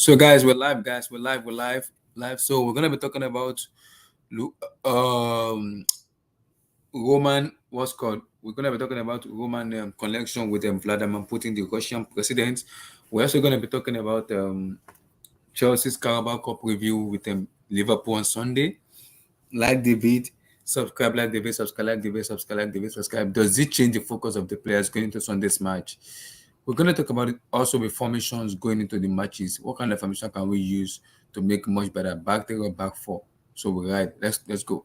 So, guys, we're live. Live. So, we're gonna be talking about um Roman. What's called? We're gonna be talking about Roman connection with Vladimir Putin, the Russian president. We're also gonna be talking about Chelsea's Carabao Cup review with Liverpool on Sunday. Like the vid, subscribe, like the vid, subscribe, like the vid, subscribe, like the vid, subscribe. Does it change the focus of the players going into Sunday's match? We're going to talk about it also with formations going into the matches. What kind of formation can we use to make much better back three or back four? So we're right. Let's go.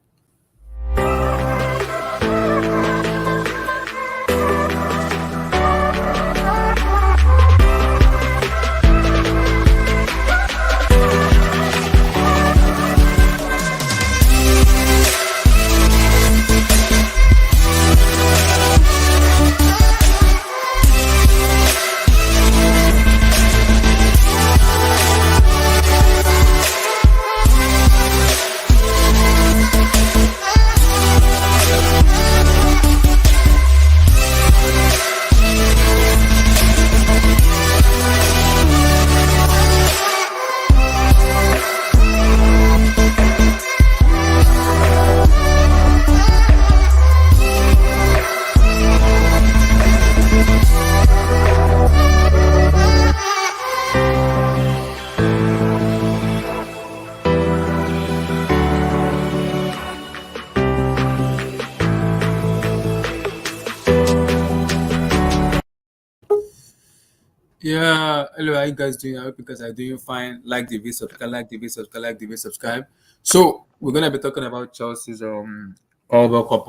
Yeah, hello, how you guys doing? I hope you guys are doing fine. Like the video, subscribe, like the video, subscribe, like the video, subscribe. So we're gonna be talking about Chelsea's Carabao Cup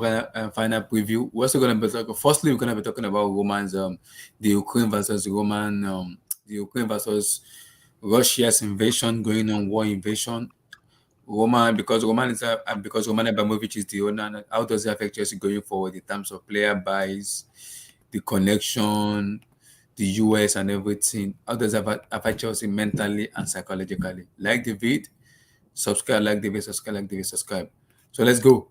final preview. We're also gonna be talking. Firstly, we're gonna be talking about Roman's the Ukraine versus Russia's invasion going on, war invasion. Because Roman Abrahimovich is the owner. And how does it affect Chelsea going forward in terms of player buys, the connection, the US and everything? How does it affect Chelsea mentally and psychologically? Like the vid, subscribe, like the vid, subscribe, like the vid, subscribe. So let's go.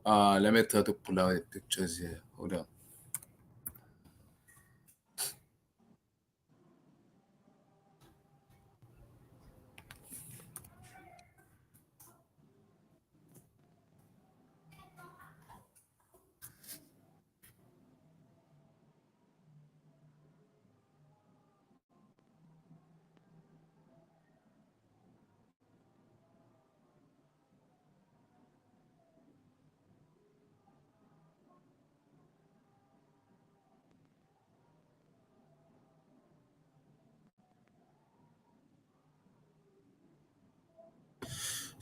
Let me try to pull out the pictures here. Hold on.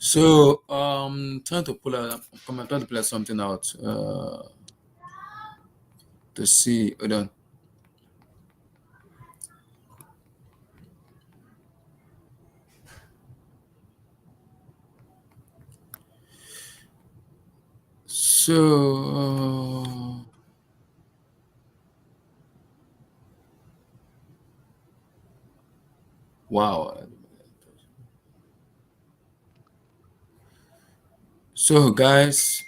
So trying to pull out I'm trying to pull out something out to see. Hold on. So wow. So guys,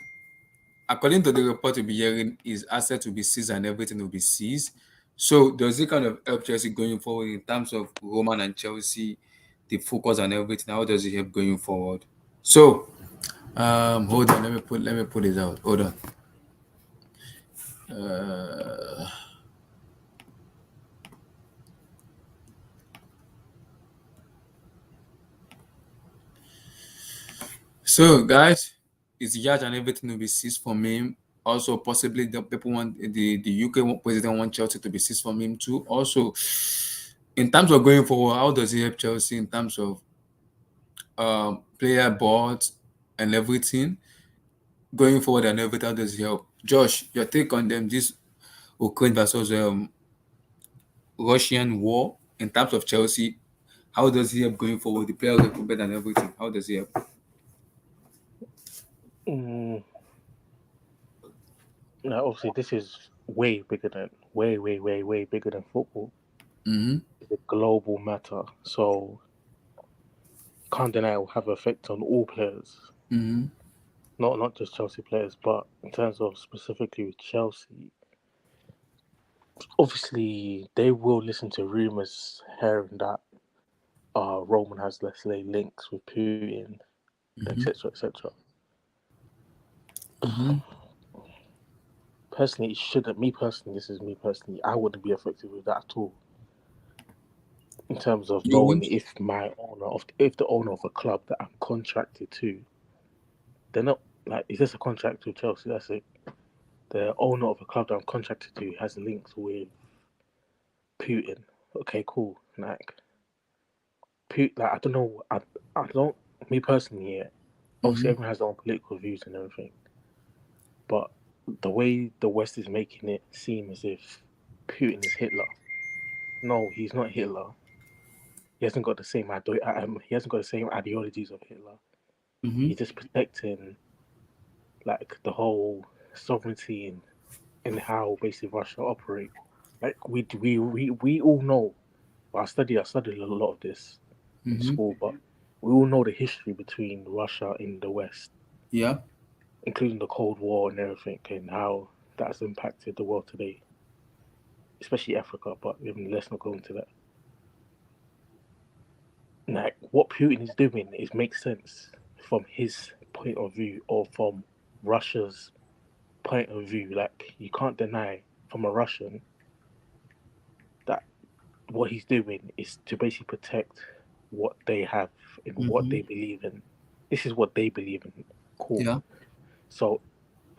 according to the report we'll be hearing, his assets will be seized and everything will be seized. So does it kind of help Chelsea going forward in terms of Roman and Chelsea, the focus and everything? How does it help going forward? So hold on, let me put it out. Hold on. So guys, his yacht and everything will be seized from him. Also, possibly the people want the UK president want Chelsea to be seized from him too. Also, in terms of going forward, how does it help Chelsea in terms of player boards and everything going forward and everything? How does it help? Josh, your take on them this Ukraine versus Russian war in terms of Chelsea? How does it help going forward? The players recruitment and everything. How does it help? Now, obviously, this is way bigger than way bigger than football. It's a global matter, so can't deny it will have an effect on all players. Not just Chelsea players, but in terms of specifically with Chelsea, obviously they will listen to rumors hearing that Roman has, let's say, links with Putin, Mm-hmm. etc., etc. Mm-hmm. Personally, it shouldn't. Me personally, this is me personally. I wouldn't be affected with that at all. In terms of You knowing would? if the owner of a club that I'm contracted to, they're not like, is this a contract with Chelsea? That's it. The owner of a club that I'm contracted to has links with Putin. Okay, cool. Like, Putin, like I don't know. I don't. Me personally, yeah. Obviously, Mm-hmm. everyone has their own political views and everything, but the way the West is making it seem as if Putin is Hitler. No, he's not Hitler. He hasn't got the same he hasn't got the same ideologies of Hitler. Mm-hmm. He's just protecting like the whole sovereignty and how basically Russia operate. Like we all know. Well, I studied a lot of this in Mm-hmm. school, but we all know the history between Russia and the West, Yeah. including the Cold War and everything, and how that's impacted the world today, especially Africa. But I mean, let's not go into that. Like what Putin is doing is makes sense from his point of view or from Russia's point of view. Like you can't deny from a Russian that what he's doing is to basically protect what they have and what Mm-hmm. they believe in. This is what they believe in. Cool. Yeah. So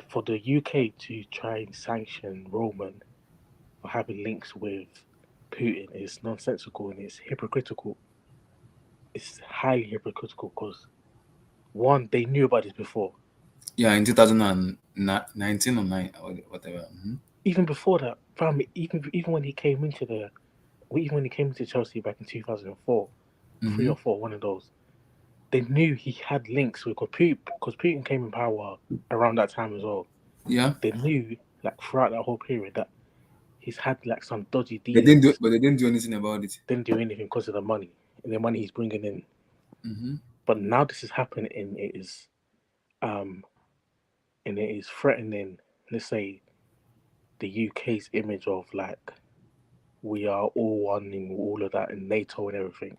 for the UK to try and sanction Roman for having links with Putin is nonsensical and it's hypocritical. It's highly hypocritical because one, they knew about this before. Yeah, in 2019 or 9 or whatever. Mm-hmm. Even before that, fam, even when he came into even when he came into Chelsea back in 2004, three Mm-hmm. or four, one of those, they knew he had links with because Putin came in power around that time as well. Yeah. They knew like throughout that whole period that he's had like some dodgy They didn't do, dealings. but they didn't do anything about it. Didn't do anything because of the money and the money he's bringing in. Mm-hmm. But now this is happening um and it is threatening, let's say, the UK's image of like we are all one in all of that and NATO and everything.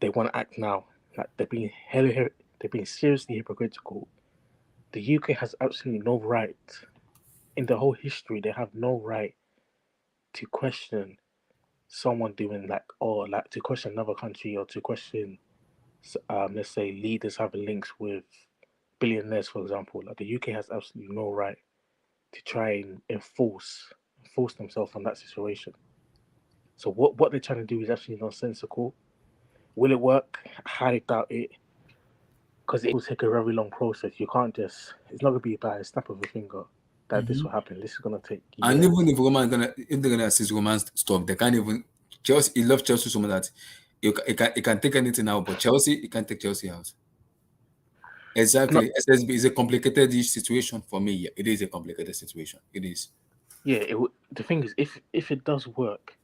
They want to act now like they're being seriously hypocritical. The UK has absolutely no right in the whole history. They have no right to question someone doing like or like to question another country or to question let's say leaders having links with billionaires, for example. Like the UK has absolutely no right to try and enforce themselves on that situation. So what they're trying to do is actually nonsensical. Will it work? I highly doubt it because it will take a very long process. You can't just. It's not gonna be by a snap of a finger that this Mm-hmm. will happen. This is gonna take And years. even if they're gonna assist Roman stuff, they can't even Chelsea. He loves Chelsea so much that he can take anything out, but Chelsea he can't take Chelsea out. Not Exactly. SSB is a complicated situation for me. Yeah, it is a complicated situation. It is. yeah. The thing is, if it does work,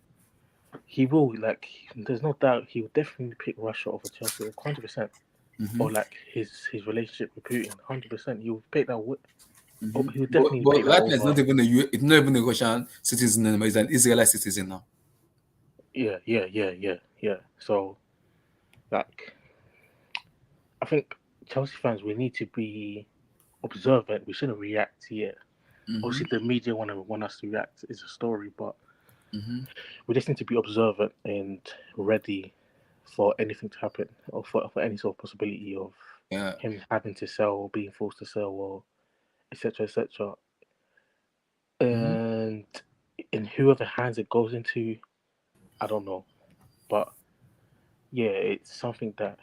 he will like. There's no doubt he will definitely pick Russia over Chelsea, 100%. Mm-hmm. Or like his relationship with Putin, 100%. He will pick that. Mm-hmm. He would But definitely pick that right now it's not over. even it's not even a Russian citizen anymore. It's an Israeli citizen now. Yeah. So like, I think Chelsea fans we need to be observant. We shouldn't react yet. Mm-hmm. Obviously, the media want us to react is a story, but Mm-hmm. we just need to be observant and ready for anything to happen or for any sort of possibility of Yeah. him having to sell or being forced to sell or etc. etc. Mm-hmm. And in whoever hands it goes into, I don't know, but yeah, it's something that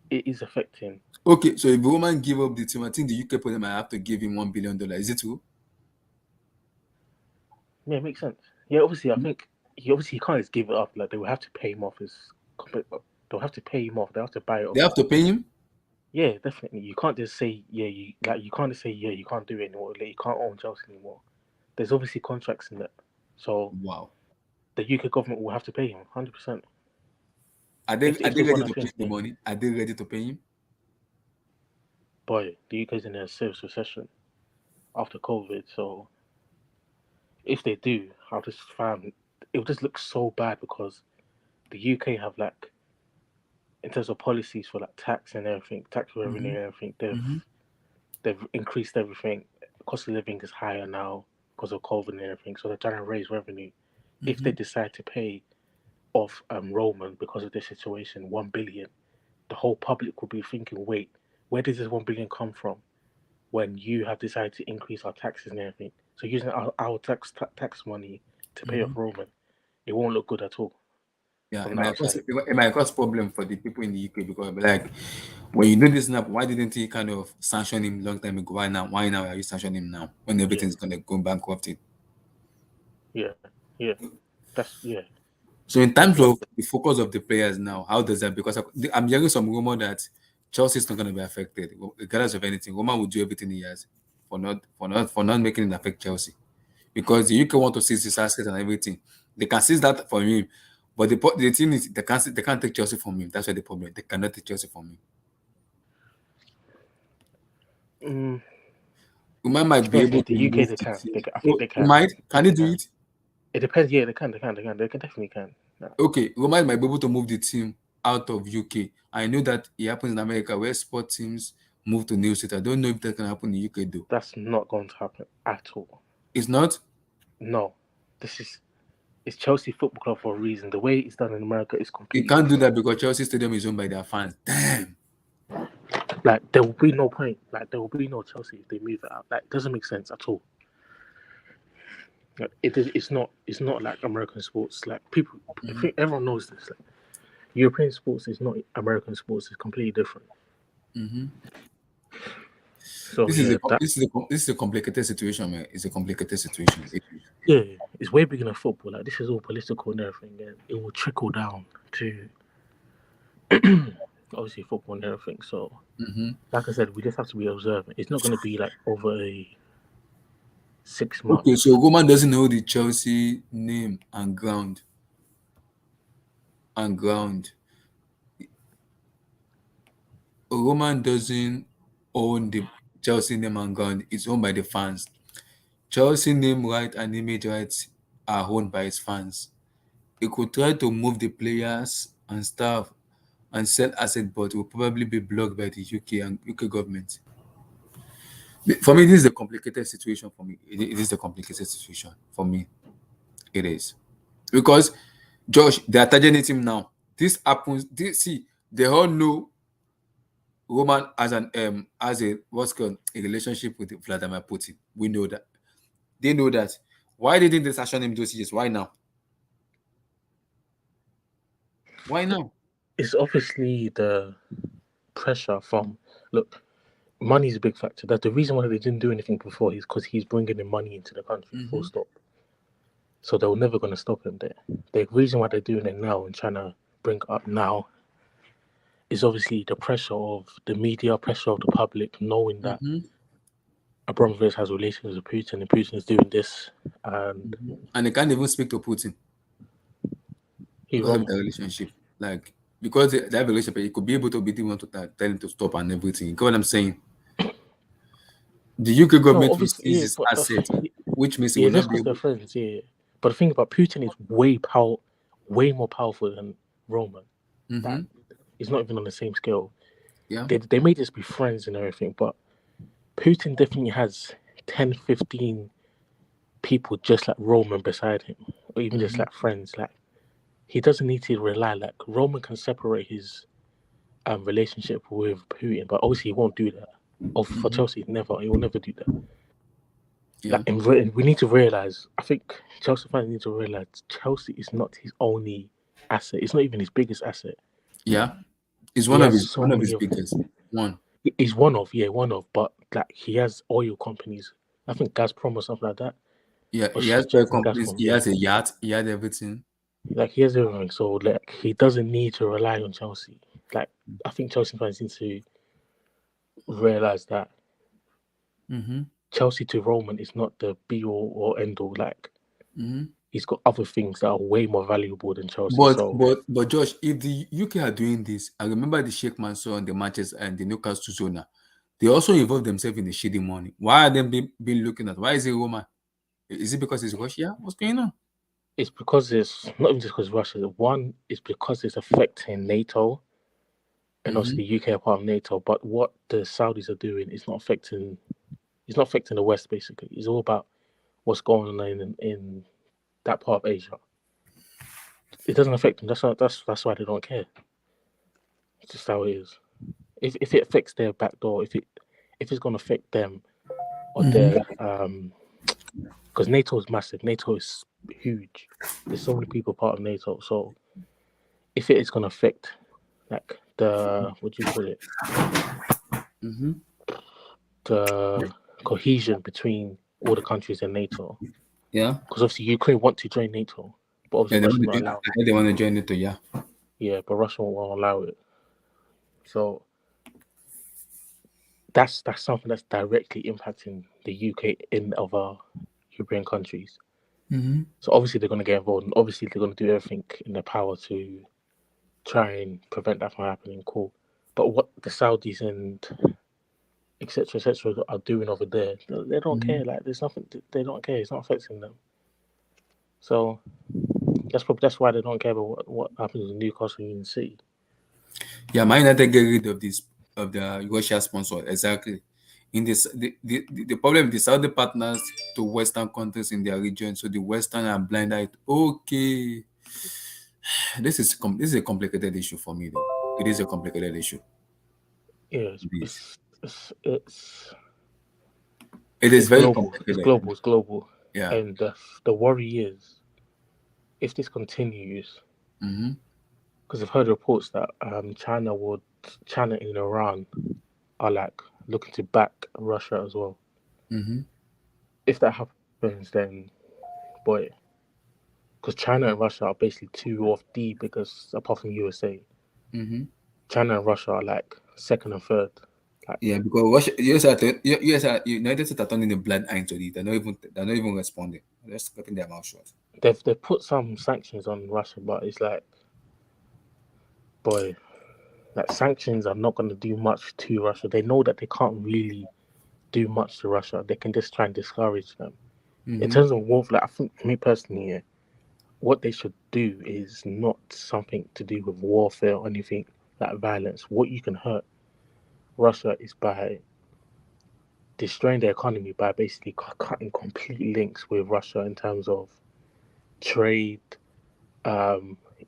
it is affecting. Okay, so if Roman give up the team, I think the UK probably might have to give him $1 billion. Is it true? Yeah, it makes sense. Yeah, obviously, I think he can't just give it up. Like they will have to pay him off they'll have to pay him off. They have to buy it They off have him. to pay him? Yeah, definitely. You can't just say you can't just say you can't do it anymore. Like, you can't own Chelsea anymore. There's obviously contracts in that, so Wow. the UK government will have to pay him 100%. Are If they they want ready to to pay finish him the thing, money? Are they ready to pay him? boy, the UK's in a serious recession after COVID. So if they do, I'll just find it will just look so bad because the UK have like in terms of policies for like tax and everything, tax revenue and everything, they've increased everything. Cost of living is higher now because of COVID and everything, so they're trying to raise revenue. If they decide to pay off Roman because of this situation, 1 billion, the whole public will be thinking, wait, where does this 1 billion come from? When you have decided to increase our taxes and everything, so using our tax money to pay off Roman, it won't look good at all Yeah, from the outside. it might cause problem for the people in the UK because like when you do this now, why didn't he kind of sanction him long time ago? Why now? Why now are you sanctioning him now when Yeah, everything's gonna go bankrupt? yeah. That's So in terms like of the focus of the players now, how does that? Because I'm hearing some rumor that Chelsea is not going to be affected, regardless of anything. Roman will do everything he has for not making it affect Chelsea, because the UK want to seize his assets and everything. They can seize that from him, but the thing is they can't take Chelsea from him. That's why the problem. They cannot take Chelsea from him. mm, Roman might to be be honest, able in to the UK move they the can. team. I think Oh, they he can. might. I think Can he they do can. it? It depends. Yeah, they can. They can definitely can. Yeah. Okay, Roman might be able to move the team out of UK. I know that it happens in America where sport teams move to new state. I don't know if that can happen in the UK though. That's not going to happen at all. It's not. No, this is it's Chelsea Football Club for a reason. The way it's done in America is You completely can't do different. that because Chelsea Stadium is owned by their fans. Damn. Like there will be no point. Like there will be no Chelsea if they move it out. Like it doesn't make sense at all. Like, it's not. It's not like American sports. Like people, I think everyone knows this. Like, European sports is not American sports. It's completely different. So This is a yeah, that this is a complicated situation, man. It's a complicated situation. yeah, it's way bigger than football. Like this is all political and everything, and it will trickle down to obviously football and everything. So, like I said, we just have to be observant. It's not going to be like over a 6 month. Okay, so Roman doesn't know the Chelsea name and ground. And ground. Roman doesn't own the Chelsea name and ground. It's owned by the fans. Chelsea name right and image rights are owned by its fans. It could try to move the players and staff and sell assets, but will probably be blocked by the UK and UK government. For me, this is a complicated situation. For me, it is a complicated situation. For me, it is because Josh, they are targeting him now. This happens. See, they all know Roman as a what's called a relationship with Vladimir Putin. We know that. They know that. Why didn't they sanction him those years? Why now? Why now? It's obviously the pressure from look. Money is a big factor. That's the reason why they didn't do anything before. Is because he's bringing in money into the country. Full stop. So they were never going to stop him there. The reason why they're doing it now and trying to bring it up now is obviously the pressure of the media, pressure of the public, knowing that Abramovich has relations with Putin and Putin is doing this, and And they can't even speak to Putin he because of Roman. their relationship. Like because they have a relationship, he could be able to be the one to tell him to stop and everything. You get what I'm saying? The UK No, government will obviously, seize yeah, his but asset, which means he yeah, will just not be because they're able. friends, yeah. But the thing about Putin is way more powerful than Roman. That it's not even on the same scale. Yeah. They may just be friends and everything, but Putin definitely has 10, 15 people just like Roman beside him, or even just like friends. Like he doesn't need to rely. Like Roman can separate his relationship with Putin, but obviously he won't do that. Or for Chelsea, he will never do that. Yeah. Like we need to realize. I think Chelsea fans need to realize Chelsea is not his only asset. It's not even his biggest asset. Yeah. It's He one of has his so many of. biggest one. He's one of, but like he has oil companies. I think Gazprom or something like that. Yeah, Or he has oil shares in companies, Gazprom, he yeah. has a yacht, he had everything. Like he has everything, so like he doesn't need to rely on Chelsea. Like I think Chelsea fans need to realize that Chelsea to Roman is not the be all or end all. Like he's got other things that are way more valuable than Chelsea. But So but but Josh, if the UK are doing this, I remember the Sheikh Mansour and the matches and the Newcastle Zona, they also involve themselves in the shady money. Why are they being looking at? Why is it Roma? Is it because it's Russia? What's going on? it's because it's not even just because Russia. One is because it's affecting NATO. and obviously the UK are part of NATO. But what the Saudis are doing is not affecting. It's not affecting the West. Basically, it's all about what's going on in that part of Asia. It doesn't affect them. That's why they don't care. It's just how it is. If it affects their back door, if it's going to affect them or their because NATO is massive. NATO is huge. There's so many people part of NATO. So if it is going to affect like the what do you call it, the cohesion between all the countries in NATO, Yeah. because obviously Ukraine want to join NATO, but Yeah, obviously they want Russia to won't join. allow it. I heard they want to join it too. Yeah. Yeah, but Russia won't allow it. So that's something that's directly impacting the UK in other European countries. So obviously they're going to get involved, and obviously they're going to do everything in their power to try and prevent that from happening. Cool, but what the Saudis and etc. are doing over there, they don't care. Like there's nothing. They don't care. It's not affecting them. So that's why they don't care about what happens in Newcastle Union City. Yeah, Man United get rid of this of the Russia sponsor exactly. In this, the problem with the Saudi partners to Western countries in their region, so the Western are blinded. Okay, this is a complicated issue for me though. It is a complicated issue. Yeah, It is. It is it's very global. It's complicated. global. It's global. Yeah. And the worry is if this continues, because I've heard reports that China and Iran are like looking to back Russia as well. If that happens, then boy, because China and Russia are basically two of the biggest, apart from USA. China and Russia are like second and third. Like, Yeah, because Russia, US are United States are turning a blind eye to it. They're not even responding. They're just keeping their mouth shut. they've put some sanctions on Russia, but it's like, boy, like sanctions are not going to do much to Russia. They know that they can't really do much to Russia. They can just try and discourage them. In terms of war, like I think for me personally, yeah, what they should do is not something to do with warfare or anything like violence. What you can hurt Russia is by destroying the economy by basically cutting complete links with Russia in terms of trade,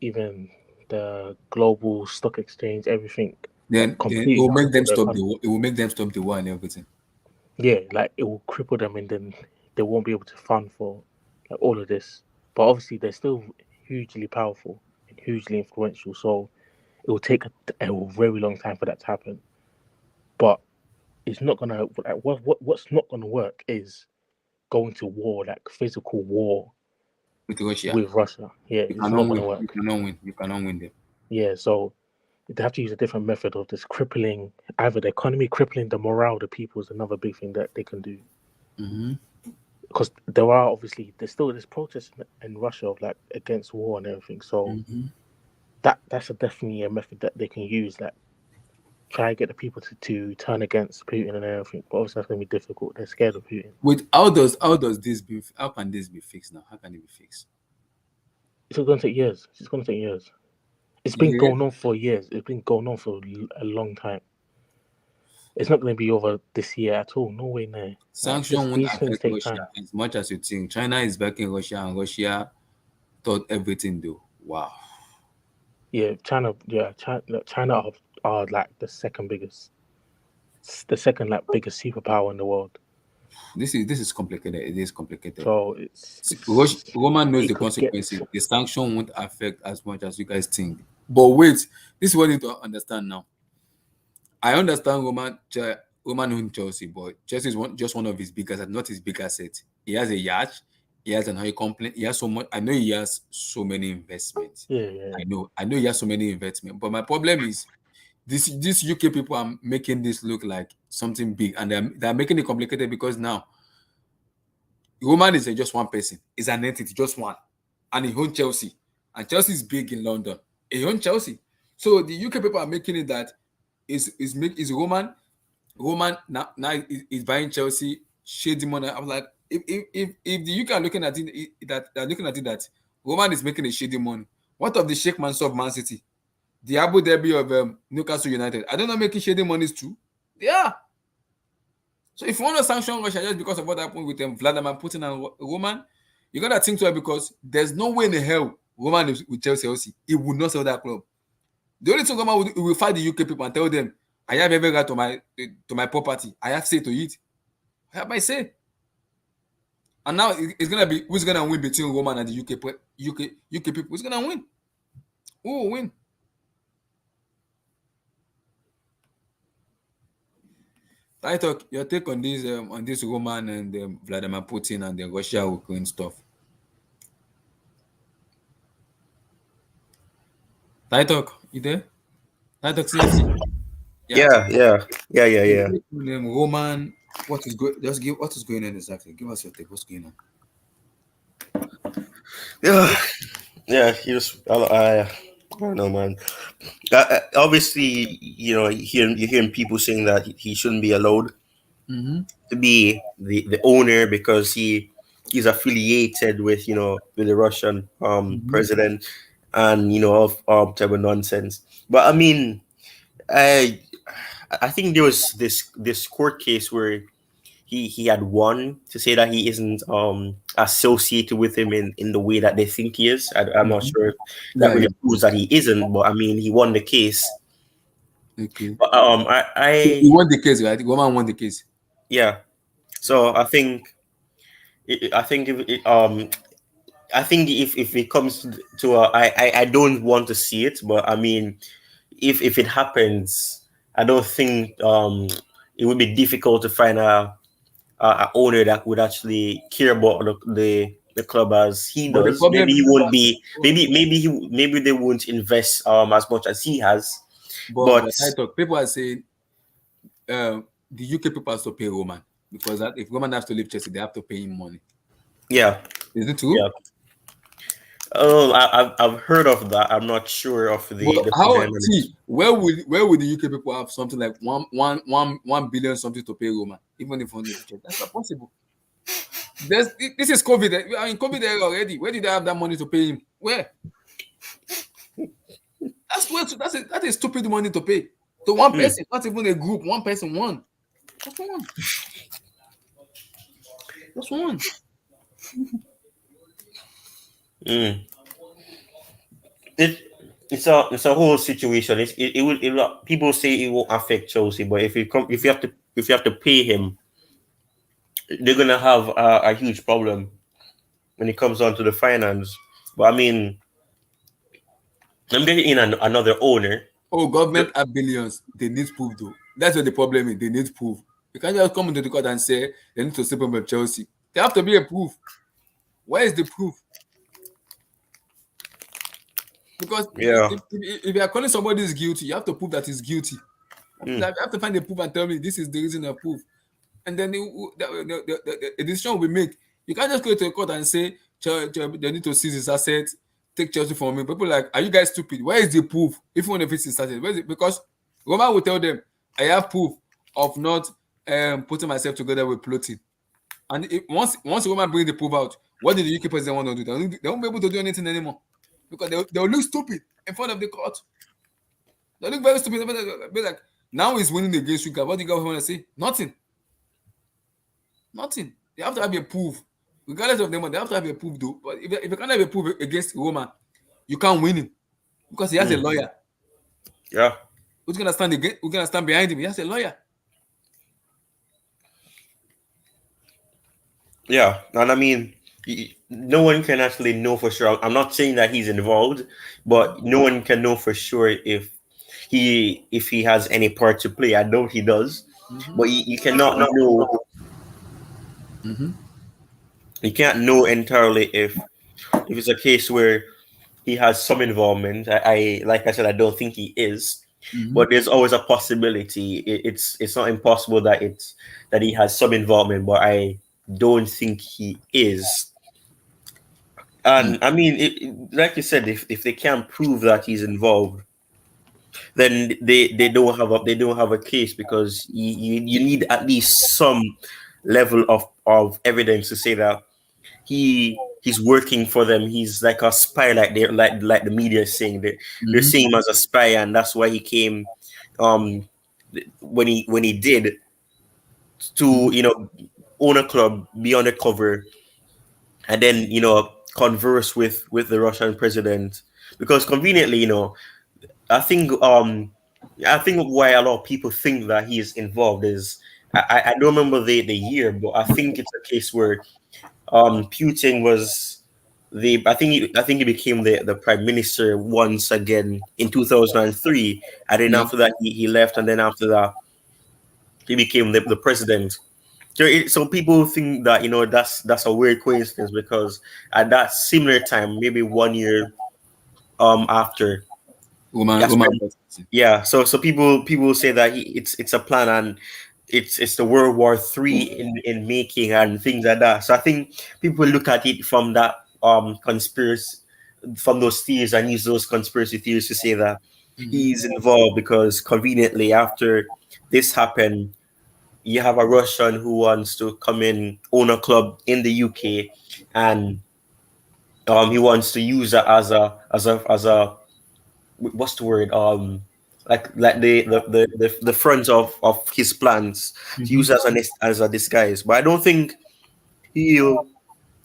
even the global stock exchange, everything. Like Then it completely will make them cripple the stop the economy. war. It will make them stop the war and everything. Yeah, like it will cripple them, and then they won't be able to fund for like all of this. But obviously, they're still hugely powerful and hugely influential. So it will take a very long time for that to happen. But it's not gonna like what's not gonna work is going to war, like physical war With Russia, with Russia. Yeah, you it's cannot not gonna win. You work. cannot win. You cannot win them. Yeah, so they have to use a different method of just crippling either the economy, crippling the morale of the people is another big thing that they can do. Because there are obviously there's protests in Russia of like against war and everything. So that's definitely a method that they can use. Like try and get the people to turn against Putin and everything. But obviously that's gonna be difficult. They're scared of Putin. With how can this be fixed now? How can it be fixed? It's gonna take years. It's gonna take years. It's been Yeah. going on for years. It's been going on for a long time. It's not going to be over this year at all. No way, no. Like Sanction won't these things affect take Russia time. as much as you think. China is backing Russia, and Russia thought everything though. Wow. Yeah, China are like the second like biggest superpower in the world. This is complicated. It is complicated. So Roman knows it the could get consequences. The sanction won't affect as much as you guys think. But wait, this is what you need to understand now. I understand Roman owned Chelsea, but Chelsea is just one of his biggest, not his big asset. He has a yacht, he has an oil company, he has so much. I know he has so many investments. yeah. I know he has so many investments. But my problem is these UK people are making this look like something big, and they're making it complicated because now Roman is just one person, is an entity, just one, and he owns Chelsea, and Chelsea is big in London. He owns Chelsea, so the UK people are making it that is Roman now is buying Chelsea, shady money. I'm like, if the UK are looking at it that they're looking at it that Roman is making a shady money, what of the Sheikh Mansour of Man City? The Abu Dhabi of Newcastle United. Are they not making shady monies too? Yeah. So if you want to sanction Russia just because of what happened with Vladimir Putin and Roman, you gotta think to it because there's no way in the hell Roman is with Chelsea. He would not sell that club. The only thing Roman will fight the UK people and tell them, I have every right to my property. I have say to it. I have my say. And now it's gonna be who's gonna win between Roman and the UK people. Who's gonna win? Who will win? I talk your take on this Roman and Vladimir Putin and the Russia Ukraine stuff. Talk, you there? Talk CFC. Yeah. Yeah, yeah, yeah, yeah, yeah. Roman, what is going? Just give what is going on exactly. Give us your take. What's going on? Yeah, yeah. I don't know, man. Obviously, you're hearing people saying that he shouldn't be allowed to be the owner because he's affiliated with with the Russian president and of type of nonsense. But I mean, I I think there was this court case where he had won to say that he isn't associated with him in the way that they think he is. I'm not sure if that Yeah, really yeah. proves that he isn't, but I mean he won the case. Okay. But He won the case, right? Roman won the case. yeah. So I think if it comes to I don't want to see it, but I mean if it happens, I don't think it would be difficult to find a owner that would actually care about the club as he But the does. problem, Maybe he won't be. Maybe they won't invest as much as he has. But but I talk. People are saying the UK people have to pay Roman because that if Roman has to leave Chelsea, they have to pay him money. yeah, Is it yeah. true? Oh, I've heard of that. I'm not sure of But the full how dynamics. see where would the UK people have something like 1 billion something to pay Roman, even if only Chelsea? That's not possible. This is COVID. I mean, COVID era already. Where did they have that money to pay him? Where? That is stupid money to pay to one Hmm. person, not even a group. One person, one. Just one. Just one. Hmm. It it's a whole situation. It will people say it won't affect Chelsea, but if you have to pay him, they're gonna have a huge problem when it comes down to the finance. But I mean, I'm getting in another owner. Oh, government have billions. They need proof though. That's what the problem is. They need proof. You can't just come into the court and say they need to supplement Chelsea. There have to be a proof. Where is the proof? Because Yeah. if you are calling somebody is guilty, you have to prove that he's guilty. You Mm. have to find the proof and tell me this is the reason of proof. And then the decision will be made. You can't just go to a court and say they need to seize his assets, take Chelsea from me. People are like, are you guys stupid? Where is the proof? If one of it's his assets, where is it? Because Roman will tell them, I have proof of not putting myself together with Plotin. And once Roman brings the proof out, what did the UK president want to do? They won't be able to do anything anymore because they'll look stupid in front of the court. They look very stupid. They'll be like, now he's winning against Sugar. What do you guys want to say? Nothing. Nothing. They have to have a proof. Regardless of the money, they have to have a proof though. But if you can't have a proof against Roman, you can't win him because he has a Mm. lawyer. Yeah. Who's gonna stand again? Who's gonna stand behind him? He has a lawyer. Yeah. And I mean, no one can actually know for sure. I'm not saying that he's involved, but no one can know for sure if he has any part to play. I know he does, but you cannot know. Mm-hmm. You can't know entirely if it's a case where he has some involvement. I like I said, I don't think he is, Mm-hmm. but there's always a possibility. It's not impossible that he has some involvement, but I don't think he is. And I mean, like you said, if they can't prove that he's involved, then they don't have a case because you need at least some level of evidence to say that he he's working for them. He's like a spy, like they like the media is saying. They're seeing him as a spy, and that's why he came when he did to own a club, be undercover, and then converse with the Russian president, because conveniently, I think why a lot of people think that he is involved is I don't remember the year, but I think it's a case where Putin was I think he became the prime minister once again in 2003, and then after that he left, and then after that he became the president. So people think that that's a weird coincidence, because at that similar time, maybe 1 year after, so people say that it's a plan, and it's the World War III in making and things like that. So I think people look at it from that conspiracy, from those theories, and use those conspiracy theories to say that he's involved, because conveniently after this happened, you have a Russian who wants to come in, own a club in the UK, and he wants to use that as a what's the word, like the front of his plans, to use as a disguise. But I don't think he'll.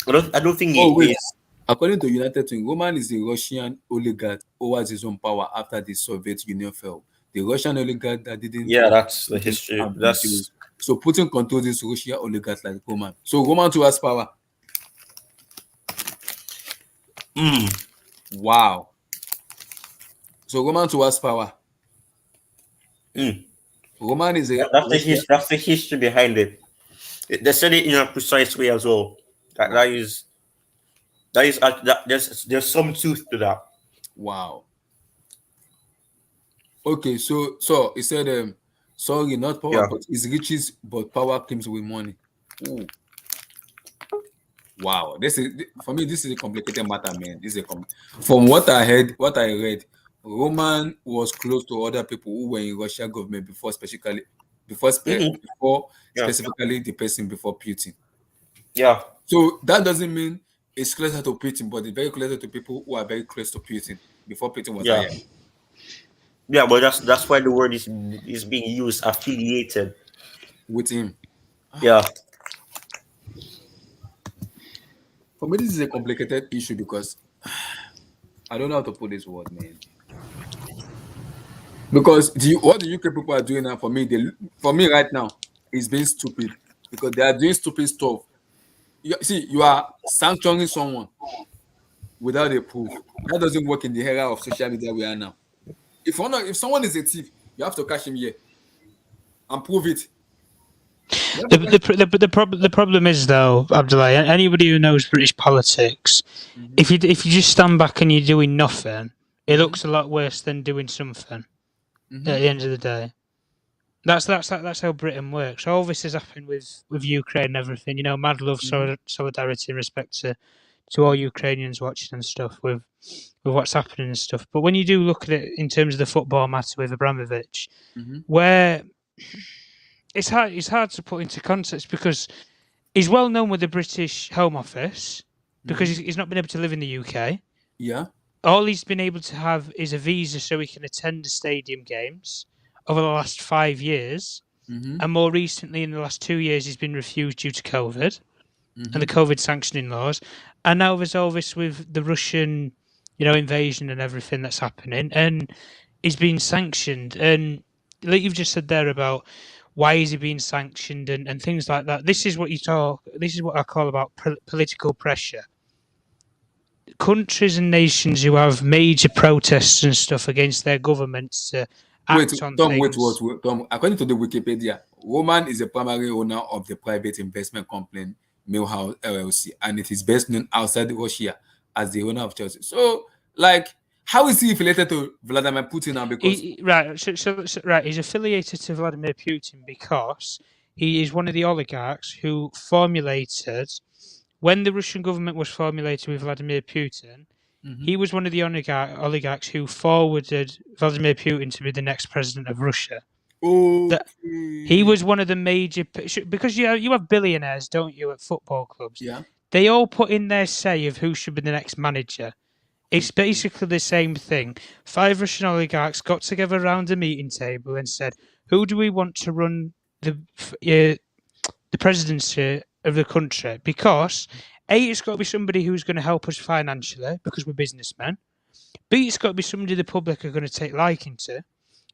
I don't think he is. According to United Thing, Roman is a Russian oligarch who has his own power after the Soviet Union fell. The Russian oligarch that didn't. Yeah, that's the history. That's so Putin controls this Russian oligarch like Roman. So Roman too has power. Wow. So Roman too has power. Roman is a. That's the history behind it. They said it in a precise way as well. There's some truth to that. Wow. Okay, so he said, sorry, not power, but it's riches, but power comes with money. Ooh. Wow, this is for me. This is a complicated matter, man. This is from what I read, Roman was close to other people who were in Russian government before, specifically the person before Putin. Yeah. So that doesn't mean it's closer to Putin, but it's very closer to people who are very close to Putin before Putin was hired. Yeah, but that's why the word is being used, affiliated with him. Yeah. For me, this is a complicated issue because I don't know how to put this word, man. Because what the UK people are doing now, for me right now, is being stupid, because they are doing stupid stuff. You are sanctioning someone without a proof. That doesn't work in the era of social media we are now. If someone is a thief, you have to catch him here and prove it. The problem is, though, Abdullah, anybody who knows British politics, if you just stand back and you're doing nothing, it looks a lot worse than doing something. At the end of the day, that's how Britain works. All this has happened with Ukraine and everything. Mad love, solidarity, and respect to all Ukrainians watching and stuff with what's happening and stuff. But when you do look at it in terms of the football matter with Abrahimovich, where it's hard to put into context, because he's well known with the British Home Office, because he's not been able to live in the UK. Yeah. All he's been able to have is a visa so he can attend the stadium games over the last 5 years. And more recently, in the last 2 years, he's been refused due to COVID and the COVID sanctioning laws. And now there's all this with the Russian, invasion and everything that's happening. And he's been sanctioned. And like you've just said there about why is he being sanctioned and things like that. This is what I call about political pressure. Countries and nations who have major protests and stuff against their governments to act on things. Tom, according to the Wikipedia, Roman is the primary owner of the private investment company Millhouse LLC, and it is best known outside Russia as the owner of Chelsea. So, how is he affiliated to Vladimir Putin now? Because right, he's affiliated to Vladimir Putin because he is one of the oligarchs who formulated. When the Russian government was formulated with Vladimir Putin, he was one of the oligarchs who forwarded Vladimir Putin to be the next president of Russia. He was one of the major, because you have billionaires, don't you, at football clubs? Yeah. they all put in their say of who should be the next manager. It's basically the same thing. 5 Russian oligarchs got together around a meeting table and said, "Who do we want to run the presidency of the country?" Because A, it's got to be somebody who's going to help us financially because we're businessmen. B, it's got to be somebody the public are going to take liking to.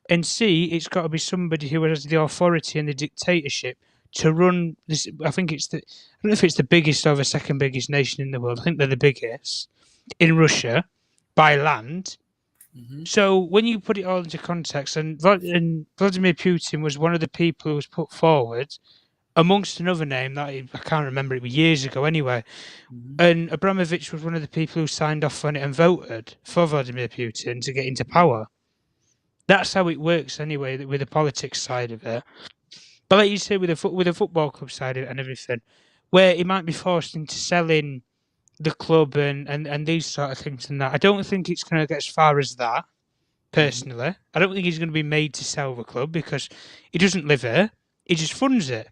And C, it's got to be somebody who has the authority and the dictatorship to run this. I think I don't know if it's the biggest or the second biggest nation in the world. I think they're the biggest in Russia by land. So when you put it all into context, and Vladimir Putin was one of the people who was put forward, amongst another name that I can't remember, it was years ago anyway. And Abramovich was one of the people who signed off on it and voted for Vladimir Putin to get into power. That's how it works anyway, with the politics side of it. But like you say, with the football club side of it and everything, where he might be forced into selling the club and these sort of things and that, I don't think it's going to get as far as that, personally. I don't think he's going to be made to sell the club because he doesn't live here. He just funds it.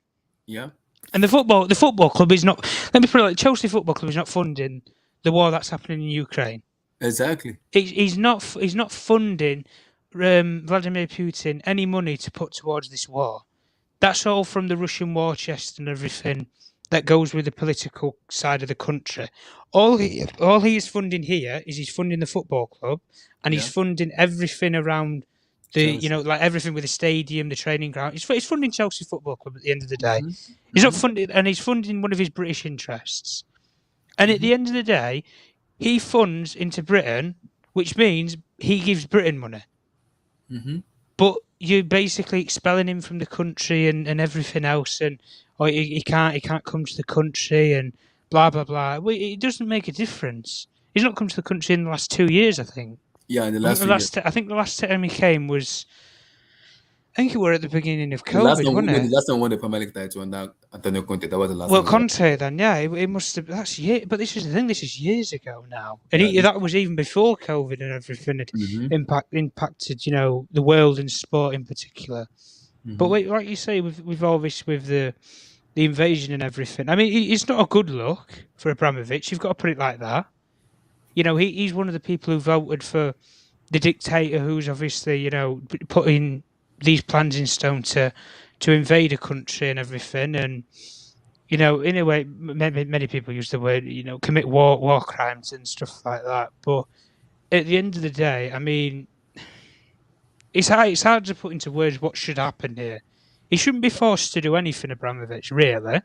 Yeah. And the football club is not. Let me put it like Chelsea Football Club is not funding the war that's happening in Ukraine. Exactly. He's not funding Vladimir Putin any money to put towards this war. That's all from the Russian war chest and everything that goes with the political side of the country. All he is funding here is he's funding the football club, and he's funding everything around the Chelsea. like everything with the stadium, the training ground. He's funding Chelsea Football Club at the end of the day. He's not funding, and he's funding one of his British interests. And at the end of the day, he funds into Britain, which means he gives Britain money. But you're basically expelling him from the country and everything else, and he can't come to the country and blah blah blah. Well, it doesn't make a difference. He's not come to the country in the last 2 years, I think. Yeah, in the last I think the last time he came was, I think it were at the beginning of the last COVID, time, wasn't the it? last time won the Premier League title under Antonio Conte. That was the last Well, time. Conte then, yeah, it must have. That's but this is the thing. This is years ago now, and Yeah, that was even before COVID and everything had impacted, the world and sport in particular. But like you say, with all this, with the invasion and everything, I mean, it's not a good look for Abramovich. You've got to put it like that. He's one of the people who voted for the dictator, who's obviously, putting these plans in stone to invade a country and everything, and in a way, many people use the word, commit war crimes and stuff like that. But at the end of the day, I mean, it's hard to put into words what should happen here. He shouldn't be forced to do anything, Abramovich, really,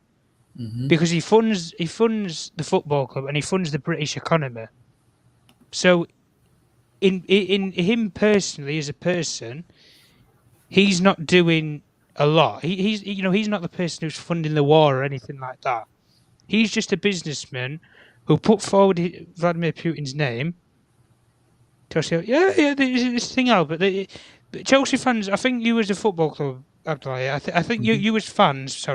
because he funds the football club and he funds the British economy. So, in him personally, as a person, he's not doing a lot. He's not the person who's funding the war or anything like that. He's just a businessman who put forward Vladimir Putin's name to say, this thing out. But Chelsea fans, I think you as a football club, Abdullah, I think you as fans,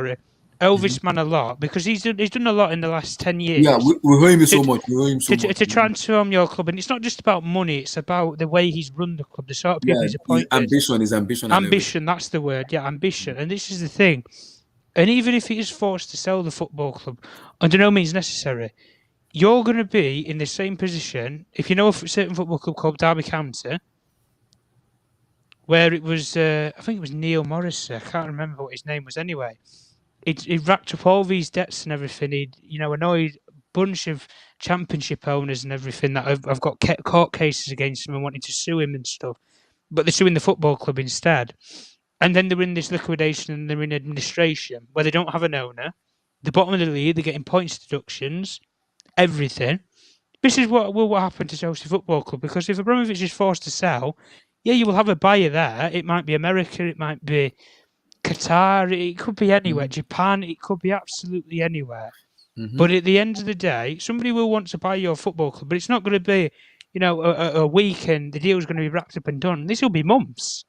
owe this man a lot because he's done a lot in the last 10 years. Yeah, we owe him so much. We owe him so much. To transform your club, and it's not just about money; it's about the way he's run the club, the sort of people he's appointed. His ambition. Ambition, that's the word. Yeah, ambition. And this is the thing. And even if he is forced to sell the football club, under no means necessary, you're going to be in the same position. If you know a certain football club called Derby County, where it was, I think it was Neil Morrissey. I can't remember what his name was anyway. He racked up all these debts and everything. He'd, annoyed a bunch of championship owners and everything that have got court cases against him and wanted to sue him and stuff. But they're suing the football club instead. And then they're in this liquidation and they're in administration where they don't have an owner. The bottom of the league, they're getting points deductions, everything. This is what will happen to Chelsea Football Club, because if Abramovich is forced to sell, you will have a buyer there. It might be America, it might be Qatar, it could be anywhere, Japan, it could be absolutely anywhere. But at the end of the day, somebody will want to buy your football club, but it's not going to be, a week and the deal's going to be wrapped up and done. This will be months.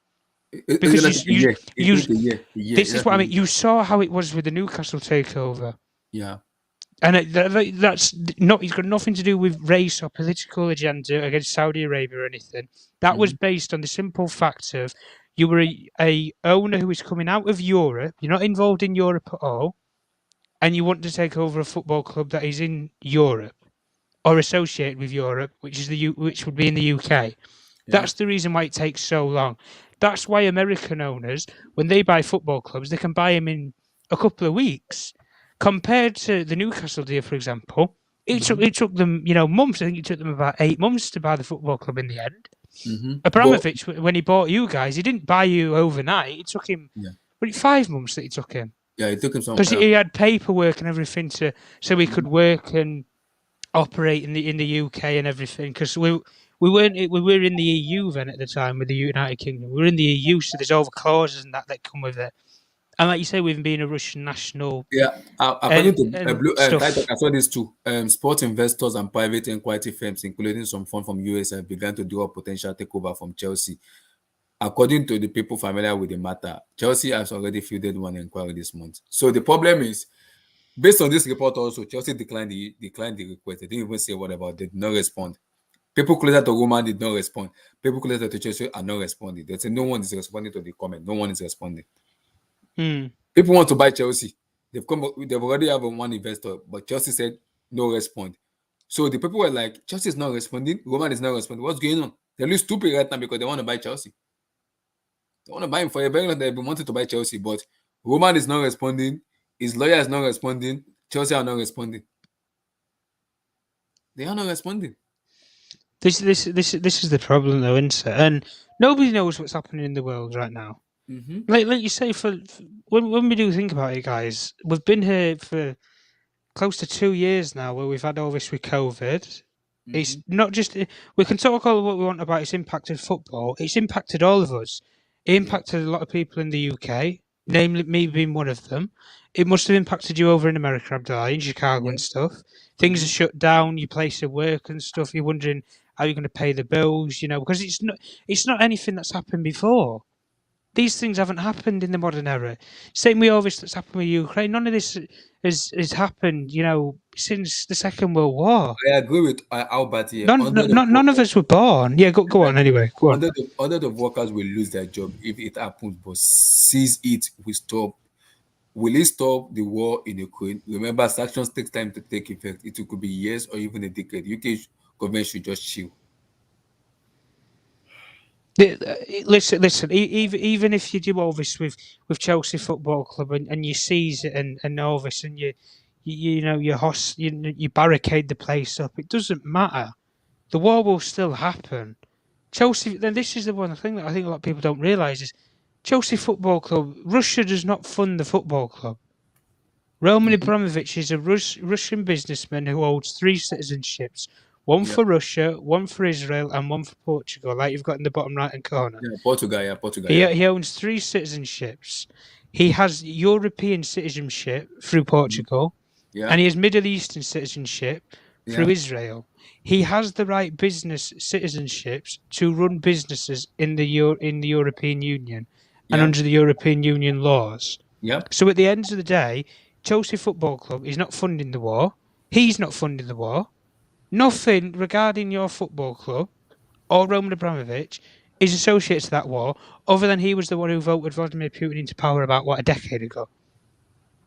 Because this is what I mean. You saw how it was with the Newcastle takeover. Yeah. And that's not. It's got nothing to do with race or political agenda against Saudi Arabia or anything. That was based on the simple fact of you were a owner who was coming out of Europe. You're not involved in Europe at all. and you want to take over a football club that is in Europe or associated with Europe, which would be in the UK. That's the reason why it takes so long. That's why American owners, when they buy football clubs, they can buy them in a couple of weeks. Compared to the Newcastle deal, for example, it took them months. I think it took them about 8 months to buy the football club in the end. Abramovich, when he bought you guys, he didn't buy you overnight. It took him 5 months that it took him. Yeah, it took him some because he had paperwork and everything so he could work and operate in the UK and everything. Because we were in the EU then at the time with the United Kingdom. We were in the EU, so there's over clauses and that come with it. And like you say, with him being a Russian national, according to Blue stuff. I saw this too. Sports investors and private equity firms, including some funds from US, have begun to do a potential takeover from Chelsea. According to the people familiar with the matter, Chelsea has already fielded one inquiry this month. So the problem is, based on this report also, Chelsea declined the request. They didn't even say what about it. They did not respond. People closer to Roman did not respond. People closer to Chelsea are not responding. They say no one is responding to the comment. No one is responding. People want to buy Chelsea. They've already have one investor, but Chelsea said no respond. So the people were like, Chelsea is not responding. Roman is not responding. What's going on? They look stupid right now because they want to buy Chelsea. They want to buy him for a very long time. They've been wanting to buy Chelsea, but Roman is not responding. His lawyer is not responding. Chelsea are not responding. They are not responding. This is the problem, though, isn't it? And nobody knows what's happening in the world right now. Like you say, when we do think about it, guys, we've been here for close to 2 years now, where we've had all this with COVID. It's not just we can talk all what we want about its impact on football. It's impacted all of us. It impacted a lot of people in the UK, namely me being one of them. It must have impacted you over in America, Abdullah, in Chicago and stuff. Things are shut down, your place of work and stuff. You're wondering how you're going to pay the bills, because it's not anything that's happened before. These things haven't happened in the modern era. Same with all this that's happened with Ukraine. None of this has happened, since the Second World War. I agree with Albert here. None of us were born. Yeah, go on anyway. Go on. Other the workers will lose their job if it happens, but seize it will stop. Will it stop the war in Ukraine? Remember, sanctions take time to take effect. It could be years or even a decade. UK government should just chill. Listen. Even if you do all this with Chelsea Football Club and you seize it and all this and you barricade the place up, it doesn't matter. The war will still happen. Chelsea. Then this is the one thing that I think a lot of people don't realise is Chelsea Football Club. Russia does not fund the football club. Roman Abramovich is a Russian businessman who holds 3 citizenships. One for Russia, one for Israel, and one for Portugal, like you've got in the bottom right-hand corner. Yeah, Portugal. He owns 3 citizenships. He has European citizenship through Portugal, and he has Middle Eastern citizenship through Israel. He has the right business citizenships to run businesses in the European Union and under the European Union laws. So at the end of the day, Chelsea Football Club is not funding the war. He's not funding the war. Nothing regarding your football club or Roman Abramovich is associated to that war, other than he was the one who voted Vladimir Putin into power about, a decade ago.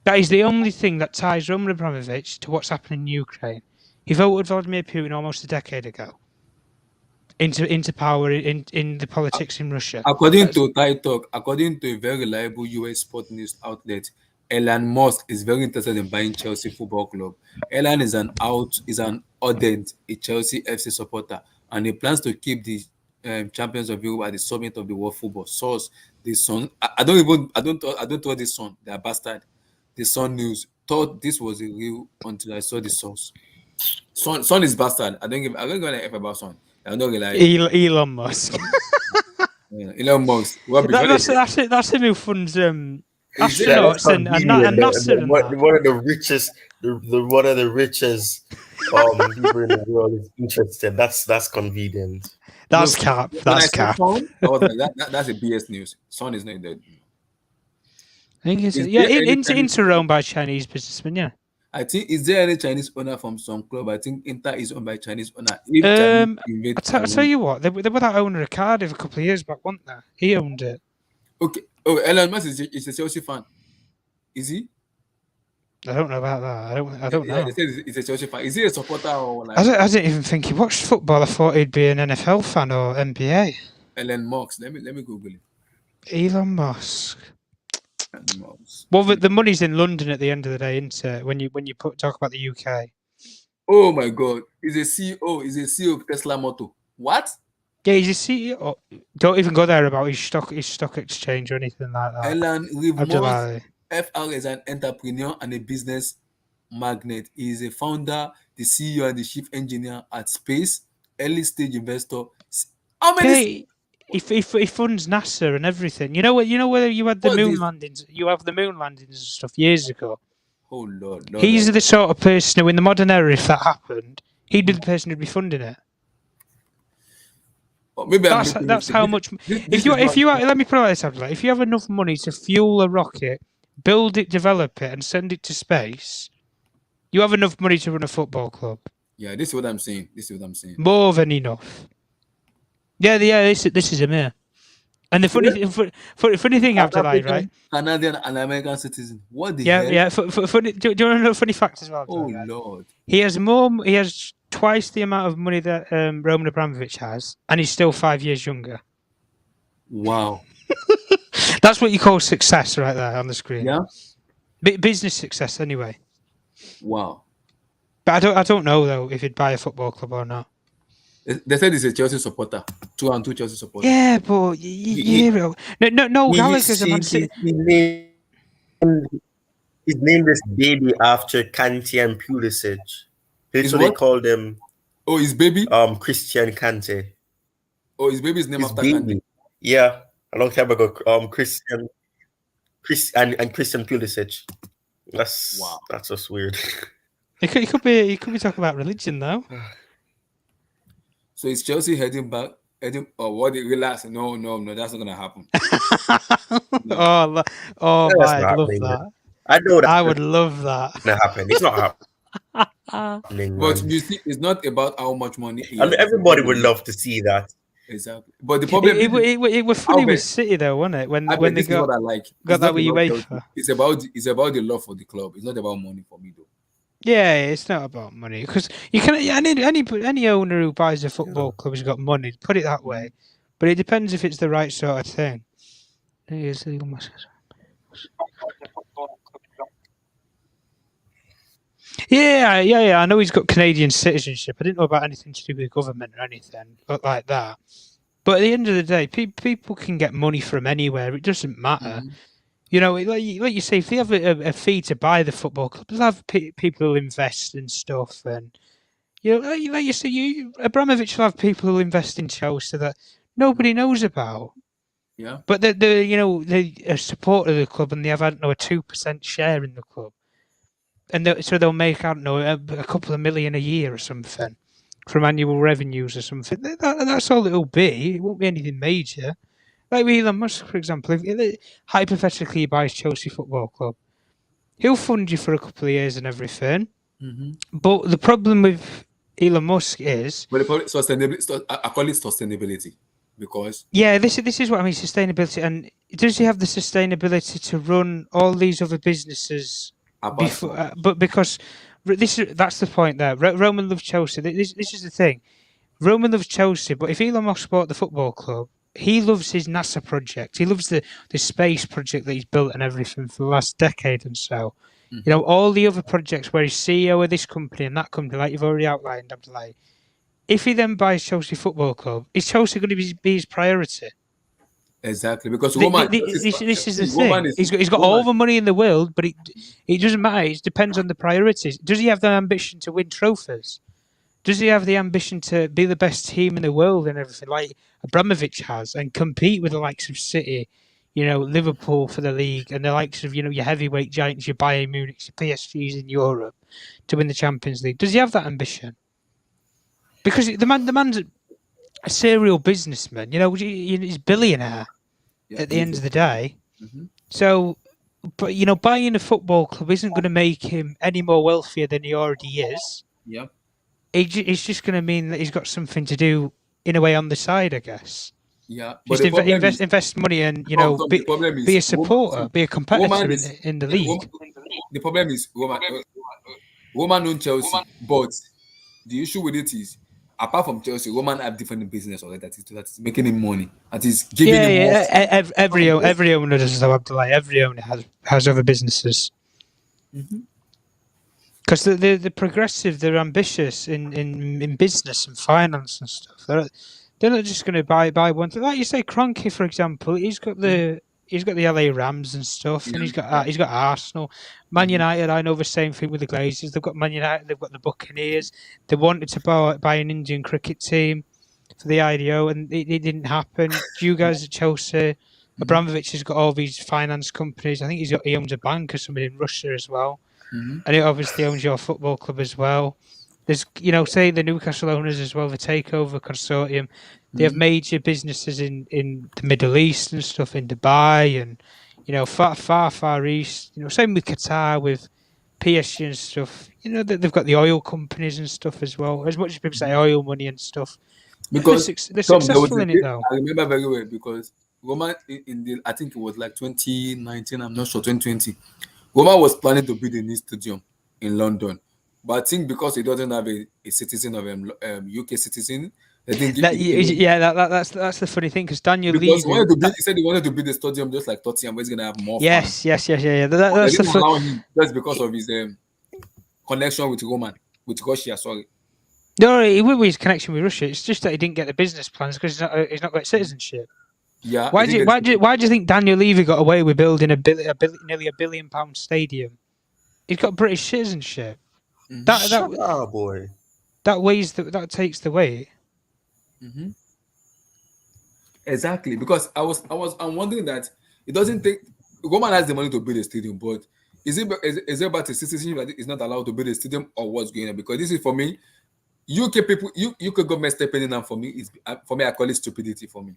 That is the only thing that ties Roman Abramovich to what's happening in Ukraine. He voted Vladimir Putin almost a decade ago into power in the politics in Russia. According to a very reliable US sport news outlet, Elon Musk is very interested in buying Chelsea Football Club. Elon is an ardent Chelsea FC supporter, and he plans to keep the champions of Europe at the summit of the world football. Source: the Sun. I don't trust this Sun. They are bastard. The Sun News thought this was a real until I saw the source. Sun is bastard. I don't give a F about Sun. I don't rely. Elon Musk. Elon Musk. That's him who funds astronauts and NASA and one of the richest people in the world is interested. That's convenient. That's cap. That's cap. That's a BS news. Sun is not dead. I think it's Inter owned by Chinese businessmen. Yeah. I think, is there any Chinese owner from some club? I think Inter is owned by Chinese owner. I'll tell you what, they were that owner of Cardiff a couple of years back, weren't they? He owned it. Okay. Oh, Elon Musk is a Chelsea fan. Is he? I don't know about that. I don't Yeah, know. they said it's a Chelsea fan. Is he a supporter or like I didn't even think he watched football. I thought he'd be an NFL fan or NBA. Elon Musk? Let me Google it. Elon Musk. Elon Musk. Well, the money's in London at the end of the day, isn't it? When you talk about the UK. Oh my God, he's a CEO. He's a CEO of Tesla Motor. What? Yeah, he's a CEO. Don't even go there about his stock exchange or anything like that. Elon Musk, Abdullahi. FR is an entrepreneur and a business magnate. He is a founder, the CEO, and the chief engineer at Space, early stage investor. How many? Yeah, he funds NASA and everything. You know where you had the What moon this? landings. You have the moon landings and stuff years ago. Oh Lord, He's the sort of person who, in the modern era, if that happened, he'd be the person who'd be funding it. Well, maybe That's how much. If you let me put it like this, Abdullah, if you have enough money to fuel a rocket, build it, develop it, and send it to space, you have enough money to run a football club. Yeah, this is what I'm saying. More than enough. Yeah. This is him here. And the funny thing, Abdullah, right? Canadian and American citizen. What the Yeah, hell? yeah. Funny, do you want to know a funny fact as well? Oh Abdullah? Lord. He has twice the amount of money that Roman Abramovich has, and he's still 5 years younger. Wow. That's what you call success, right there on the screen. Yeah. Business success, anyway. Wow. But I don't know though if he'd buy a football club or not. They said he's a Chelsea supporter. 2 Chelsea supporters. Yeah, but no. Gallagher's a Man City. He's named this baby after Kante and Pulisic. That's what they call them. Oh, his baby? Christian Kante. Oh, his baby's name His after baby. Kante. Yeah, a long time ago. Christian Pulisic. That's just weird. He could be talking about religion though. So is Chelsea heading back? What they relax? No, that's not gonna happen. No. I love that. I know that. I would love that. It's not happen. It's not happening. But you see, it's not about how much money. Everybody would love to see that. Exactly. But the problem it was funny with City though, wasn't it? When they got what I like. Got that with UEFA. It's about the love for the club. It's not about money for me though. Yeah, it's not about money because you can any owner who buys a football club has got money. Put it that way, but it depends if it's the right sort of thing. Yeah. I know he's got Canadian citizenship. I didn't know about anything to do with government or anything like that. But at the end of the day, people can get money from anywhere. It doesn't matter. Mm-hmm. You know, like you say, if they have a fee to buy the football club, they'll have people who invest in stuff, and like you say, Abramovich will have people who invest in Chelsea that nobody knows about. Yeah. But they're a supporter of the club, and they have a 2% share in the club, and so they'll make a couple of million a year or something from annual revenues or something. That's all it'll be. It won't be anything major. Like with Elon Musk, for example, if hypothetically he buys Chelsea Football Club, he'll fund you for a couple of years and everything. Mm-hmm. But the problem with Elon Musk is... Well, sustainability. I call it sustainability because... Yeah, this is what I mean, sustainability. And does he have the sustainability to run all these other businesses? But because... That's the point there. Roman loves Chelsea. This is the thing. Roman loves Chelsea, but if Elon Musk bought the football club, he loves his NASA project. He loves the space project that he's built and everything for the last decade and so. Mm-hmm. All the other projects where he's CEO of this company and that company, like you've already outlined, Abdullah. If he then buys Chelsea Football Club, is Chelsea going to be his priority? Exactly, because this is the thing. He's got all the money in the world, but it doesn't matter. It depends on the priorities. Does he have the ambition to win trophies? Does he have the ambition to be the best team in the world and everything like Abramovich has and compete with the likes of City, Liverpool for the league and the likes of, your heavyweight giants, your Bayern Munich, your PSGs in Europe to win the Champions League? Does he have that ambition? Because the man's a serial businessman, he's a billionaire at the end of the day. Mm-hmm. So, but, buying a football club isn't going to make him any more wealthier than he already is. Yeah. It's just going to mean that he's got something to do in a way on the side, I guess. Yeah, just invest money and be a supporter, be a competitor in the league. the problem is Roman own Chelsea, but the issue with it is, apart from Chelsea, Roman have different business already that is making him money, that is giving Yeah, him more. yeah. Every owner does though, Abdullah. Every owner has other businesses. Because they're progressive, they're ambitious in business and finance and stuff. They're not just going to buy one thing. Like you say, Kroenke, for example, he's got the LA Rams and stuff, and he's got Arsenal, Man United. I know the same thing with the Glazers. They've got Man United, they've got the Buccaneers. They wanted to buy an Indian cricket team for the IDO, and it didn't happen. You guys at Chelsea, Abramovich has got all these finance companies. I think he owns a bank or something in Russia as well. And it obviously owns your football club as well. There's, say the Newcastle owners as well, the Takeover Consortium. They have major businesses in the Middle East and stuff, in Dubai and, far east. Same with Qatar, with PSG and stuff. They've got the oil companies and stuff as well. As much as people say oil money and stuff, Because they're Tom, successful in it though. I remember very well because Roman I think it was like 2019, I'm not sure, 2020. Roman was planning to build a new stadium in London, but I think because he doesn't have a citizen of UK citizen, they didn't give That's the funny thing because Daniel because Levy. he said he wanted to build a stadium just like Tottenham, where he's gonna have more fans. Yeah. They That's didn't the allow him just because of his connection with Russia. Sorry. No, it would be his connection with Russia. It's just that he didn't get the business plans because he's not got citizenship. Yeah. Why do you think Daniel Levy got away with building nearly £1 billion stadium? He's got British citizenship. Boy. That takes the weight. Exactly, because I'm wondering that it doesn't take. Roman has the money to build a stadium, but is it about a citizenship that is not allowed to build a stadium, or what's going on? Because this is, for me, UK people, UK government stepping in, and for me, I call it stupidity. For me,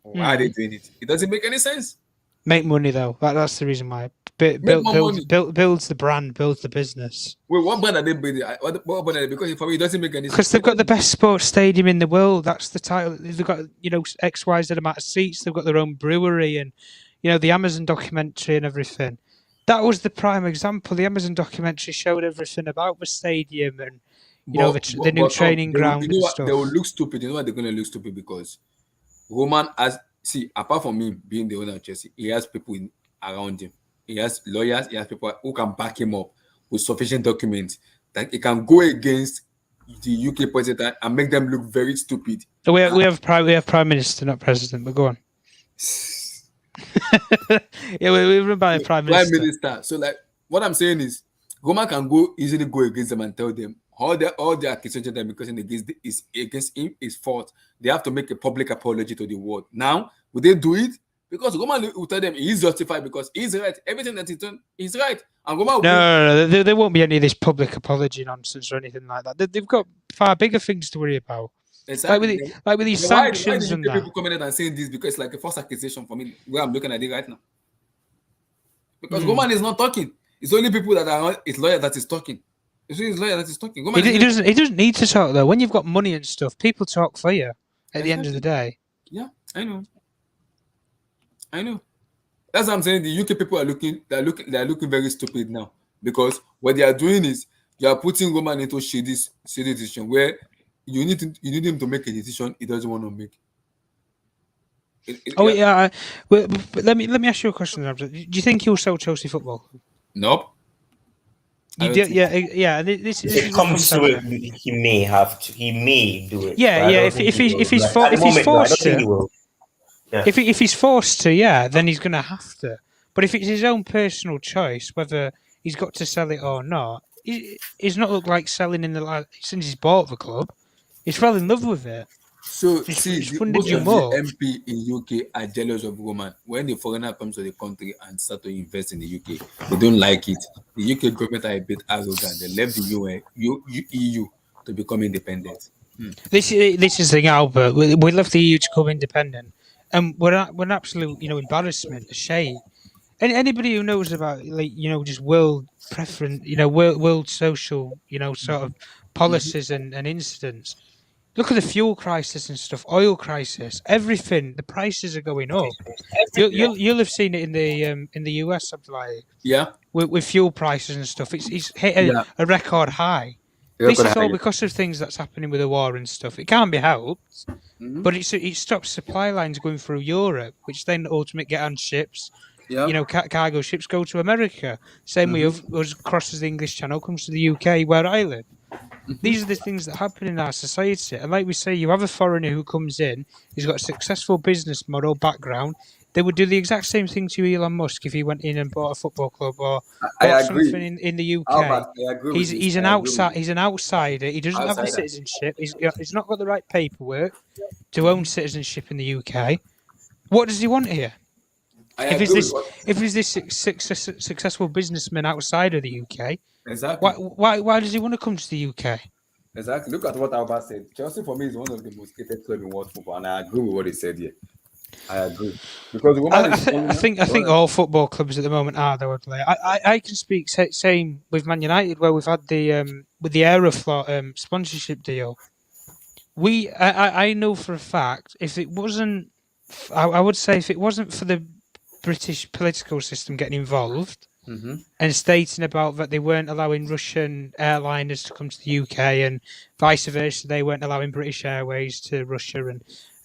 why are they doing it? It doesn't make any sense. Make money though. That's the reason why. Builds the brand, builds the business. Wait, what brand are they building? What brand are they? Because for me, it doesn't make any sense. Because they've got the best sports stadium in the world. That's the title. They've got XYZ amount of seats. They've got their own brewery and the Amazon documentary and everything. That was the prime example. The Amazon documentary showed everything about the stadium and the new training ground and stuff. They will look stupid. You know what they're going to look stupid? Because Roman apart from him being the owner of Chelsea, he has people around him. He has lawyers. He has people who can back him up with sufficient documents that he can go against the UK president and make them look very stupid. So we have prime minister, not president. But go on. Yeah, we run by a prime minister. So, like, what I'm saying is, Roman can easily go against them and tell them all their accusation that because against him is fault. They have to make a public apology to the world. Now, would they do it? Because Roman will tell them he's justified because he's right. Everything that he's done, he's right. And Roman no, there won't be any of this public apology nonsense or anything like that. They've got far bigger things to worry about. Exactly. Like with these sanctions why and that. People coming out and saying this because it's like a false accusation for me where I'm looking at it right now. Because Roman is not talking. It's only people that are his lawyer that is talking. It's his lawyer that is talking. He doesn't need to talk though. When you've got money and stuff, people talk for you at the end of the day. Yeah, I know. That's what I'm saying. The UK people are looking very stupid now because what they are doing is you are putting Roman into shady decision where you need him to make a decision he doesn't want to make. But let me ask you a question. Do you think he'll sell Chelsea football? Nope. It comes to it, he may have to. He may do it. Yeah. If he's forced to. Yeah. If he's forced to, then he's going to have to. But if it's his own personal choice, whether he's got to sell it or not, he's not looked like selling since he's bought the club. He's fell in love with it. So, most of the MP in UK are jealous of Roman. When the foreigner comes to the country and start to invest in the UK, they don't like it. The UK government are a bit arrogant. They left the EU to become independent. This is the thing, Albert. We left the EU to become independent. And we're an absolute, embarrassment, a shame. Anybody who knows about, just world preference, world social, sort of policies and incidents, Look at the fuel crisis and stuff, oil crisis, everything. The prices are going up. You'll have seen it in the US, Abdullahi, Yeah. with fuel prices and stuff. It's hit Yeah. a record high. Yeah, This got is all high. because of things that's happening with the war and stuff. It can't be helped, but it stops supply lines going through Europe, which then ultimately get on ships. Yeah. You know, cargo ships go to America. Same way us crosses the English Channel, comes to the UK where I live. These are the things that happen in our society. And like we say, you have a foreigner who comes in, he's got a successful business model background. They would do the exact same thing to Elon Musk if he went in and bought a football club or I bought agree. something in the UK. Albert, I agree with this. He's an I agree with outside. you. He's an outsider. He doesn't have the Outsider. citizenship. He's not got the right paperwork to own citizenship in the UK. What does he want here? I If agree he's with this, what. if he's this successful businessman outside of the UK, Exactly. why does he want to come to the UK? Exactly. Look at what Albert said. Chelsea for me is one of the most hated clubs in world football, and I agree with what he said here. I agree because the woman is. I think all football clubs at the moment are though. I can speak same with Man United where we've had the with the Aeroflot sponsorship deal. I know for a fact if it wasn't, I would say if it wasn't for the British political system getting involved and stating about that they weren't allowing Russian airliners to come to the UK and vice versa, they weren't allowing British Airways to Russia and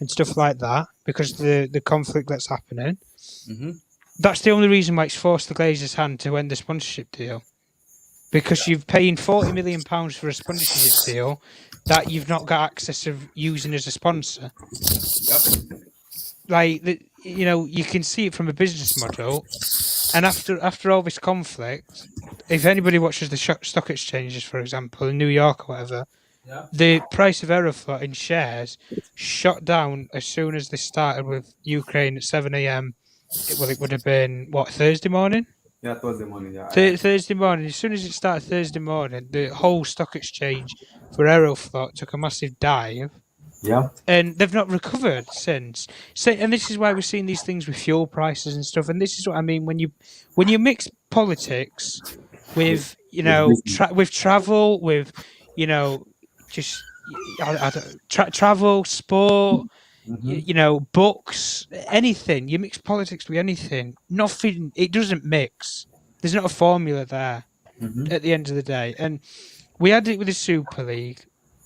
stuff like that because of the conflict that's happening. That's the only reason why it's forced the Glazers' hand to end the sponsorship deal. Because you're paying £40 million for a sponsorship deal that you've not got access of using as a sponsor. Yep. Like, you know, you can see it from a business model. And after all this conflict, if anybody watches the stock exchanges, for example, in New York or whatever, the price of Aeroflot in shares shot down as soon as they started with Ukraine at 7 a.m. Well, it would have been, what, Thursday morning? Yeah, Thursday morning. Yeah. Thursday morning. As soon as it started Thursday morning, the whole stock exchange for Aeroflot took a massive dive. Yeah. And they've not recovered since. So, and this is why we're seeing these things with fuel prices and stuff. And this is what I mean when you mix politics with with travel, with just travel, sport, books, anything. You mix politics with anything. Nothing. It doesn't mix. There's not a formula there at the end of the day. And we had it with the Super League.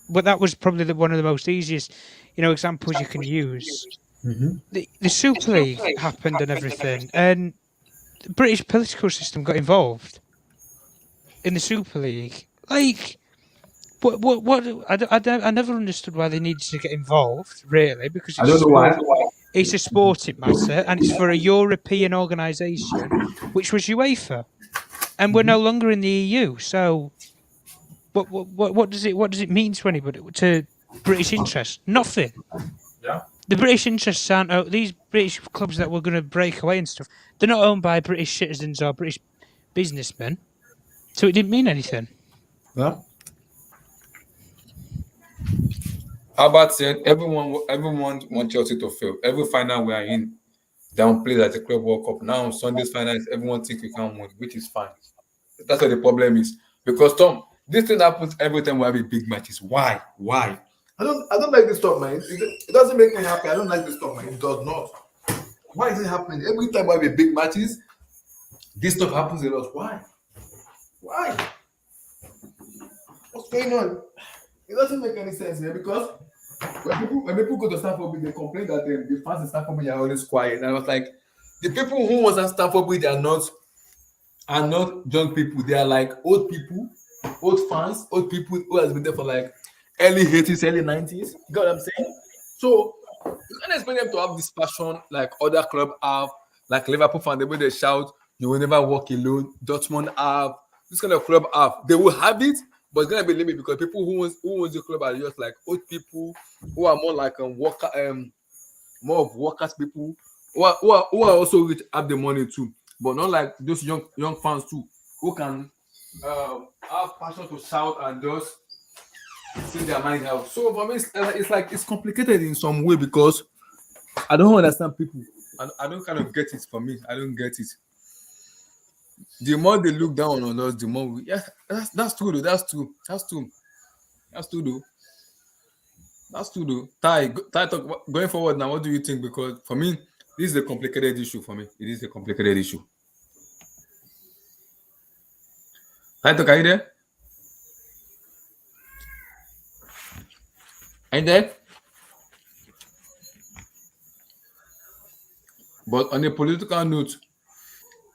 But that was probably one of the most easiest, examples you can use. The Super League happened and everything, and the British political system got involved in the Super League. Like, what? I never understood why they needed to get involved, really, because I don't know why. It's a sporting matter, and it's for a European organisation, which was UEFA, and we're no longer in the EU, so. What does it mean to anybody, to British interests? Nothing. Yeah. The British interests aren't these British clubs that were going to break away and stuff. They're not owned by British citizens or British businessmen, so it didn't mean anything. Yeah. Albert said everyone wants Chelsea to fail. Every final we are in, downplays at the Club World Cup. Now Sunday's final, everyone thinks we can't win, which is fine. That's what the problem is. Because Tom, this thing happens every time we have a big matches. Why? I don't like this stuff, man. It doesn't make me happy. I don't like this stuff, man. It does not. Why is it happening? Every time we have a big matches, this stuff happens a lot. Why? What's going on? It doesn't make any sense, man. Because when people go to Stamford Bridge, they complain that the fans in Stamford Bridge are always quiet. And I was like, the people who was at Stamford Bridge are not young people. They are like old people. Old fans, old people who has been there for like early 80s, early 90s. You got what I'm saying? So you can't expect them to have this passion like other club have, like Liverpool fans, the way they shout, "You will never walk alone." Dortmund have this kind of club have. They will have it, but it's gonna be limited because people who owns the club are just like old people who are more like worker, more of workers people who are also rich, have the money too, but not like those young fans too who can have passion to shout and just see their mind out. So for me, it's complicated in some way because I don't understand people. I don't kind of get it. For me, I don't get it. The more they look down on us, the more that's true though. That's true though. That's true, though. Ty, going forward now. What do you think? Because for me, this is a complicated issue. For me, it is a complicated issue. Ty, are you there? Are you there? But on a political note,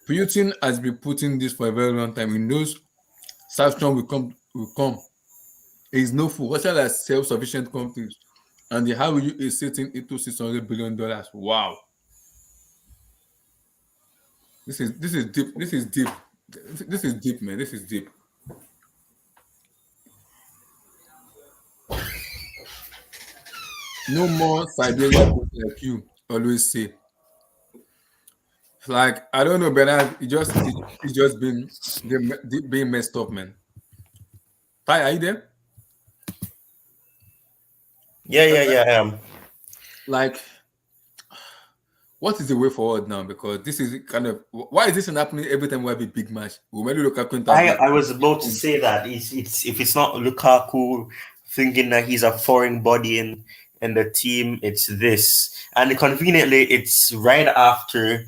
Putin has been putting this for a very long time. He knows sanction will come. Will come. He is no fool. Russia has self-sufficient countries, and the how you is sitting into $600 billion. Wow, this is deep. This is deep. This is deep, man. This is deep. No more Siberia like you always say. Like I don't know, Bernard. It's just being messed up, man. Ty, are you there? Yeah. Like, what is the way forward now? Because this is kind of why is this happening every time we have a big match? We maybe look at I was about to say that it's if it's not Lukaku thinking that he's a foreign body in the team, it's this. And conveniently, it's right after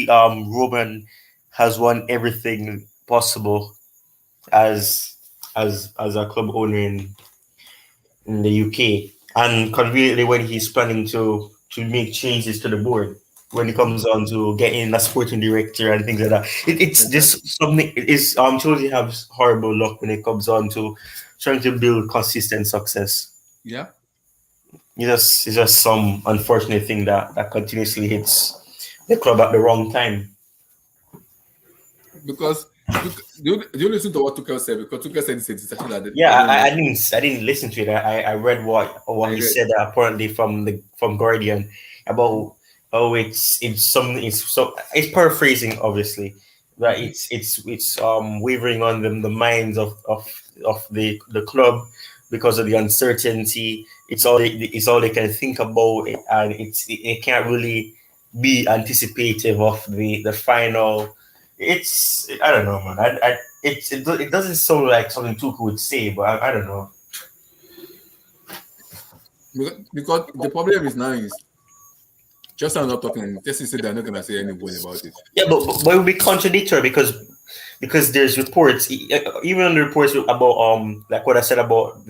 Roman has won everything possible as a club owner in the UK, and conveniently when he's planning to make changes to the board when it comes on to getting a sporting director and things like that. It's just something. It is Chelsea have horrible luck when it comes on to trying to build consistent success. Yeah. It's just some unfortunate thing that continuously hits the club at the wrong time. Because do you listen to what Tuchel said? Because Tuchel said it's exactly like that. Yeah, I didn't listen to it. I read what he said apparently from Guardian about it's paraphrasing obviously, that it's wavering on the minds of the club because of the uncertainty. It's all they can think about, and it can't really be anticipative of the final. I don't know, man. It doesn't sound like something Tuchel would say, but I don't know. Because the problem is now is just I'm not talking. Just said they're not gonna say any word about it. Yeah, but it would be contradictory because there's reports, even on the reports about like what I said about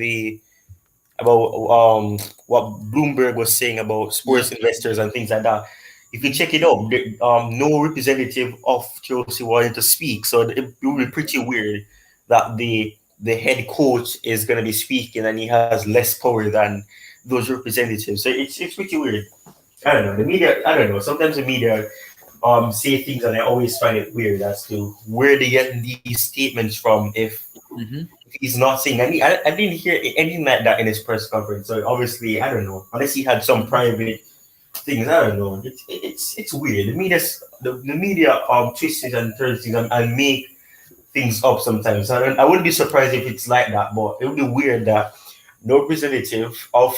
what Bloomberg was saying about sports investors and things like that. If you check it out, no representative of Chelsea wanted to speak, so it would be pretty weird that the head coach is going to be speaking and he has less power than those representatives. So it's pretty weird. I don't know. The media. I don't know. Sometimes the media say things, and I always find it weird as to where they get these statements from. If he's not saying any, I didn't hear anything like that in his press conference. So obviously, I don't know. Unless he had some private things, I don't know. It's weird. The media twists and turns things and make things up sometimes. I wouldn't be surprised if it's like that, but it would be weird that no representative of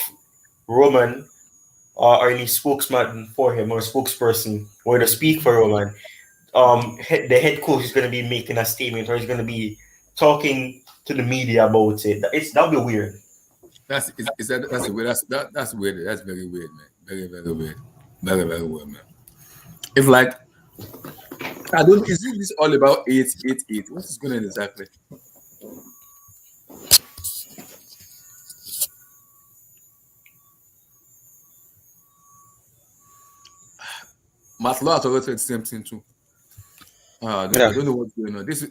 Roman or any spokesman for him or spokesperson or to speak for Roman, the head coach is going to be making a statement or he's going to be talking to the media about it. That'll be weird. That's weird. That's weird. That's very weird, man. Very, very weird. Very, very weird, man. If like I don't is this all about 888? What is going on exactly? Matlow has always said the same thing too. I don't know what's going on. This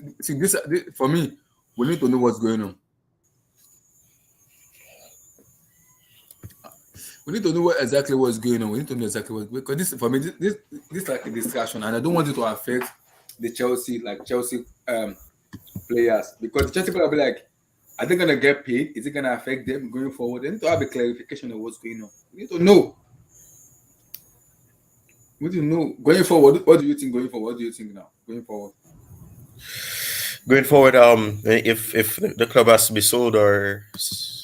for me, we need to know what's going on. We need to know exactly what's going on. We need to know exactly what, because this for me this is like a discussion, and I don't want it to affect the Chelsea players, because the Chelsea players will be like, are they gonna get paid? Is it gonna affect them going forward? They need to have a clarification of what's going on. We need to know. What do you know going forward? What do you think going forward? What do you think now going forward? Going forward, if the club has to be sold or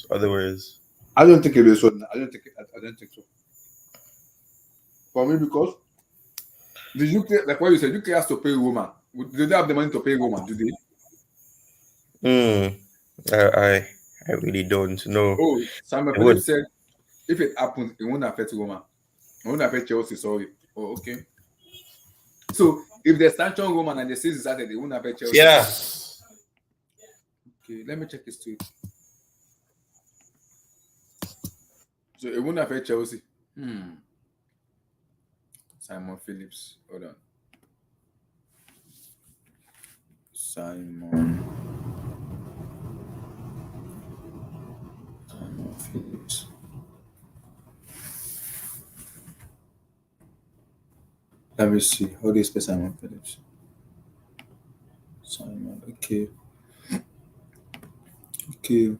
otherwise, I don't think it will be sold. I don't think so. For me, because the UK, like what you said, UK has to pay Roma. Do they have the money to pay Roma? Do they? I really don't know. Oh, Samuel Phillips said If it happens, it won't affect Roma. It won't affect Chelsea. Sorry. Oh, okay. So if they sanction Roman and the season started, it won't affect Chelsea. Yeah. Okay, let me check this tweet. So it won't affect Chelsea. Simon Phillips. Hold on. Simon Phillips. Let me see. How do you spell Simon Phillips? Simon. Okay. Okay.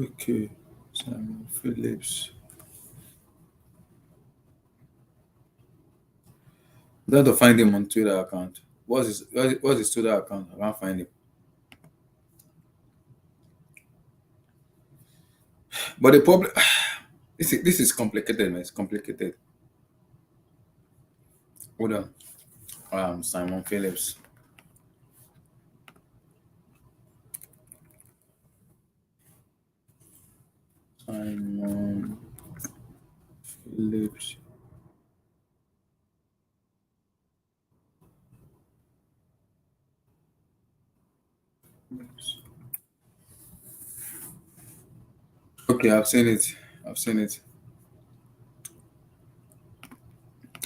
Okay. Simon Phillips. I have to find him on Twitter account. What's his Twitter account? I can't find him. But the problem, this is complicated, man. It's complicated. Hold on. Simon Phillips. Simon Phillips. Okay, I've seen it. I've seen it.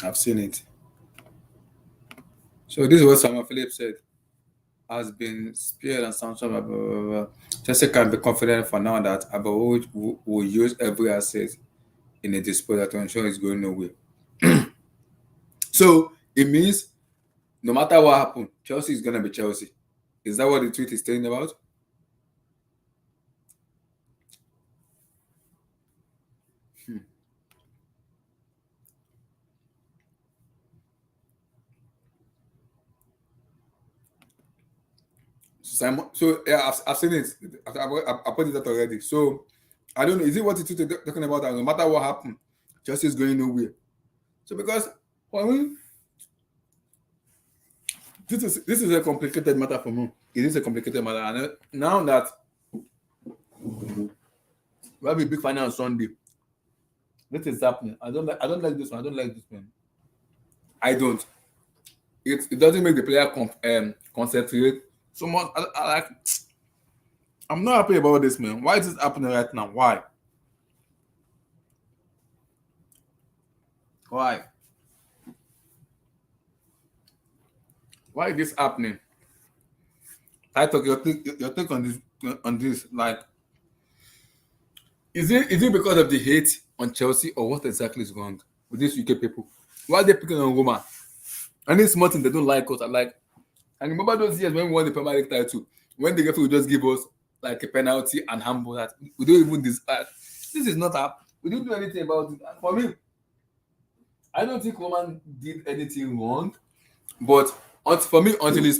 I've seen it. So this is what Simon Phillips said. Has been speared and sanctioned. Blah, blah, blah, blah. Chelsea can be confident for now that Abrahimovich will use every asset in a disposal to ensure it's going nowhere. So it means no matter what happens, Chelsea is gonna be Chelsea. Is that what the tweet is saying about? Simon, so yeah, I've seen it. I put it out already. So I don't know. Is it what the tweet is talking about? That no matter what happens, Chelsea is going nowhere. So because for me, this is a complicated matter for me. It is a complicated matter, and now that we have a big final on Sunday, this is happening. I don't like this one. I don't like this one. I don't. It doesn't make the player concentrate so much. I'm not happy about this, man. Why is this happening right now? Why? Why? Why is this happening? I talk your take on this. Like, is it because of the hate on Chelsea or what exactly is wrong with these UK people? Why are they picking on Roma? And it's small thing they don't like us. I remember those years when we won the Premier League title, when the referee would just give us like a penalty and handball that we don't even deserve. This is not up. We didn't do anything about it. And for me, I don't think Roman did anything wrong. But for me, until it's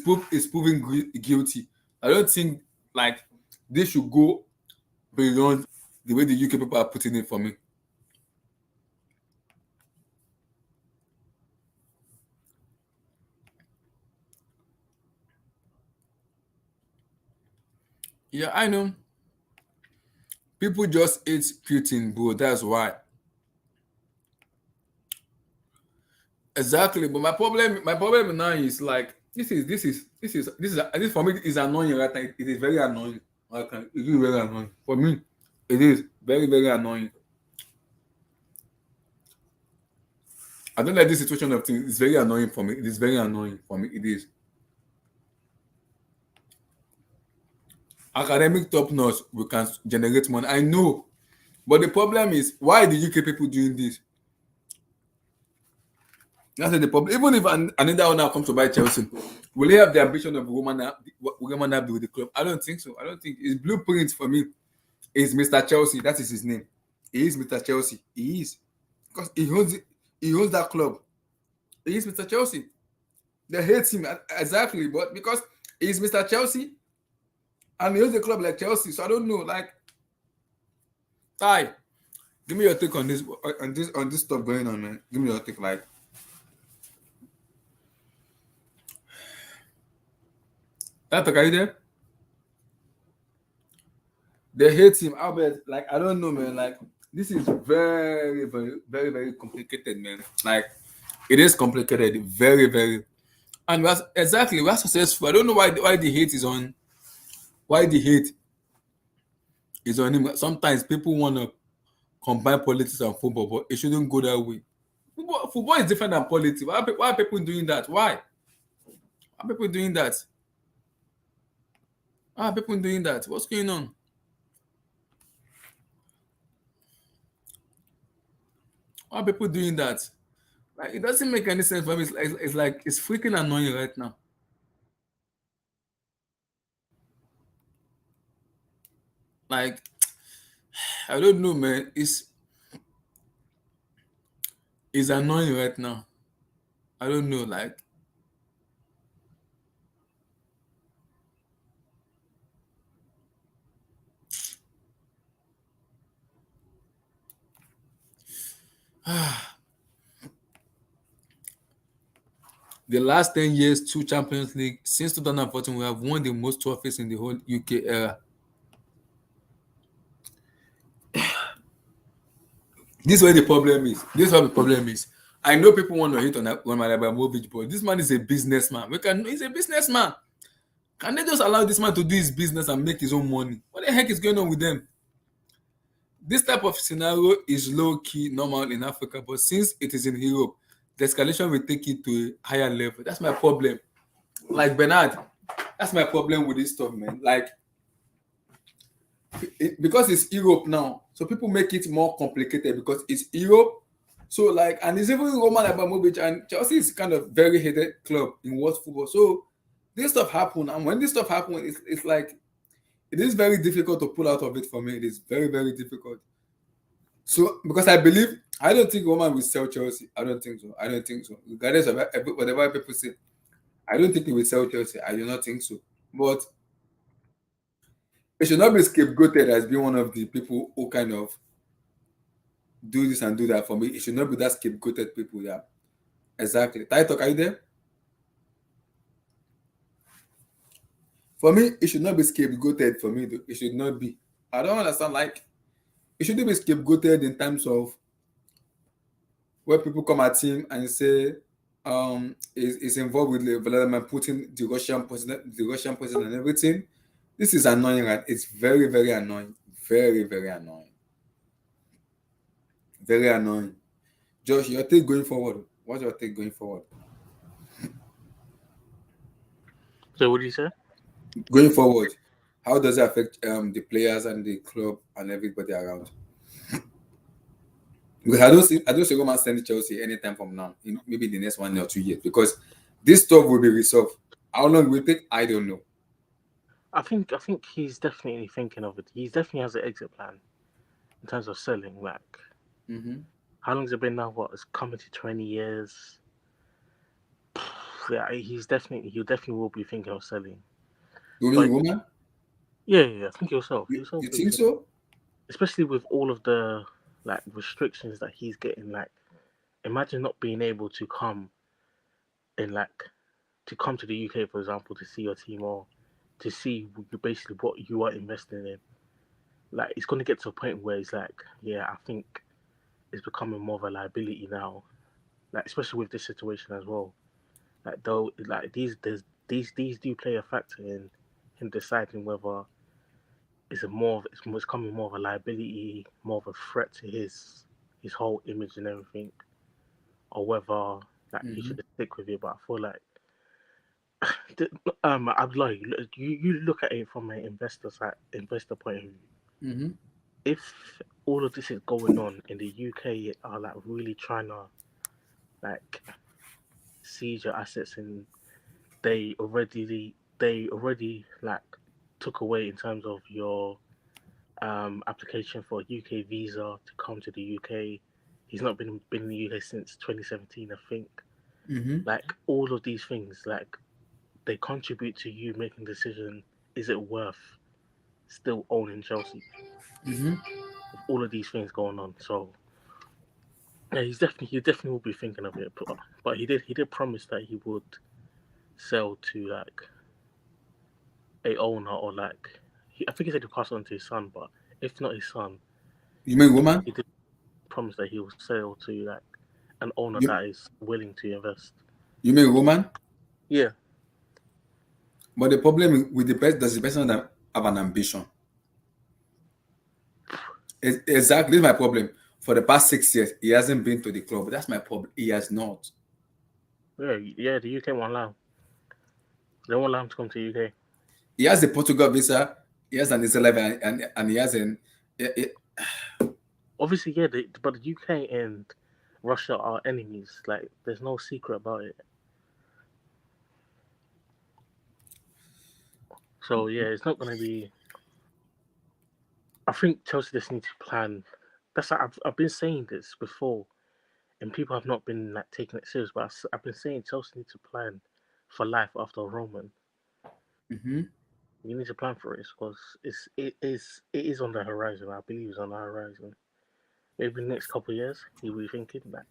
proven guilty, I don't think like they should go beyond the way the UK people are putting it for me. Yeah, I know. People just hate Putin, bro. That's why. Exactly. But my problem now is like this for me is annoying right now. It is very annoying. Okay. It is very annoying. For me, it is very, very annoying. I don't like this situation of things. It's very annoying for me. It is very annoying for me. It is. Academic top notch, we can generate money. I know. But the problem is, why are the UK people doing this? That's the problem. Even if another owner comes to buy Chelsea, will he have the ambition of Roman have with the club? I don't think so. I don't think his blueprint for me is Mr. Chelsea. That is his name. He is Mr. Chelsea. He is. Because he owns that club. He is Mr. Chelsea. They hate him exactly, but because he's Mr. Chelsea and he owns a club like Chelsea. So I don't know. Like, Ty, give me your take on this stuff going on, man. Give me your take, like. Tatok, are you there? They hate him. Albert, like I don't know, man. Like this is very, very, very, very complicated, man. Like it is complicated, very, very. And we're successful. I don't know why the hate is on. Why the hate is on him. Sometimes people want to combine politics and football, but it shouldn't go that way. Football is different than politics. Why are people doing that? Why are people doing that? Why are people doing that? What's going on? Why are people doing that? Like it doesn't make any sense for me. It's like it's freaking annoying right now. Like I don't know, man. It's annoying right now. I don't know. Like the last 10 years, 2 Champions League. Since 2014, we have won the most trophies in the whole UK era. This is where the problem is. This is what the problem is. I know people want to hit on Abrahimovich, but this man is a businessman. He's a businessman. Can they just allow this man to do his business and make his own money? What the heck is going on with them? This type of scenario is low-key normal in Africa, but since it is in Europe, the escalation will take it to a higher level. That's my problem. Like Bernard, that's my problem with this stuff, man. Like, because it's Europe now, so people make it more complicated because it's Europe. So, like, and it's even Roman Abramovich, and Chelsea is kind of very hated club in world football. So, this stuff happen, and when this stuff happens, it's like it is very difficult to pull out of it for me. It is very, very difficult. So, because I don't think Roman will sell Chelsea. I don't think so. I don't think so. Regardless of whatever people say, I don't think he will sell Chelsea. I do not think so. But it should not be scapegoated as being one of the people who kind of do this and do that for me. It should not be that scapegoated people. Yeah, exactly. Title, are you there? For me, it should not be scapegoated for me. It should not be. I don't understand. Like, it shouldn't be scapegoated in terms of where people come at him and say is involved with Vladimir Putin, the Russian president and everything. This is annoying, right? It's very, very annoying. Very, very annoying. Very annoying. Josh, your take going forward. What's your take going forward? So what do you say? Going forward, how does it affect the players and the club and everybody around? Because I don't see Roman sending Chelsea anytime from now, in maybe the next 1 or 2 years, because this stuff will be resolved. How long will it take? I don't know. I think he's definitely thinking of it. He definitely has an exit plan in terms of selling. Like, how long has it been now? What, it's coming to 20 years? Yeah, he'll definitely will be thinking of selling. You mean Roman? Yeah. I think he'll sell. You think so? Especially with all of the like restrictions that he's getting. Like, imagine not being able to come in, like, to come to the UK, for example, to see your team or to see basically what you are investing in. Like, it's going to get to a point where it's like, yeah, I think it's becoming more of a liability now. Like, especially with this situation as well. Like, though, like these do play a factor in him deciding whether it's becoming more of a liability, more of a threat to his whole image and everything, or whether like he should stick with it. But I feel like Abdullah, you look at it from an investor point of view. If all of this is going on in the UK, are like really trying to like seize your assets, and they already like took away in terms of your application for a UK visa to come to the UK. He's not been in the UK since 2017, I think. Like, all of these things, like, they contribute to you making the decision: is it worth still owning Chelsea? With all of these things going on, so yeah, he definitely will be thinking of it. But he did promise that he would sell to like a owner or like I think he said he passed on to his son, but if not his son, You mean Roman? he did promise that he will sell to like an owner You, that is willing to invest. you mean Roman? Yeah. But the problem with the person, does the person have an ambition? Exactly, this is my problem. For the past 6 years, he hasn't been to the club. That's my problem. He has not. Yeah. The UK won't allow. They won't allow him to come to the UK. He has a Portugal visa. He has an Israeli and he has an. Obviously, yeah. But the UK and Russia are enemies. Like, there's no secret about it. So yeah, it's not going to be. I think Chelsea just need to plan. That's like, I've been saying this before, and people have not been like taking it serious. But I've been saying Chelsea need to plan for life after Roman. Mm-hmm. You need to plan for it because it is on the horizon. I believe it's on the horizon. Maybe the next couple of years, he'll be thinking that.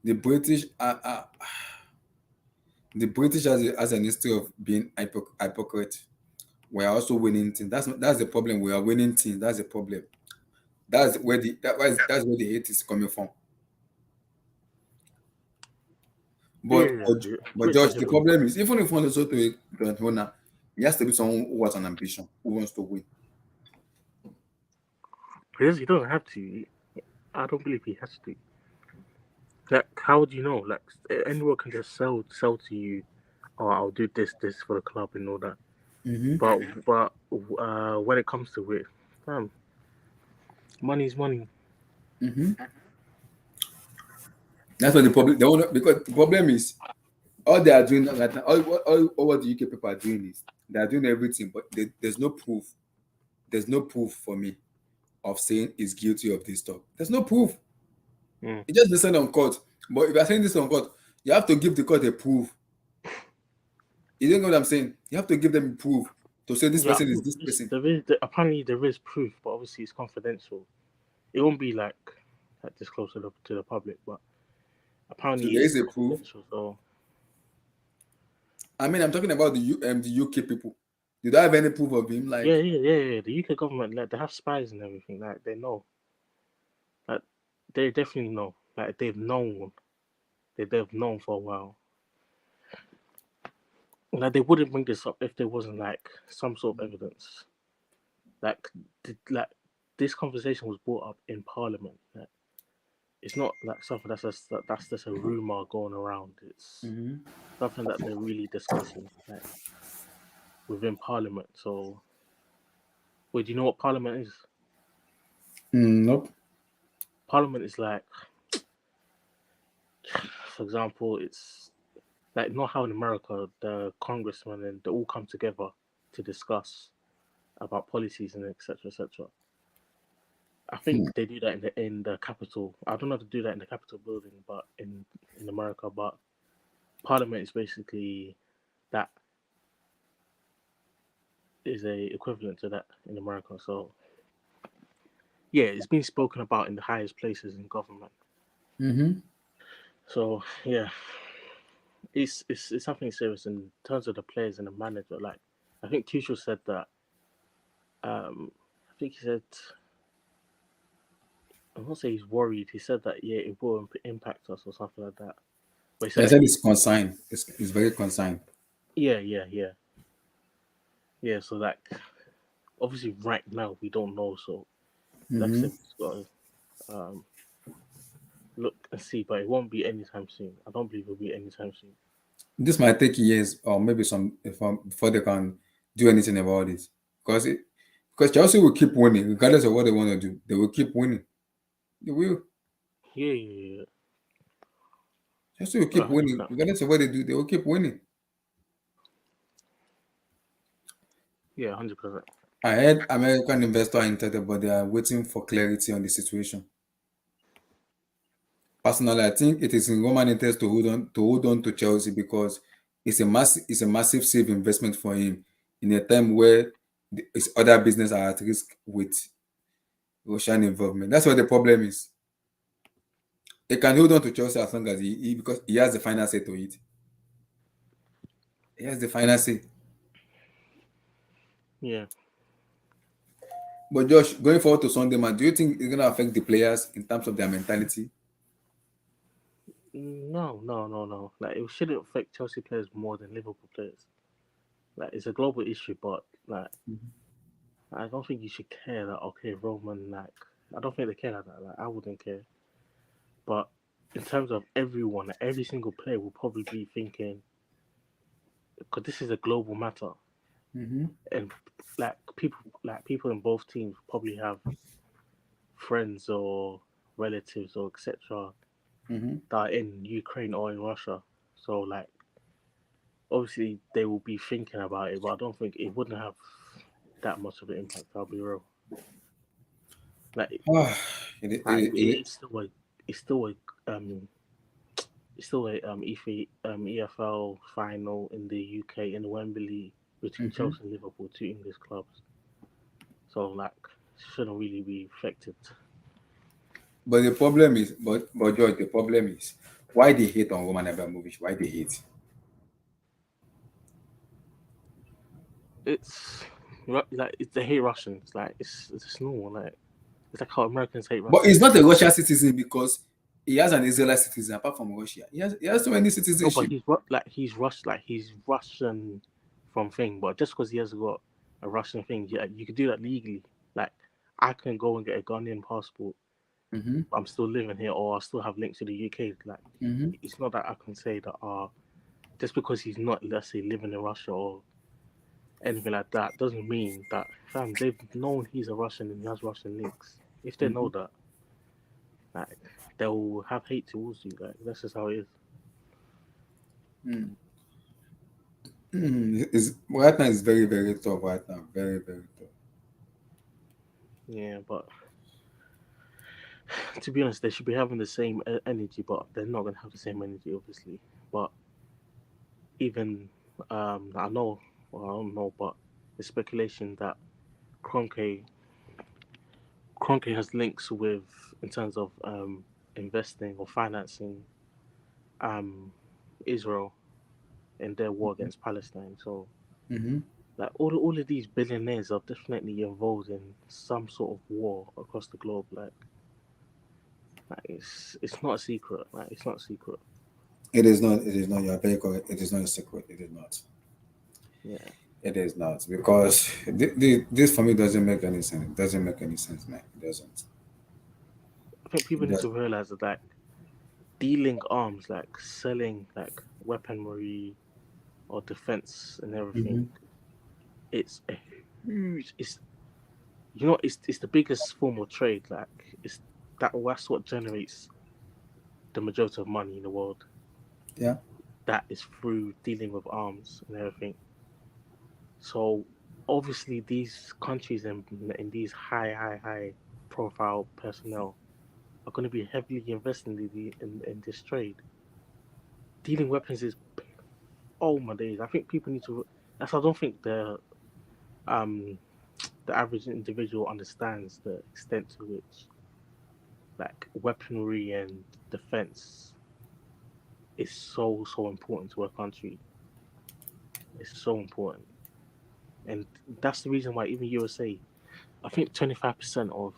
The British has an history of being hypocrite. We are also winning things. That's the problem. We are winning things. That's the problem. That's where the hate is coming from. But Yeah. but George, the problem is even if one is also to an owner, he has to be someone who has an ambition, who wants to win. He doesn't have to. I don't believe he has to. Like, how would you know? Like, anyone can just sell to you. Oh, I'll do this for the club and all that. Mm-hmm. But when it comes to it, money's money. Mm-hmm. That's what the problem. Because the problem is all they are doing right now. All what the UK people are doing is they are doing everything, but there's no proof. There's no proof for me of saying he's guilty of this stuff. There's no proof. It just been said on court. But if you're saying this on court, you have to give the court a proof. You don't know what I'm saying? You have to give them proof to say this person is this person. Apparently there is proof, but obviously it's confidential. It won't be like disclosed to the public, but apparently So there is a proof. So. I mean, I'm talking about the UK people. Do they have any proof of him? Like, yeah. The UK government, like, they have spies and everything. Like, they know. Like, they definitely know. Like, they've known for a while. Like, they wouldn't bring this up if there wasn't like some sort of evidence. Like this conversation was brought up in Parliament. Like, it's not like something that's just a rumor going around. It's something that they're really discussing, like, within Parliament. So, wait, do you know what Parliament is? Nope. Parliament is like, for example, it's like not how in America the congressmen and they all come together to discuss about policies and etc. I think they do that in the Capitol. I don't know if they do that in the Capitol building, but in America. But Parliament is basically that is a equivalent to that in America. So yeah, it's been spoken about in the highest places in government. Mm-hmm. So yeah, it's something serious in terms of the players and the manager. Like, I think Tuchel said that. I think he said. I won't say he's worried. He said that it will impact us or something like that. But he said, I said it's concerned. It's very concerned. Yeah. So like, obviously, right now we don't know. So like I said, we've got to look and see. But it won't be anytime soon. I don't believe it'll be anytime soon. This might take years or maybe before they can do anything about this. Because Chelsea will keep winning regardless of what they want to do. They will keep winning. They will. Yeah. Chelsea will keep winning regardless of what they do. They will keep winning. Yeah, 100%. I heard American investors are interested, but they are waiting for clarity on the situation. Personally, I think it is in Roman interest to hold on to Chelsea because it's a massive safe investment for him in a time where his other business are at risk with Russian involvement. That's what the problem is. He can hold on to Chelsea as long as because he has the final say to it. He has the final say. Yeah. But Josh, going forward to Sunday, man, do you think it's gonna affect the players in terms of their mentality? No. Like, it shouldn't affect Chelsea players more than Liverpool players. Like, it's a global issue, but like, I don't think you should care that. Okay, Roman. Like, I don't think they care like that. Like, I wouldn't care. But in terms of everyone, like, every single player will probably be thinking, because this is a global matter, and people in both teams probably have friends or relatives or etc. that are in Ukraine or in Russia. So like, obviously they will be thinking about it, but I don't think it wouldn't have that much of an impact. I'll be real. Like, Ah, it's still a it's still a um EFL final in the UK in Wembley between Chelsea and Liverpool, two English clubs. So like, shouldn't really be affected. but the problem is, but George, the problem is why they hate on Roman Abramovich. Why they hate? It's like, they hate Russians. Like, it's normal. Like, it's like how Americans hate But Russians. he's not a Russian citizen because he has an Israeli citizen apart from Russia. He has so many No, but citizenship. he's Russian from thing. But just because he has got a Russian thing, yeah, you could do that legally. Like, I can go and get a Ghanaian passport. I'm still living here, or I still have links to the UK. Like, it's not that I can say that just because he's not, let's say, living in Russia or anything like that, doesn't mean that, fam, they've known he's a Russian and he has Russian links. If they know that, like, they'll have hate towards you. Like, that's just how it is. Right now it's very, very tough right now. Very, very tough. Yeah, but to be honest, they should be having the same energy, but they're not gonna have the same energy, obviously. But even I know, well, I don't know, but the speculation that Kroenke has links with, in terms of investing or financing Israel in their war against Palestine. So like, all of these billionaires are definitely involved in some sort of war across the globe. Like it's not a secret. Like, it's not a secret. It is not. It is not. You are very correct. It is not a secret. It is not. Yeah. It is not because this for me doesn't make any sense. It doesn't make any sense, man. It doesn't. I think people It need does. to realize that, like, dealing arms, like selling like weaponry or defense and everything, it's a huge. It's the biggest form of trade. Like, that's what generates the majority of money in the world. Yeah. That is through dealing with arms and everything. So obviously these countries in these high profile personnel are going to be heavily investing in this trade. Dealing weapons is, oh my days. I think people need to. I don't think the average individual understands the extent to which, like, weaponry and defense is so important to a country. It's so important, and that's the reason why even USA, I think 25% of,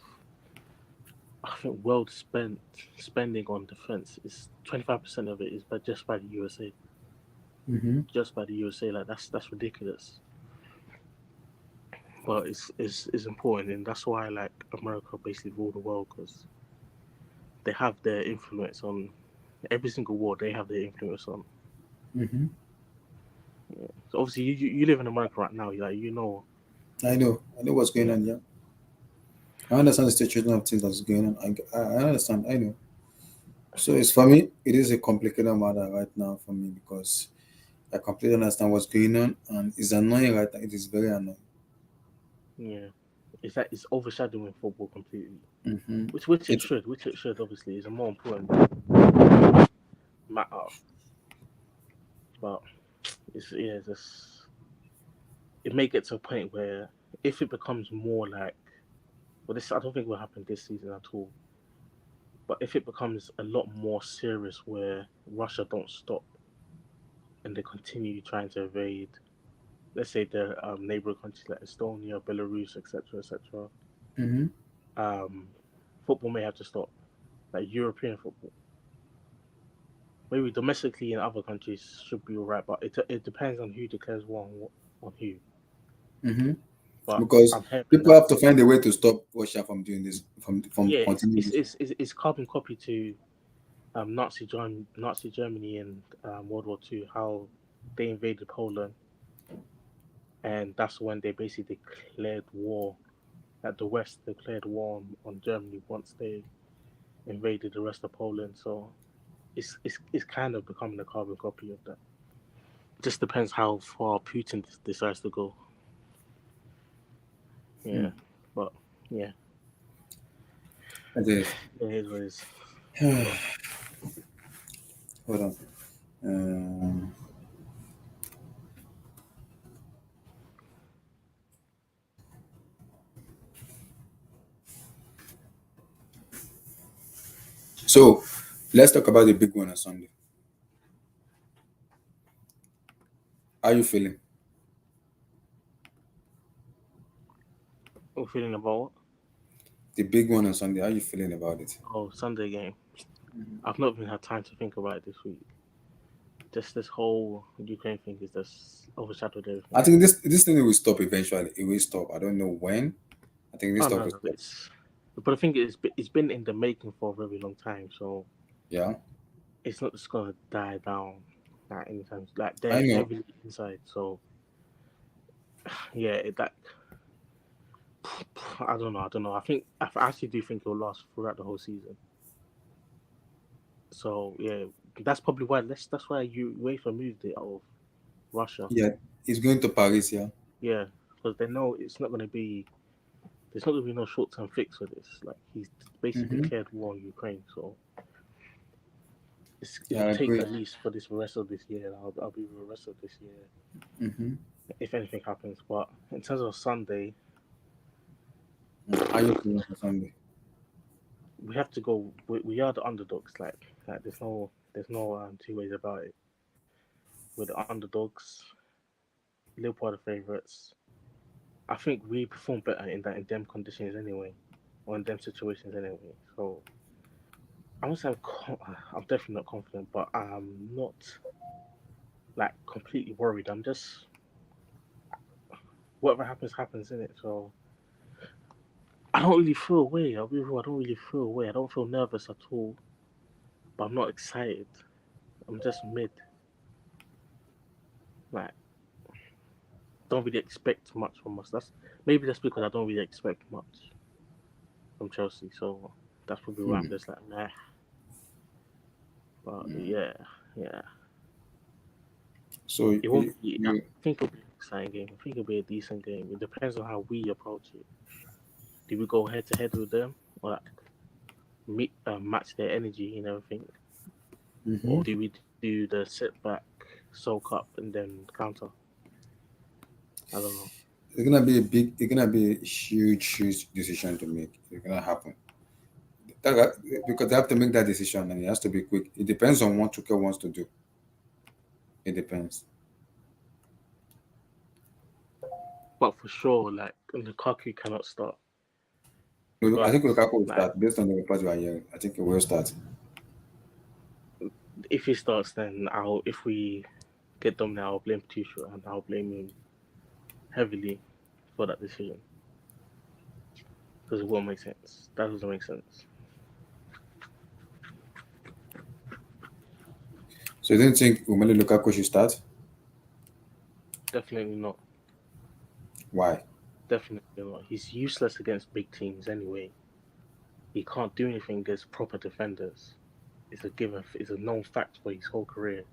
I think, world spending on defense is 25% of it is just by the USA. Just by the USA, like, that's ridiculous. But it's important, and that's why, like, America basically rule the world, because they have their influence on every single war. They have their influence on. Yeah. So obviously, you live in America right now. Like, I know. I know what's going on. Yeah. I understand the situation of things that's going on. I understand. I know. So it's for me. It is a complicated matter right now for me because I completely understand what's going on, and it's annoying right now. It is very annoying. Yeah, it's like it's overshadowing football completely. Mm-hmm. Which it It should, obviously, is a more important matter. But it may get to a point where, if it becomes more like, well, this, I don't think will happen this season at all. But if it becomes a lot more serious, where Russia don't stop and they continue trying to invade, let's say the neighboring countries like Estonia, Belarus, etc., etc., football may have to stop, like European football. Maybe domestically in other countries should be alright, but it depends on who declares war on who. But Because I'm hearing people that, have to find a way to stop Russia from doing this, from yeah, continuing this. it's carbon copy to Nazi Germany in World War II, how they invaded Poland, and that's when they basically declared war. At the West declared war on Germany once they invaded the rest of Poland. So it's kind of becoming a carbon copy of that. Just depends how far Putin decides to go. Yeah, but yeah, It is. it is what it is. Hold on. So let's talk about the big one on Sunday. How are you feeling? We're feeling about what? The big one on Sunday. How are you feeling about it? Oh, Sunday game. I've not even had time to think about it this week. Just this whole Ukraine thing is just overshadowed everything. I think this thing will stop eventually. It will stop. I don't know when. I think this stuff will stop. But I think it's been in the making for a very long time. So Yeah. it's not just gonna die down like anytime. Like I they're know. heavily inside. So yeah, I don't know. I actually do think it'll last throughout the whole season. So yeah, that's probably why that's why UEFA moved it out of Russia. Yeah, he's going to Paris. Yeah. Yeah, because they know it's not going to be. There's not going to be no short-term fix for this. Like he's basically declared war on Ukraine, so it'll take at least for this rest of this year. I'll be the rest of this year, if anything happens. But in terms of Sunday, how you feeling for Sunday? we have to go. We are the underdogs. Like there's no two ways about it. We're the underdogs. Liverpool are the favourites. I think we perform better in them conditions anyway, or in them situations anyway. So I must say I'm definitely not confident, but I'm not like completely worried. I'm just whatever happens in it. So I don't really feel away. I'll be real. I don't really feel away. I don't feel nervous at all, but I'm not excited. I'm just mid. Like don't really expect much from us. That's because I don't really expect much from Chelsea. So that's probably why I'm just like nah. But yeah. So it won't be, I think it'll be an exciting game. I think it'll be a decent game. It depends on how we approach it. Do we go head to head with them, or like match their energy and everything, or do we do the sit back, soak up, and then counter? I don't know. It's gonna be a huge decision to make. It's gonna happen. Because they have to make that decision and it has to be quick. It depends on what Tuchel wants to do. It depends. But for sure, like Lukaku cannot start. I think Lukaku will start based on the reports we are hearing. I think he will start. If he starts, then if we get dominated, I'll blame Tuchel and I'll blame him heavily for that decision because it won't make sense. That doesn't make sense. So you don't think Romelu Lukaku should start? Definitely not. Why? Definitely not. He's useless against big teams anyway. He can't do anything against proper defenders. It's a given. It's a known fact for his whole career.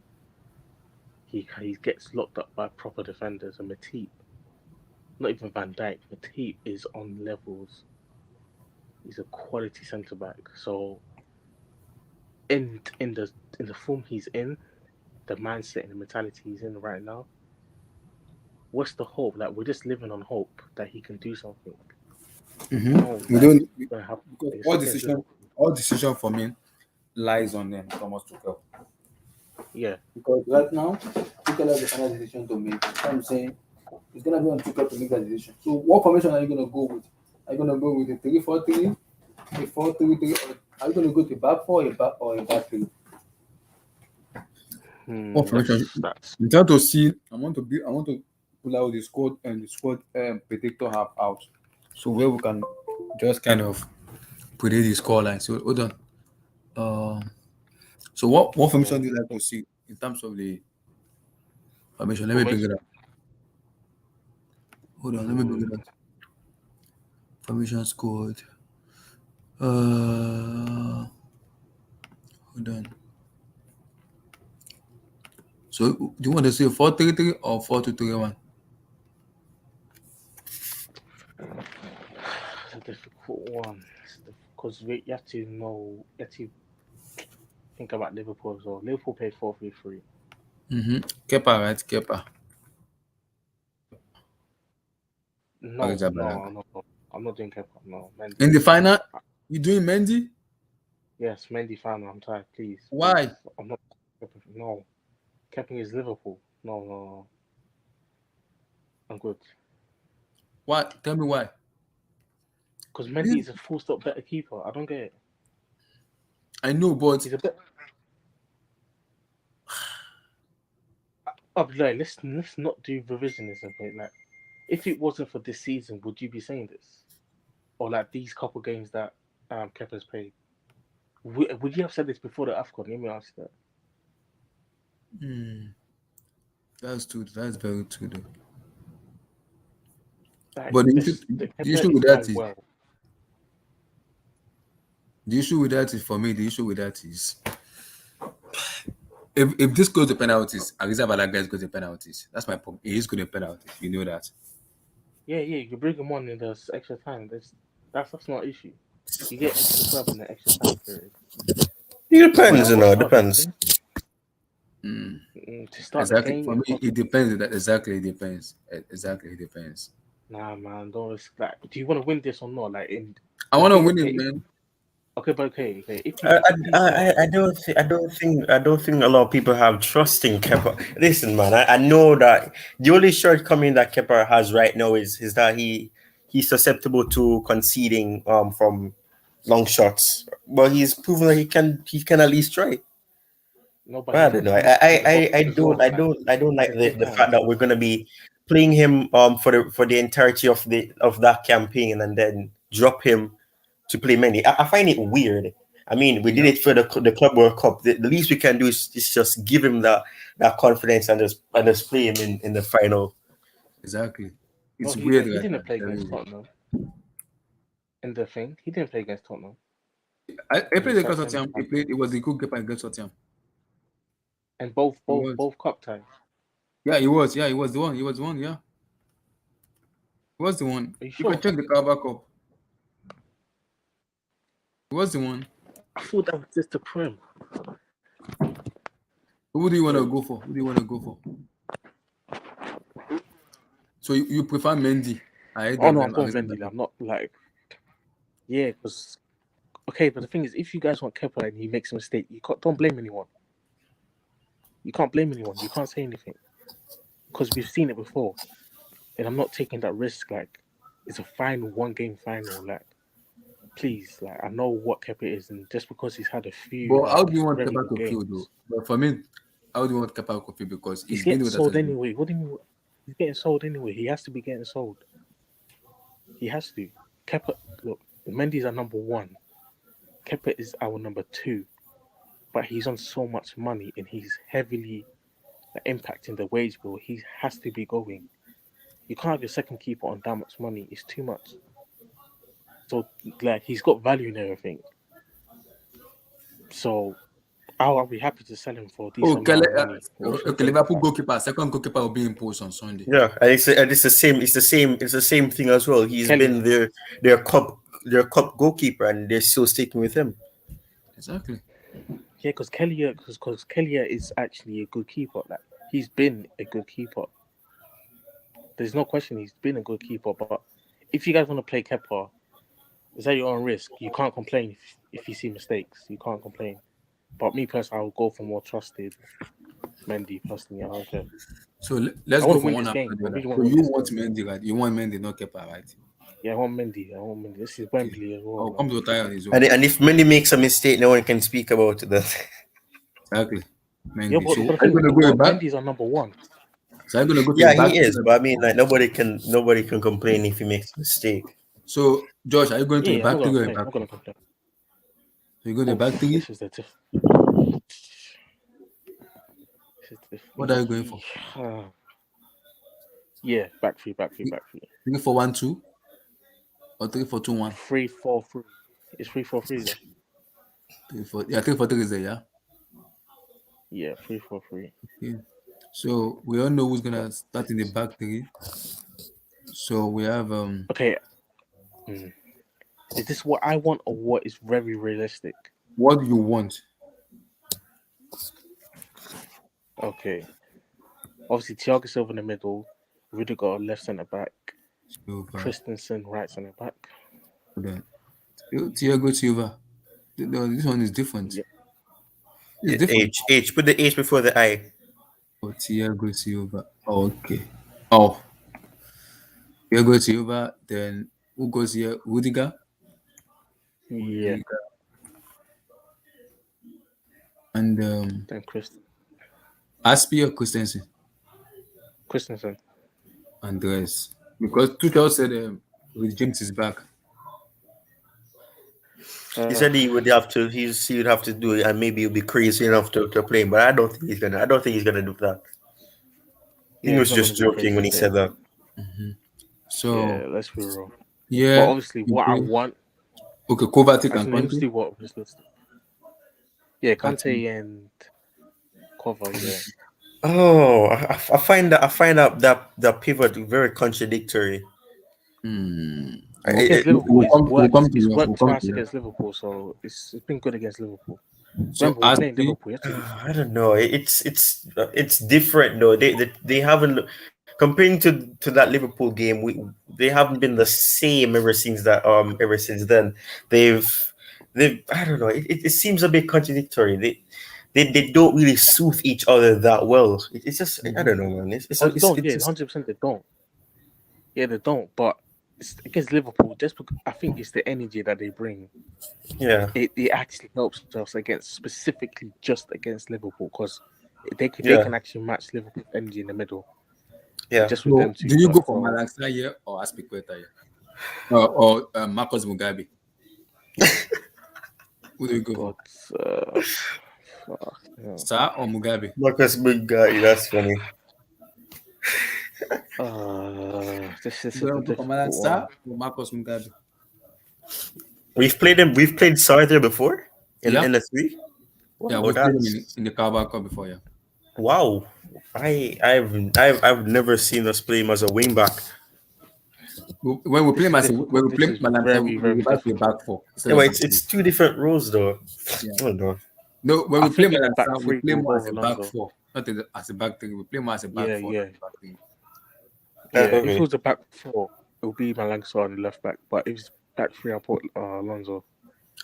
He gets locked up by proper defenders, and Matip, not even Van Dijk, Matip is on levels. He's a quality centre back. So in the form he's in, the mindset and the mentality he's in right now, what's the hope? Like we're just living on hope that he can do something. No, we don't. All decision for me lies on them, Thomas Tuchel. Yeah. Because right now, Tuchel has the final decision to make. So I'm saying it's gonna be on Tuchel to make that decision. So what formation are you gonna go with? Are you gonna go with a 3-4-3, a 4-3-3, or are you gonna go to back four, a back or a back three? What formation? That's I'm trying to see. I want to pull out the squad and the squad predictor have out, so where we can just kind of predict the scoreline. So hold on. So what formation do you like to see in terms of the formation? Let me bring it up. Hold on, let me bring it up. Formation squad. Hold on. So do you want to say 4-3-3 or 4-2-3-1? It's a difficult one. Because you have to know, you have to think about Liverpool as well. Liverpool played 4-3-3. Kepa, right? Kepa. No, no. I'm not doing Kepa. No, Mendy. In the final, you doing Mendy? Yes, Mendy final. I'm tired, please. Why? I'm not. No. Kepa is Liverpool. No. I'm good. What? Tell me why. Because Mendy is a full stop better keeper. I don't get it. I know, but He's a bit. Let's not do revisionism. Like, if it wasn't for this season, would you be saying this? Or like these couple games that Kepa's played? Would you have said this before the AFCON? Let me ask you that. That's true. That's very true, though. Like, But the issue with that is the issue with that is for me. The issue with that is if this goes to penalties, Ariza Balaga goes to penalties. That's my problem. He is good in penalties. You know that. Yeah. You can bring him on in the extra time. That's not an issue. You get extra sub in the extra time period. It depends, depends. To start Exactly. the game, For me, it depends. Exactly, it depends. Exactly, it depends. Nah, man, don't risk that. Do you want to win this or not? Like, I want to win it, man. Okay, but okay. I don't think a lot of people have trust in Kepa. Listen, man, I know that the only shortcoming that Kepa has right now is that he's susceptible to conceding from long shots, but he's proven that he can at least try. No, but I don't know. I don't like the fact that we're gonna be playing him for the entirety of that campaign and then drop him to play many. I find it weird. I mean, we did it for the Club World Cup. The least we can do is just give him that confidence and just play him in the final. Exactly. It's he weird. He didn't play against Tottenham. In the thing, he didn't play against Tottenham. I played against Tottenham. It was the good keeper against Tottenham. And both cup ties. Yeah, he was. Yeah, he was the one. He was the one. Yeah, he was the one. Are you sure? You can check the Carabao Cup. He was the one. I thought that was just the Prem. Who do you want to go for? So you prefer Mendy? I'm going Mendy. I'm not like, yeah, because okay, but the thing is, if you guys want Kepa and he makes a mistake, don't blame anyone. You can't blame anyone. You can't say anything because we've seen it before, and I'm not taking that risk. Like, it's a final, 1-game final. Like, please, like, I know what Kepa is, and just because he's had a few. But how do you want Kepa to feel, though? But for me, how do you want Kepa to feel? Because he's getting sold anyway. What do you mean? He's getting sold anyway. He has to be getting sold. He has to. Kepa, look, Mendy's our number 1. Kepa is our number 2. But he's on so much money and he's heavily impacting the wage bill. He has to be going. You can't have your second keeper on that much money. It's too much. So, like, he's got value and everything. So, I'll be happy to sell him for a decent amount of money. Okay, Liverpool goalkeeper, second goalkeeper will be imposed on Sunday. Yeah, and it's the same. It's the same thing as well. He's been their cup goalkeeper, and they're still sticking with him. Exactly. Yeah, because Kelly is actually a good keeper. Like, he's been a good keeper. There's no question he's been a good keeper. But if you guys want to play Kepa, it's at your own risk. You can't complain if you see mistakes. You can't complain. But me personally, I will go for more trusted Mendy, personally, I don't care. So let's I go want to for win one this after game. the I other. really So want to win you this want game. Mendy, right? You want Mendy, not Kepa, right? Yeah, I want Mendy. This is Wembley as well. I'll come to tie on his own. And if Mendy makes a mistake, no one can speak about that. Exactly. Yeah, Mendy. but So the are you thing, gonna go back? Mendy's our number one. So are you gonna go to Yeah, the back? he is, but I mean, like nobody can complain if he makes a mistake. So Josh, are you going to the Yeah, I'm not back gonna three or a complain. I'm back not four? gonna complain. So you go to the Oh, back three? this is the What are you going for? Yeah, back three. 3-4-1-2 or 3-4-2-1? 3-4-3. It's 3-4-3 though. 3-4-3 is there, yeah. Yeah, 3-4-3. Okay. So we all know who's gonna start in the back three. So we have Okay. Is this what I want or what is very realistic? what you want. Okay. Obviously, Thiago Silva in the middle, Rudiger left centre back, Silva. Christensen right centre back. Then Thiago Silva. No, this one is different. Yeah. It's different. H. Put the H before the I. Oh, Thiago Silva. Oh, okay. Oh, Thiago Silva. Then who goes here? Rudiger. Yeah. And Then Aspi or Christensen. Andres. Because Tuchel said with James is back. He said he would have to. He would have to do it, and maybe he'll be crazy enough to play. But I don't think he's gonna. I don't think he's gonna do that. He was just joking when he said that. So yeah, let's be real. yeah. But obviously, what I want. Okay, Kovacic and Let's Conte. see what was listed. Yeah, Kante and Kova. Yeah. Oh, I find that pivot very contradictory. Against Liverpool, it's worked twice against Liverpool, so it's been good against Liverpool. So Remember, we're playing Liverpool yesterday. I don't know. It's different though. They haven't comparing to that Liverpool game. They haven't been the same ever since that. Ever since then, they've. I don't know. It seems a bit contradictory. They don't really soothe each other that well. It's just I don't know, man. It's 100% they don't. Yeah, they don't. But it's against Liverpool, just because I think it's the energy that they bring. Yeah, it actually helps us specifically just against Liverpool because they can actually match Liverpool energy in the middle. Yeah, just with them two. Do you go for Malaxa here or Aspilicueta here? Or Marcos Mugabe? Who do you go for? Sa or Mugabe? Marcus Mugabe, that's funny. This is a difficult one. Or Marcos Mugabe? We've played Sartre before in the three. Wow, yeah, we've played him in the Carabao Cup before. Yeah. Wow, I've never seen us play him as a wing back. When we play Malaxa, we back to back four. Yeah, it's two different roles though. Yeah. Oh no. No, when we play Malaxa, we play more as a back four, not as a back three. We play more as a back four. Yeah. If it was a back four, it would be Malaxa on the left back. But if it's back three, I'll put Alonso.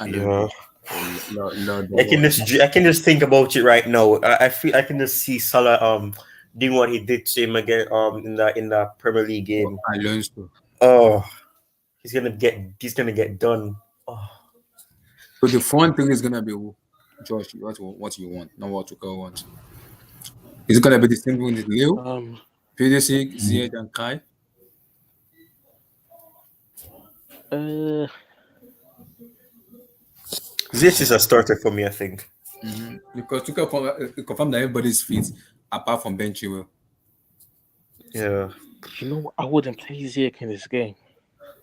Yeah. I can just think about it right now. I feel I can just see Salah doing what he did to him again in the Premier League game. Alonso. Oh, he's gonna get done. Oh. So the fun thing is gonna be Josh. What you want, not what Tuchel wants. Is it gonna be the same thing with Leo? Pulisic, Ziyech, and Kai. This is a starter for me, I think. Because Tuchel confirmed that everybody's fit apart from Ben Chilwell. Yeah. You know what? I wouldn't play Ziyech in this game.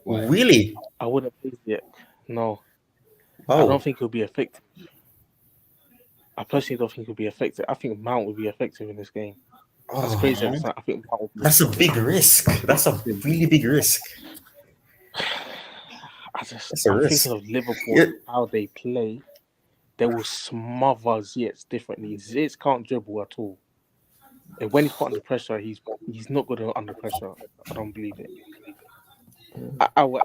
Why? Really? I wouldn't play Ziyech. No. Oh. I don't think he'll be effective. I personally don't think he'll be effective. I think Mount will be effective in this game. That's crazy. I think Mount will be That's a big risk. That's a really big risk. I'm thinking of Liverpool, how they play. They will smother Ziyech differently. Ziyech can't dribble at all. And when he's put under pressure, he's not good under pressure. I don't believe it. I will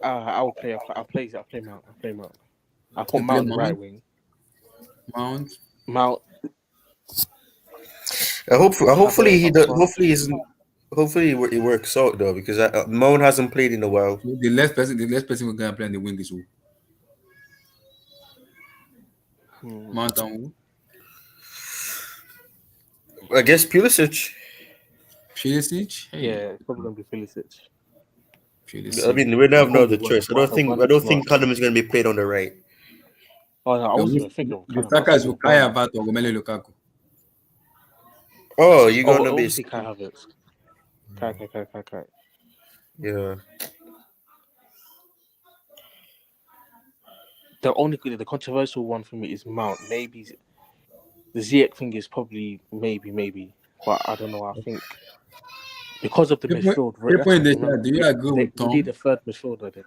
play. I'll play Mount. I'll put Mount on the right wing. Mount. Hopefully he up does. front. Hopefully it works out though, because Mount hasn't played in a while. So the last person we're gonna play on the wing is who? Hmm. Mountain I guess Pulisic. Pulisic. Hey, Yeah, it's probably gonna be Pulisic. I Pulisic. mean, we don't They'll have no probably other choice. rather I run don't too think much. Callum is going to be played on the right. Oh no, I wasn't even thinking of The Callum. I was striker is thinking Kai Bournemouth. Havertz or Romelu Lukaku. Oh, you're Oh, going to be obviously Kai Havertz. Kai. yeah. The controversial one for me is Mount. Maybe the Ziyech thing is probably maybe, but I don't know. I think because of the People, midfield, people in the remember chat, do you agree with we need Tom? a third midfielder there.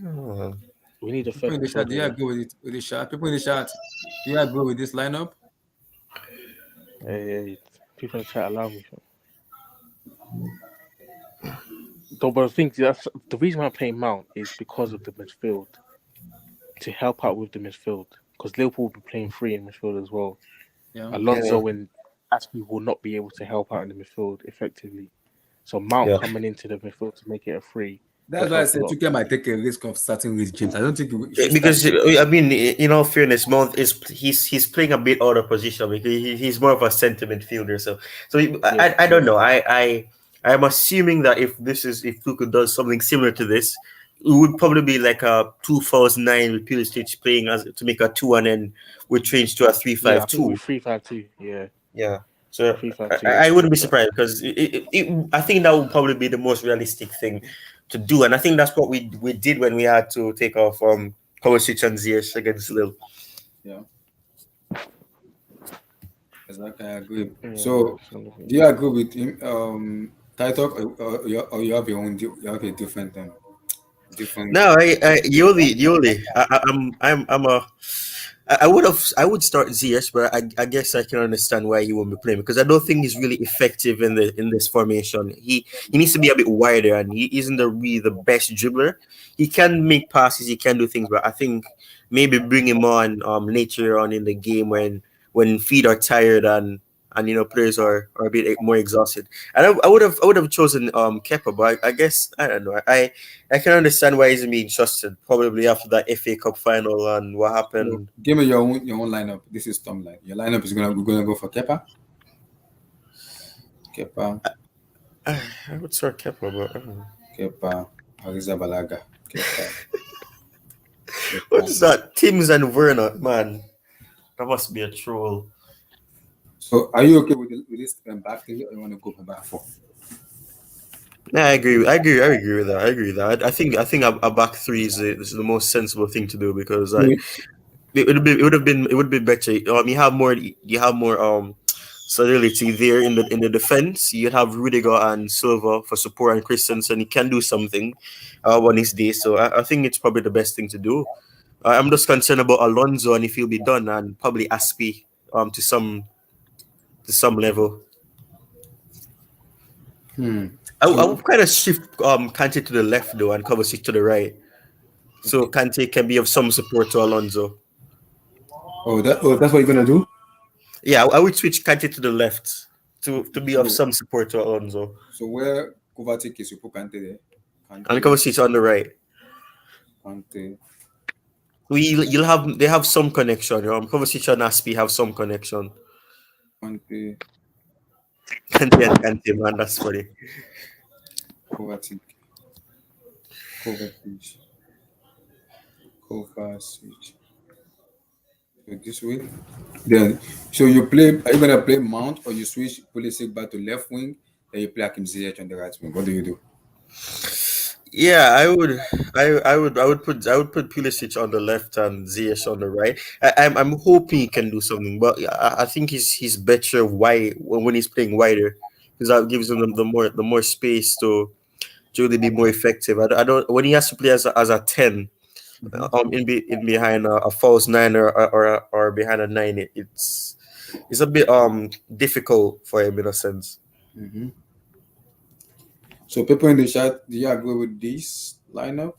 Oh. We need a People third in the chat, do midfielder you there. agree with the chat? People in the chat, do you agree with this lineup? Hey, people in the chat allow me. Though, but I think that's the reason why I'm playing Mount is because of the midfield to help out with the midfield. Because Liverpool will be playing free in midfield as well. Yeah. Yeah. Alonso and Aspi will not be able to help out in the midfield effectively. So Mount Yeah. coming into the midfield to make it a free would That's why I help a said lot. Tuchel might take a risk of starting with James. I don't think he should start. Because I mean, in all fairness, Mount is he's playing a bit out of position because he's more of a centre midfielder. Yeah, I don't know. I'm assuming that if Tuchel does something similar to this, it would probably be like a 2-4-9 with Pulisic playing as to make a two, and then we change to a three yeah. five I think it'll be two. 3-5-2. Yeah, Yeah. So 3-5-2 I or wouldn't something be like that. surprised because I think that would probably be the most realistic thing to do, and I think that's what we did when we had to take off Kovacic and Ziyech against Lille. Yeah, exactly. I agree. Yeah, So, it's gonna be. do you agree with him, Titok, or you have your own, you have a different, different. No, Yoli. I'm a. I would start Ziyech, but I guess I can understand why he won't be playing because I don't think he's really effective in this formation. He needs to be a bit wider, and he isn't really the best dribbler. He can make passes, he can do things, but I think maybe bring him on later on in the game when feet are tired and players are a bit more exhausted. And I would have chosen Kepa, but I guess I don't know. I can understand why he's being trusted. Probably after that FA Cup final and what So, happened. give me your own lineup. This is Tom line. Your lineup is we're gonna go for Kepa, I would start Kepa, but I don't know. Kepa, Arrizabalaga, What Kepa. is that? Timms and Werner, man. That must be a troll. So, are you okay with this back three, or you want to go for back four? Yeah, I agree with that. I agree with that. I think a back three is the most sensible thing to do because it would be better. You have more solidity there in the defense. You have Rudiger and Silva for support, and Christensen. He can do something on his day. So I think it's probably the best thing to do. I'm just concerned about Alonso and if he'll be done, and probably Aspi to some level. I So, would kind of shift Kante to the left though and Kovacic to the right, so okay. Kante can be of some support to Alonso. That's what you're gonna do. Yeah, I would switch Kante to the left to Okay. be of some support to Alonso, So where Kovacic is, you put Kante there. and Kante, Kovacic on the right. Kante, They have some connection. Kovacic and Aspi have some connection. Kante, Kante and Kante, man, that's funny. Kovacic, Kovacic, Kovacic. So this way. Then, so you play. Are you gonna play Mount or you switch Pulisic back to left wing? Then you play Hakim Ziyech on the right wing. What do you do? Yeah, I would put Pulisic on the left and Ziyech on the right. I'm hoping he can do something, but I think he's better wide when he's playing wider because that gives him the more space to really be more effective. I don't when he has to play as a 10, Mm-hmm. in behind a false nine or behind a nine, it's a bit difficult for him in a sense. Mm-hmm. So people in the chat, do you agree with this lineup?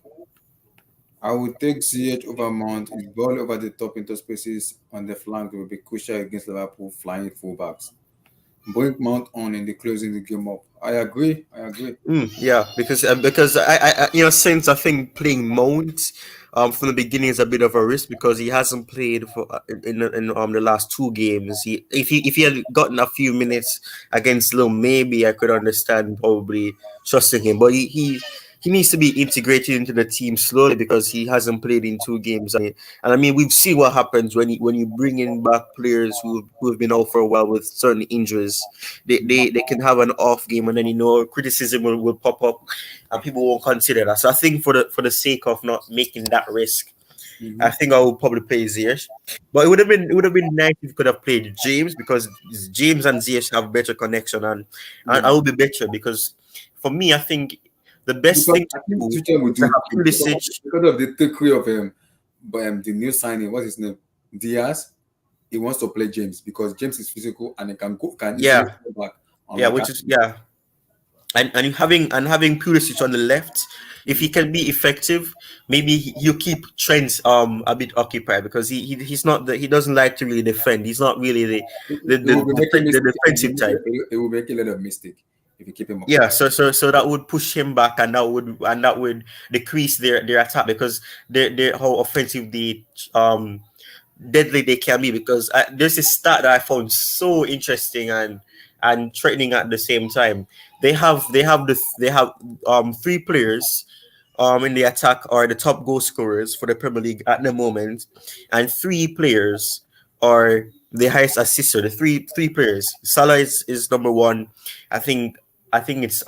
I would take ZH over Mount. His ball over the top into spaces on the flank will be crucial against Liverpool flying fullbacks. bring Mount on in the closing the game up. I agree. I agree. Yeah, because since I think playing Mount from the beginning is a bit of a risk because he hasn't played for in the last two games. If he had gotten a few minutes against Lille, maybe I could understand probably trusting him. But he needs to be integrated into the team slowly because he hasn't played in two games. And I mean we've seen what happens when you bring in back players who have been out for a while with certain injuries. They can have an off game and then criticism will pop up and people won't consider that. So I think for the sake of not making that risk, I think I will probably play Ziyech. But it would have been nice if you could have played James because James and Ziyech have better connection and I will be better because for me I think the best Because thing I to think do Tuchel will is to do have it Pulisic. because of the trickery of the new signing. What's his name? Diaz. He wants to play James because James is physical and he can easily Yeah, go back on yeah, like which is yeah. And having Pulisic on the left, if he can be effective, maybe you keep Trent a bit occupied because he's not he doesn't like to really defend. He's not really the he will be making the mistake. defensive type. He will make a lot of mistake if you keep him Yeah, occupied. so that would push him back, and that would decrease their attack because they're how offensive deadly they can be. Because there's a stat that I found so interesting and threatening at the same time. They have three players in the attack are the top goal scorers for the Premier League at the moment, and three players are the highest assister. The three players. Salah is number one. I think I think it's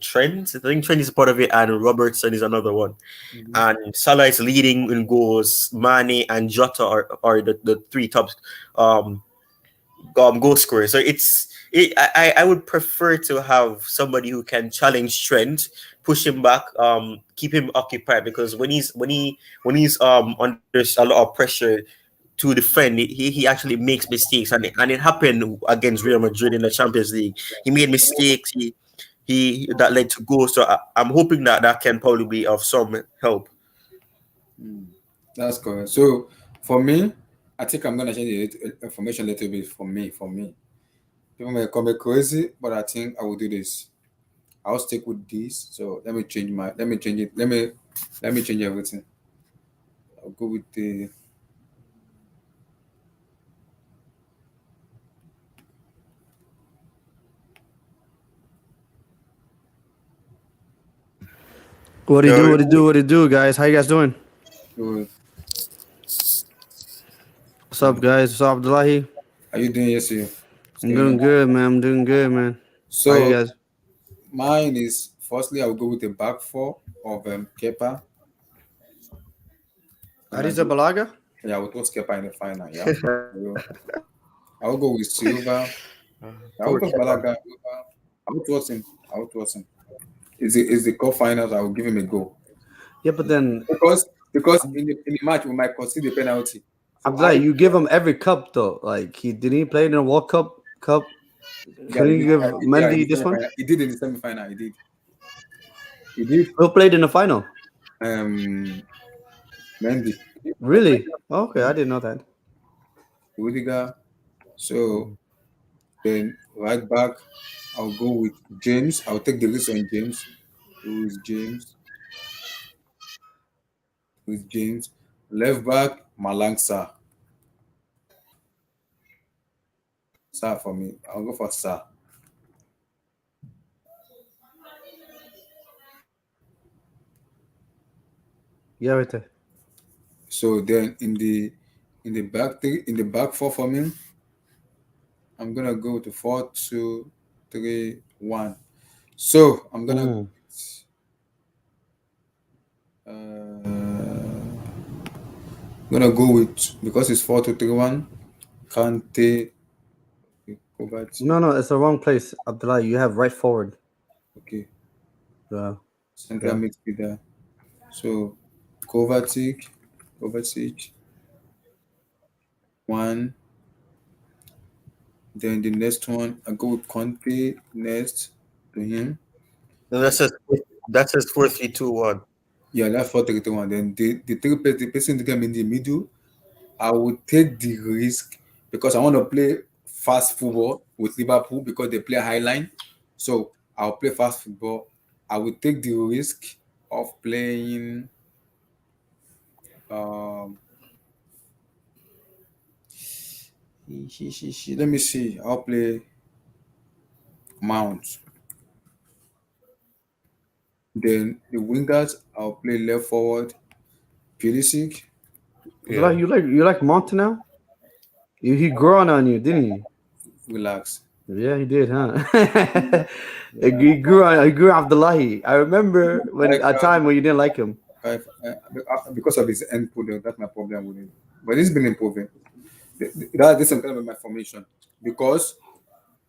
Trent. I think Trent is part of it, and Robertson is another one. And Salah is leading in goals. Mane and Jota are the three top um goal scorers. So I would prefer to have somebody who can challenge Trent, push him back, keep him occupied because when he's under a lot of pressure to defend, he actually makes mistakes, and it happened against Real Madrid in the Champions League. He made mistakes. He that led to goals. So I'm hoping that can probably be of some help. That's correct. So for me, I think I'm gonna change the information a little bit for me. People may call me crazy, but I think I will do this. I'll stick with this. So let me change it. Let me change everything. I'll go with the What do you do? So What do you do? What do you do, guys? How you guys doing? good. What's up, guys? What's up, Abdullahi? Are you doing yes you? I'm doing good, man. I'm doing good, man. How you So guys? mine is firstly I'll go with the back four of Kepa. Then I Ariza go Balaga? yeah, we'll put Kepa in the final, yeah. I'll go with Silva. I'll poor go with Kepa. Balaga. I'll trust him. I'll trust him. Is the cup finals? I will give him a go Yeah, but then because in the match we might concede the penalty. So I Abdullahi, you give him every cup though. Like he didn't he play in a World Cup? yeah, Couldn't you give yeah, in Mendy the this one? semi-final. He did in the semi-final. He did. He did. Who played in the final? Um, Mendy, Really? Okay, I didn't know that. Rudiger. So then right back, I'll go with James. I'll take the risk on James. Who is James? With James. Left back, Malang Sarr. Sarr for me. I'll go for Sarr. Yeah, right there. So then in the back four for me, I'm gonna go to 4-2-3-1. So gonna go with because it's 4-2-3-1. Kante, Kovacic. No, it's the wrong place, Abdullahi. You have right forward. Okay, Yeah. central midfielder. So Kovacic, one. Then the next one, I go with Conte next to him. And that says 4-3-2-1. Yeah, that's 4-3-1. Then the person to come in the middle, I will take the risk because I want to play fast football with Liverpool because they play high line. So I'll play fast football. I will take the risk of playing. Um, Let me see. I'll play Mount. Then the wingers, I'll play left forward. Pulisic. Yeah. You like Monta now? He grew on you, didn't he? Relax. Yeah, he did, huh? Yeah. He grew Abdullahi. I remember when Like a time when you didn't like him. because of his end product, that's my problem with him. But it's been improving. That is some kind of my formation because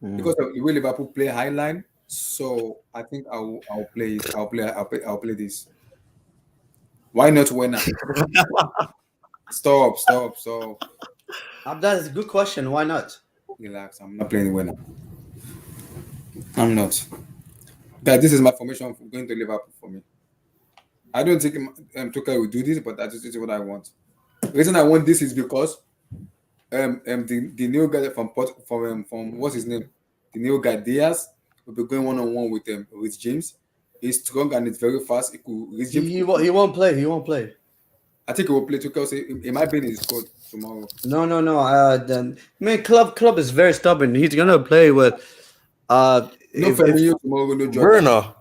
of the way Liverpool play high line. So I think I'll play it. I'll play this. Why not winner? Stop. Abdullah, is a good question. Why not? Relax. I'm not playing winner. I'm not. That this is my formation for going to Liverpool for me. I don't think Tuchel will do this, but that is what I want. The reason I want this is because the new guy from what's his name, the new guy Diaz will be going 1-on-1 with James. He's strong and it's very fast. He could reach James. He won't play. He won't play. I think he will play Tuchel. Say he might be in his squad tomorrow. No. Then man, club is very stubborn. He's gonna play with No Firmino tomorrow. No Jordan. Werner.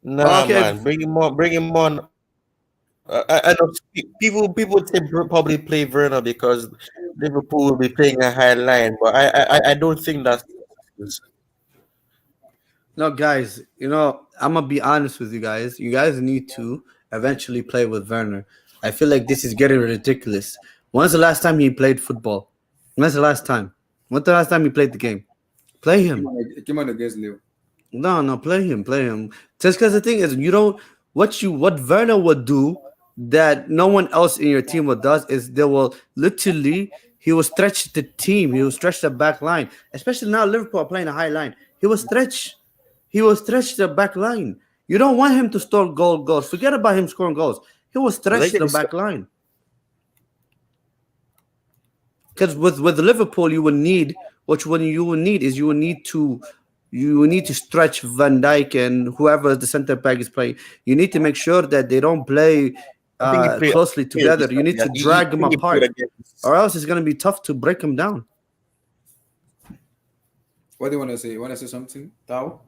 Nah, Okay. man, bring him on. Bring him on. I know people would say probably play Werner because Liverpool will be playing a high line, but I don't think that's. No, guys, I'm gonna be honest with you guys. You guys need to eventually play with Werner. I feel like this is getting ridiculous. When's the last time he played football? When's the last time? When's the last time he played the game? Play him. He came on against Leo. No, play him. Just because the thing is, what Werner would do that no one else in your team would does is he will stretch the team. He will stretch the back line, especially now Liverpool are playing a high line. He will stretch the back line. You don't want him to score goals. Forget about him scoring goals. He will stretch the back line. Because with Liverpool, you will need to stretch Van Dijk and whoever the center back is playing. You need to make sure that they don't play closely together. You need to drag them apart, or else it's going to be tough to break them down. What do you want to say? You want to say something, Tao?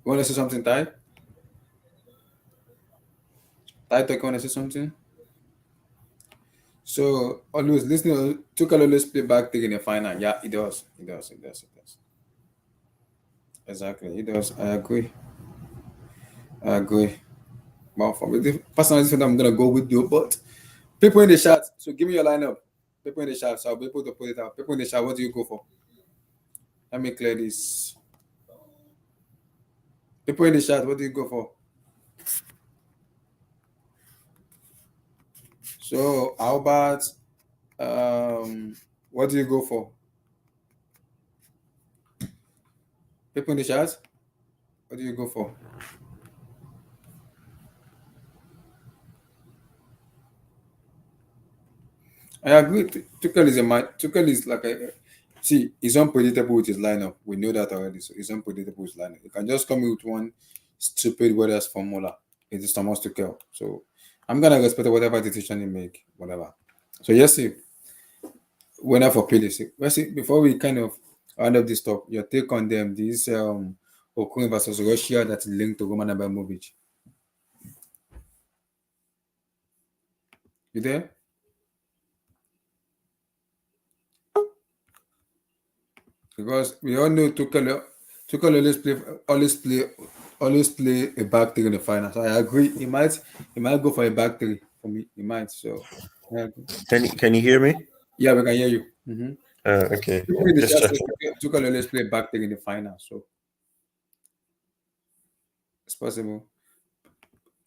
You want to say something, Tai? Tai, you want to say something? So always listening. Tuchel always play back three in the final. Yeah, he does. Exactly, he does. I agree. Well, for me, personally, I'm gonna go with you. But people in the chat, so give me your lineup. People in the chat, so I'll be able to put it out. People in the chat, what do you go for? Let me clear this. People in the chat, what do you go for? So how about what do you go for? People in the chat, what do you go for? I agree. Tuchel is like he's unpredictable with his lineup. We know that already. So he's unpredictable with his lineup. You can just come with one stupid weather's formula. It is Thomas Tuchel. So I'm gonna respect whatever decision he make, whatever. So yes, see, winner for PLC. Let's see, before we kind of round up this talk, your take on them, this Ukraine versus Russia that's linked to Roman Abrahimovich. You there? Because we all know Tuchel always play a back three in the final. So I agree. He might go for a back three for me. He might. So Can you hear me? Yeah, we can hear you. Okay. Tuchel always play back three in the final. So it's possible.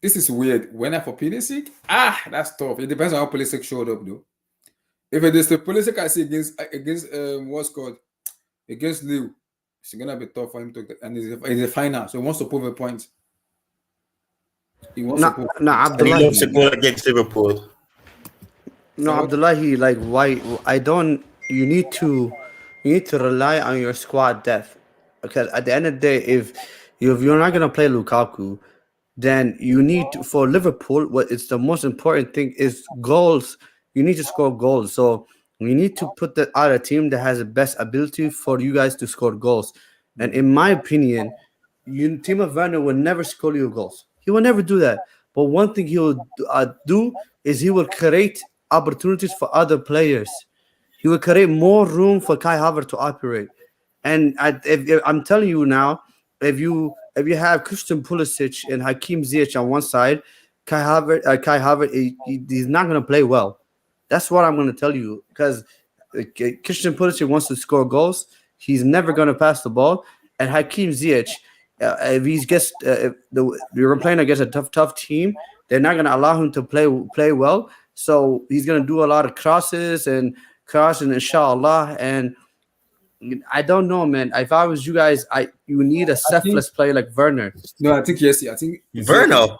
This is weird. Winner for Pulisic? That's tough. It depends on how Pulisic showed up, though. If it is the Pulisic I see against what's called against Lille, it's gonna be tough for him to get, and it's a final, so he wants to prove a point. He was No, supposed no, to. And he loves a Abdullahi. goal against Liverpool. No, So Abdullahi. Like, why? I don't. You need to rely on your squad depth, because at the end of the day, if you're not gonna play Lukaku, then you need to, for Liverpool, what it's the most important thing is goals. You need to score goals. So you need to put the other team that has the best ability for you guys to score goals. And in my opinion, Timo Werner will never score you goals. He will never do that. But one thing he will do is he will create opportunities for other players. He will create more room for Kai Havertz to operate. And if I'm telling you now, if you have Christian Pulisic and Hakim Ziyech on one side, Kai Havertz he's not going to play well. That's what I'm going to tell you, because Christian Pulisic wants to score goals. He's never going to pass the ball. And Hakim Ziyech, if he's gets if you're playing against a tough team, they're not going to allow him to play well. So he's going to do a lot of crossing, inshallah. And I don't know, man. If I was you guys, you need a I think selfless player like Werner. no. I think yes. I think Ziyech is Werner. no,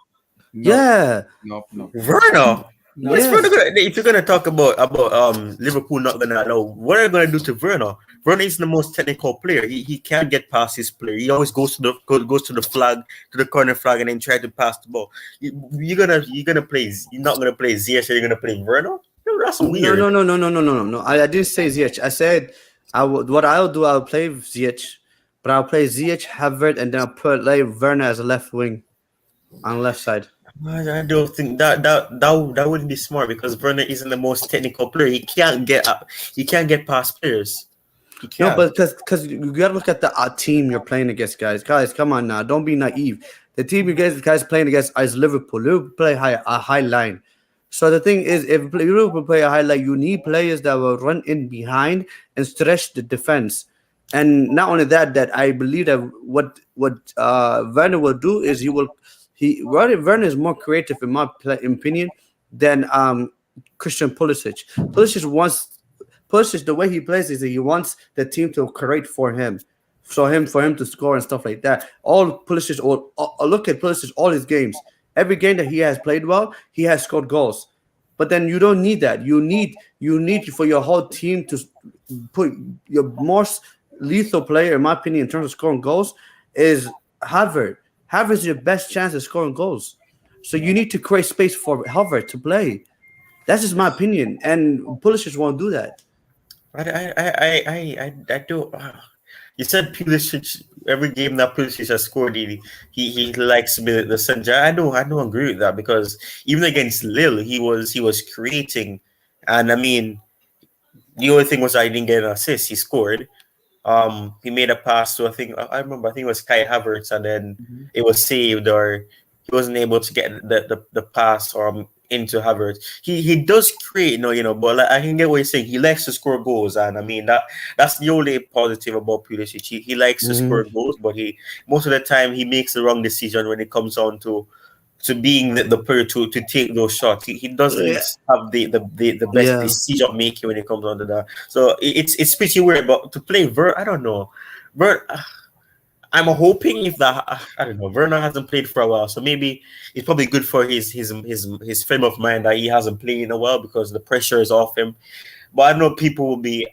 Yeah, no. Werner. No, What's Werner yes. gonna, if you're gonna talk about Liverpool not gonna allow, what are they gonna do to Werner? Werner is the most technical player. He can't get past his player. He always goes to the flag, to the corner flag, and then try to pass the ball. You're not gonna play Ziyech. You're gonna play Werner. No, that's No, weird. no, no, no, no, no, no, no, no. I didn't say Ziyech. I said what I'll do. I'll play Ziyech, but I'll play Ziyech, Havertz, and then I'll play Werner as a left wing on the left side. I don't think that wouldn't be smart because Werner isn't the most technical player. He can't get up. He can't get past players. He No, can't. but because you gotta look at the team you're playing against, guys. Guys, come on now, don't be naive. The team you guys playing against is Liverpool. Liverpool play a high line. So the thing is, if Liverpool play a high line, you need players that will run in behind and stretch the defense. And not only that I believe that what Werner will do is Werner is more creative in my opinion than Christian Pulisic. Pulisic, the way he plays is that he wants the team to create for him, for him to score and stuff like that. All Pulisic, or look at Pulisic, all his games, every game that he has played well, he has scored goals. But then you don't need that. You need for your whole team to put your most lethal player, in my opinion, in terms of scoring goals, is Havertz. Havertz is your best chance of scoring goals. So you need to create space for Havertz to play. That's just my opinion, and Pulisic won't do that. I don't. You said Pulisic every game that Pulisic has scored, he likes the center. I don't agree with that because even against Lille, he was creating, and I mean the only thing was I didn't get an assist. He scored. He made a pass to I remember I think it was Kai Havertz, and then it was saved, or he wasn't able to get the pass into Havertz. He does create, but like, I can get what you're saying. He likes to score goals, and I mean that's the only positive about Pulisic. He likes to score goals, but he most of the time he makes the wrong decision when it comes on to being the player to take those shots. He doesn't Yeah. have the best Yeah. decision making when it comes on to that. So it's pretty weird. But to play I don't know. I'm hoping if that I don't know. Werner hasn't played for a while, so maybe it's probably good for his frame of mind that he hasn't played in a while because the pressure is off him. But I know people will be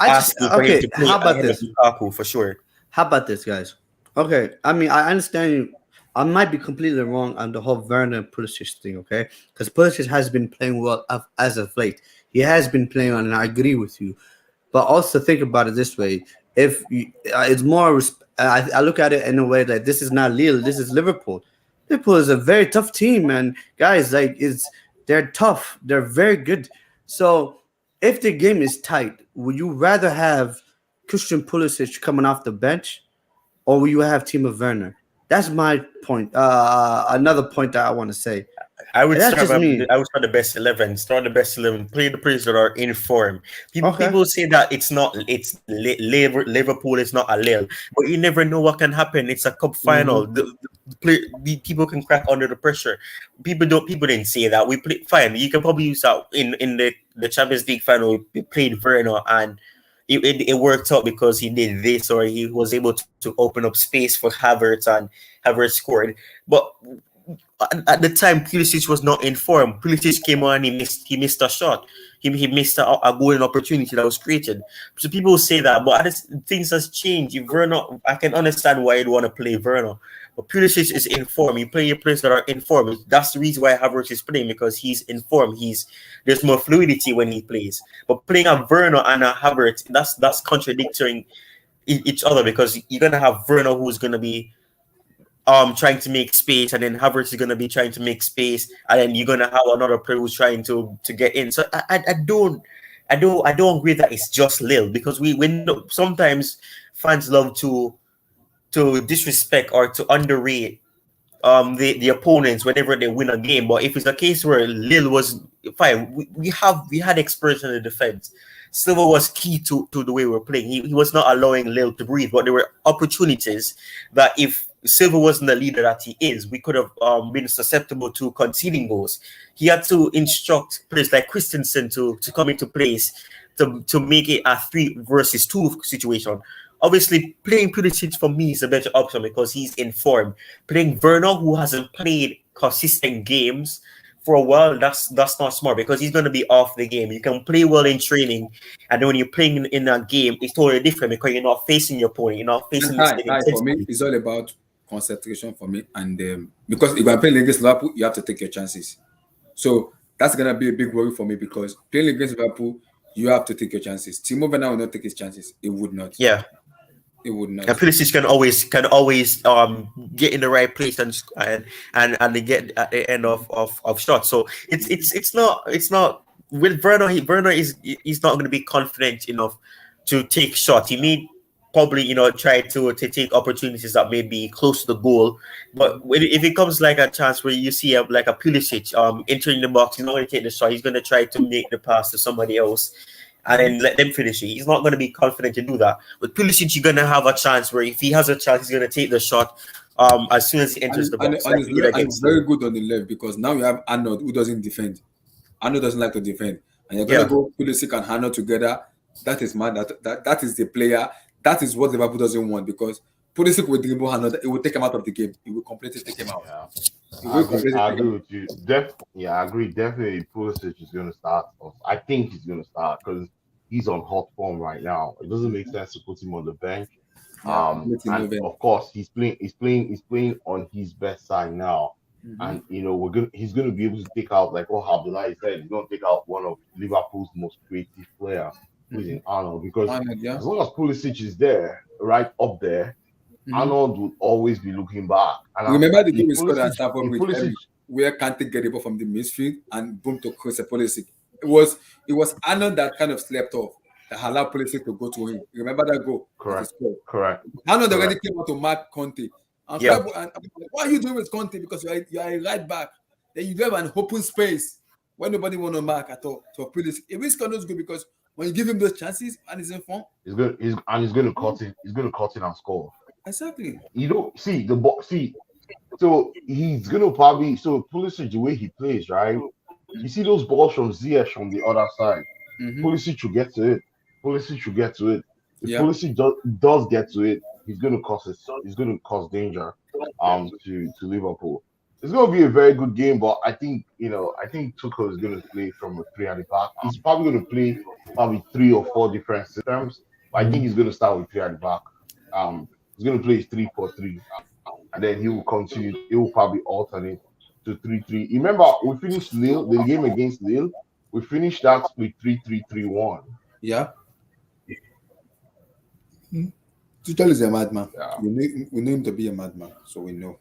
asking for him to play How about ahead of this? Lukaku for sure. How about this, guys? Okay, I mean, I understand you. I might be completely wrong on the whole Werner Pulisic thing, okay? Because Pulisic has been playing well as of late. He has been playing well, and I agree with you. But also think about it this way: if it's more, I look at it in a way that this is not Lille, this is Liverpool. Liverpool is a very tough team, and guys, they're tough, they're very good. So if the game is tight, would you rather have Christian Pulisic coming off the bench, or will you have Timo Werner? That's my point. Another point that I want to say. I would That's start. just me. I would start the best 11. Start the best 11. Play the players that are in form. Okay. People say that it's not. It's Liverpool. It's not a Lille, but you never know what can happen. It's a cup final. The people can crack under the pressure. People didn't say that. We played fine. You can probably use that in the Champions League final. We played Verona and it worked out because he did this, or he was able to open up space for Havertz, and Havertz scored. But at the time, Pulisic was not in form. Pulisic came on, he missed a shot. He missed a golden opportunity that was created. So people say that, but things has changed. If Werner, I can understand why you'd want to play Werner, but Pulisic is in form. You play your players that are in form. That's the reason why Havertz is playing, because he's in form. There's more fluidity when he plays. But playing a Werner and a Havertz, that's contradicting each other, because you're gonna have Werner who's gonna be trying to make space, and then Havertz is gonna be trying to make space, and then you're gonna have another player who's trying to get in. So I don't agree that it's just Lille, because we know sometimes fans love to disrespect or to underrate the opponents whenever they win a game. But if it's a case where Lille was fine, we had experience in the defense. Silva was key to the way we're playing. He was not allowing Lille to breathe, but there were opportunities that if Silva wasn't the leader that he is, we could have been susceptible to conceding goals. He had to instruct players like Christensen to come into place to make it a 3 versus 2 situation. Obviously, playing Pulisic for me is a better option because he's in form. Playing Werner, who hasn't played consistent games for a while, that's not smart, because he's going to be off the game. You can play well in training, and then when you're playing in a game, it's totally different because you're not facing your opponent. You're not facing the same intensity. For me, it's all about concentration for me, and because if I'm playing against Liverpool, you have to take your chances. So that's gonna be a big worry for me, because playing against Liverpool, you have to take your chances. Timo Werner will not take his chances. It would not. Yeah. It would not. And Pulisic can always get in the right place and they get at the end of shots. So it's not with Werner. Werner is not going to be confident enough to take shots. He may probably try to take opportunities that may be close to the goal. But if it comes like a chance where you see like a Pulisic entering the box, he's not going to take the shot. He's going to try to make the pass to somebody else and then let them finish it. He's not going to be confident to do that. With Pulisic, you're going to have a chance where if he has a chance, he's going to take the shot as soon as he enters the box. And it's very good on the left, because now you have Arnold, who doesn't defend. Arnold doesn't like to defend. And you're going to go Pulisic and Arnold together. That is mad. That is the player. That is what Liverpool doesn't want, because Pulisic will dribble Arnold. It will take him out of the game. It will completely take him out. Yeah. I agree with you. I agree. Definitely, Pulisic is going to start. I think he's going to start because he's on hot form right now. It doesn't make sense to put him on the bench. And of course, he's playing on his best side now. And he's gonna be able to take out, like what Abdullah said, he's gonna take out one of Liverpool's most creative players, who's in Arnold. Because as long as Pulisic is there, right up there, Arnold will always be looking back. And remember the game we scored at Stamford Bridge, where Kante get the ball from the midfield and boom to cross Pulisic. It was Arnold that kind of slept off, that allowed Pulisic to go to him. Remember that goal? Correct. Arnold already came out to mark Conte. And what are you doing with Conte? Because you are a right back. Then you have an open space where nobody want to mark at all. So Pulisic, it is good because when you give him those chances and he's in form, he's going to cut in. He's going to cut in and score. Exactly. See the box. So he's going to probably Pulisic, the way he plays, right? You see those balls from Ziyech from the other side. Pulisic should get to it. If Pulisic does get to it, he's going to cause danger to Liverpool. It's going to be a very good game, but I think Tuchel is going to play from a 3 at the back. He's probably going to play 3 or 4 different systems, but I think he's going to start with 3 at the back. He's going to play 3-4-3, and then he will continue. He will probably alternate to 3-3. Remember, we finished the game against Lille. We finished that with 3-3-3-1. Yeah. Tuchel is a madman. Yeah. We know him to be a madman, so we know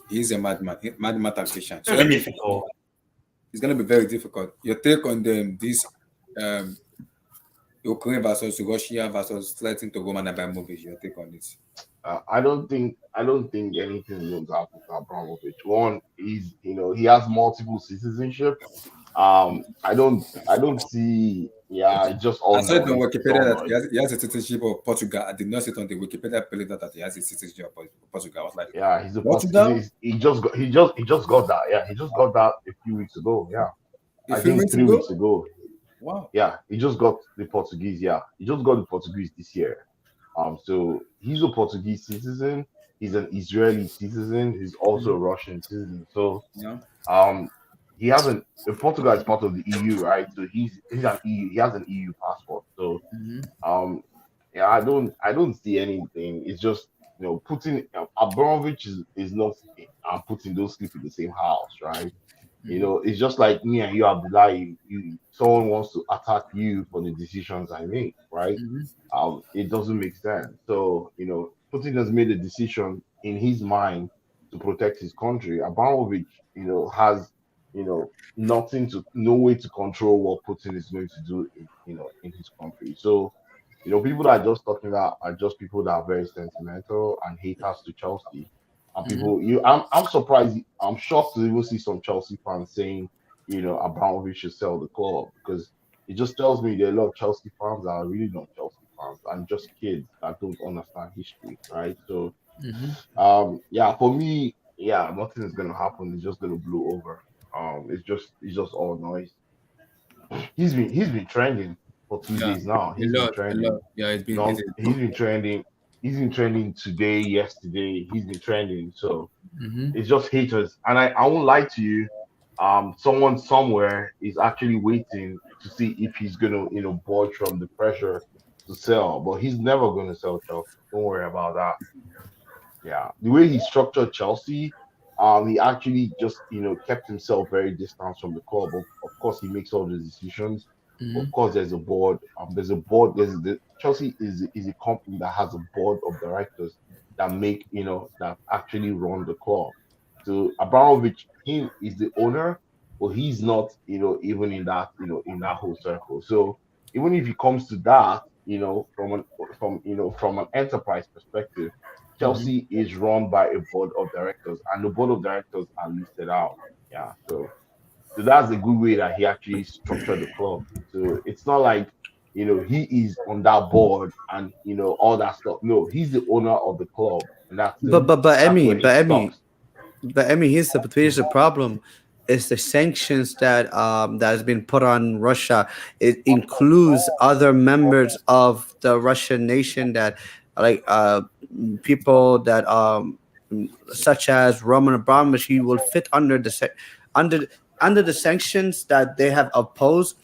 he's a madman tactician. So Very difficult. It's going to be very difficult. Your take on this Ukraine versus Russia versus threatening to Roman Abrahimovich. Your take on this? I don't think anything is going to happen to Abramovich. One is, he has multiple citizenship. I don't see. Yeah, it's just all. I said on Wikipedia that he has a citizenship of Portugal. I did not see it on the Wikipedia page that he has a citizenship of Portugal. I was like, yeah, he's a Portugal. He just got that. Yeah, he just got that a few weeks ago. Yeah, I think 3 weeks ago. Wow. Yeah, he just got the Portuguese. Yeah, he just got the Portuguese this year. So he's a Portuguese citizen. He's an Israeli citizen. He's also a Mhm. Russian citizen. So Yeah. um, he has an Portugal is part of the EU, right? So he's an EU. He has an EU passport. So Mhm. um, yeah, I don't see anything. It's just Putin. Abramovich is not and Putin don't sleep in the same house, right? Mhm. It's just like me and you, Abdullah. Someone wants to attack you for the decisions I make, right? Mhm. It doesn't make sense. So, Putin has made a decision in his mind to protect his country. Abramovich, has, nothing no way to control what Putin is going to do in his country. So, people that are just talking that are just people that are very sentimental and haters to Chelsea. And Mhm. I'm surprised, I'm shocked to even see some Chelsea fans saying, Abramovich should sell the club because it just tells me there are a lot of Chelsea fans that are really not Chelsea fans and just kids that don't understand history, right? So, Mhm. yeah, for me, yeah, nothing is gonna happen. It's just gonna blow over. It's just all noise. He's been trending for two Yeah. days now. A He's been lot. A trending. lot. Yeah. It's been. No, he's been trending. He's been trending today, yesterday. He's been trending. So Mhm. it's just haters. And I won't lie to you. Someone somewhere is actually waiting to see if he's gonna, budge from the pressure to sell. But he's never gonna sell Chelsea. Don't worry about that. Yeah, the way he structured Chelsea, he actually just kept himself very distant from the club. Of course, he makes all the decisions. Of Mhm. course, there's a board. There's a board. Chelsea is a company that has a board of directors that that actually run the club. So Abramovich, him is the owner, but he's not even in that whole circle. So even if it comes to that, from an enterprise perspective. Mhm. Chelsea is run by a board of directors, and the board of directors are listed out. Yeah, so that's a good way that he actually structured the club. So it's not like he is on that board and all that stuff. No, he's the owner of the club, and that's it. But That's Emmy, where it but Emmy, stops. but Emmy, here's the problem: is the sanctions that has been put on Russia. It includes other members of the Russian nation that like people that such as Roman Abramovich. He will fit under under under the sanctions that they have opposed.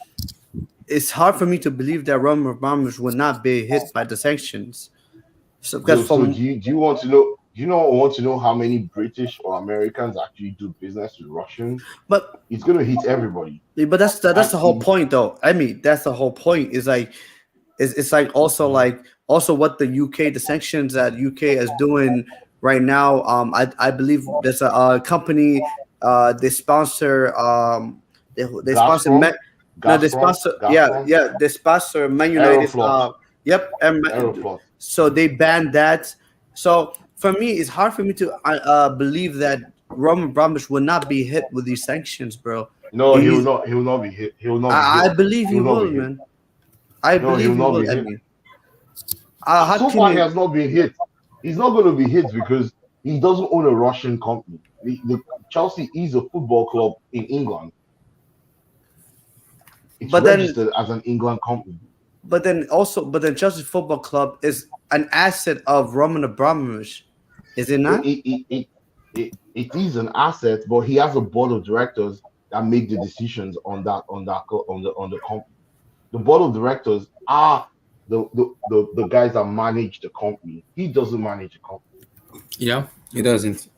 It's hard for me to believe that Roman Abramovich will not be hit by the sanctions. So because So from do you want to know? Want to know how many British or Americans actually do business with Russians? but It's gonna hit everybody. but that's And the whole point though. I mean, that's the whole point. Is like it's like also what the UK the sanctions that UK is doing right now. I believe there's a company they sponsor they sponsor Gazprom, no they Gazprom, sponsor Gazprom, they sponsor Man United Aeroflot, yep Aeroflot. so they banned that. So for me, it's hard for me to believe that Roman Abramovich will not be hit with these sanctions, bro. No, he will He's not. He will not be hit. He will not be hit. I believe He he will not will, be hit. man. I No, he believe will he not will. be I hit. mean, how So can far, he you? has not been hit. He's not going to be hit because he doesn't own a Russian company. The Chelsea is a football club in England. It's But then, registered as an England company. but then Chelsea Football Club is an asset of Roman Abramovich, is it It, not? it, it, it, it is an asset, but he has a board of directors that make the decisions on the company. The board of directors are the guys that manage the company. He doesn't manage the company. Yeah. It doesn't.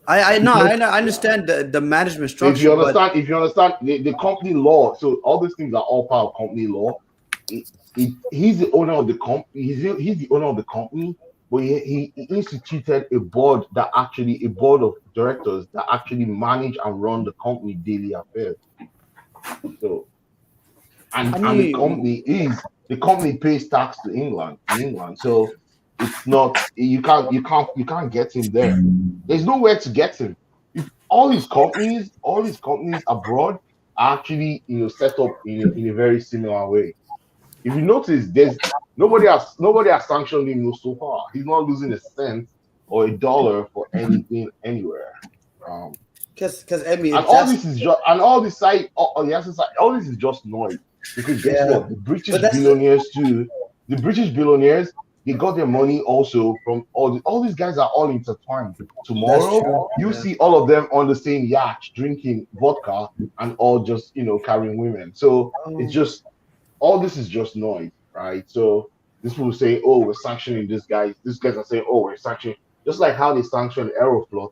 I know I Because know, I understand the management so structure, but if you understand the company law, so all these things are all part of company law. He's the owner of the company. He's the owner of the company, but he instituted a board of directors that actually manage and run the company daily affairs. So I and mean, the company pays tax to England in England. So it's not you can't get him there. There's nowhere to get him. If all these companies abroad are actually set up in a very similar way. If you notice, there's nobody has sanctioned him so far. He's not losing a cent or a dollar for anything anywhere. Um, because I mean, and if all that's this is just and all this side, all this is just noise. Because guess Yeah, what? The British but that's billionaires too. The British billionaires, they got their money also from all these guys are all intertwined. that's Tomorrow, true. you Yeah. see all of them on the same yacht drinking vodka and all just carrying women. So it's Oh, just all this is just noise, right? So this people say, oh, we're sanctioning this guy. These guys are saying, oh, we're sanctioning, just like how they sanctioned Aeroflot.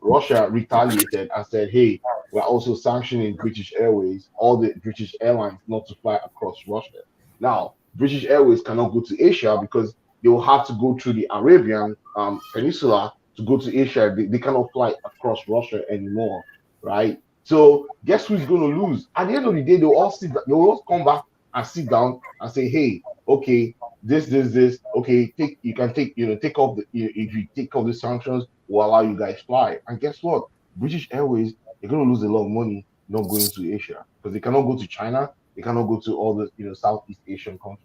Russia retaliated and said, hey, we're also sanctioning British Airways, all the British airlines not to fly across Russia. Now, British Airways cannot go to Asia because they will have to go through the Arabian Peninsula to go to Asia. They cannot fly across Russia anymore, right? So guess who's going to lose? At the end of the day, they'll all sit. They'll all come back and sit down and say, "Hey, okay, this. Okay, you can take take off if you take off the sanctions, we'll allow you guys fly." And guess what? British Airways, they're going to lose a lot of money not going to Asia because they cannot go to China, they cannot go to all the Southeast Asian countries,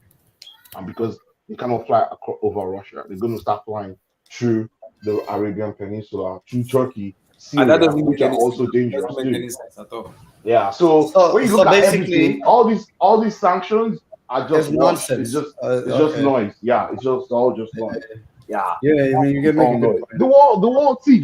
and because they cannot fly over Russia, they're going to start flying through the Arabian Peninsula, through Turkey, And that Syria, doesn't make which are any sense. also That doesn't dangerous make too. any sense at all. Yeah. So so when you so look at everything, basically, all these sanctions are it's just wash. nonsense. It's just Okay. noise. Yeah, it's just all just noise. Yeah, Yeah, I mean, you it's can make all a good noise. point.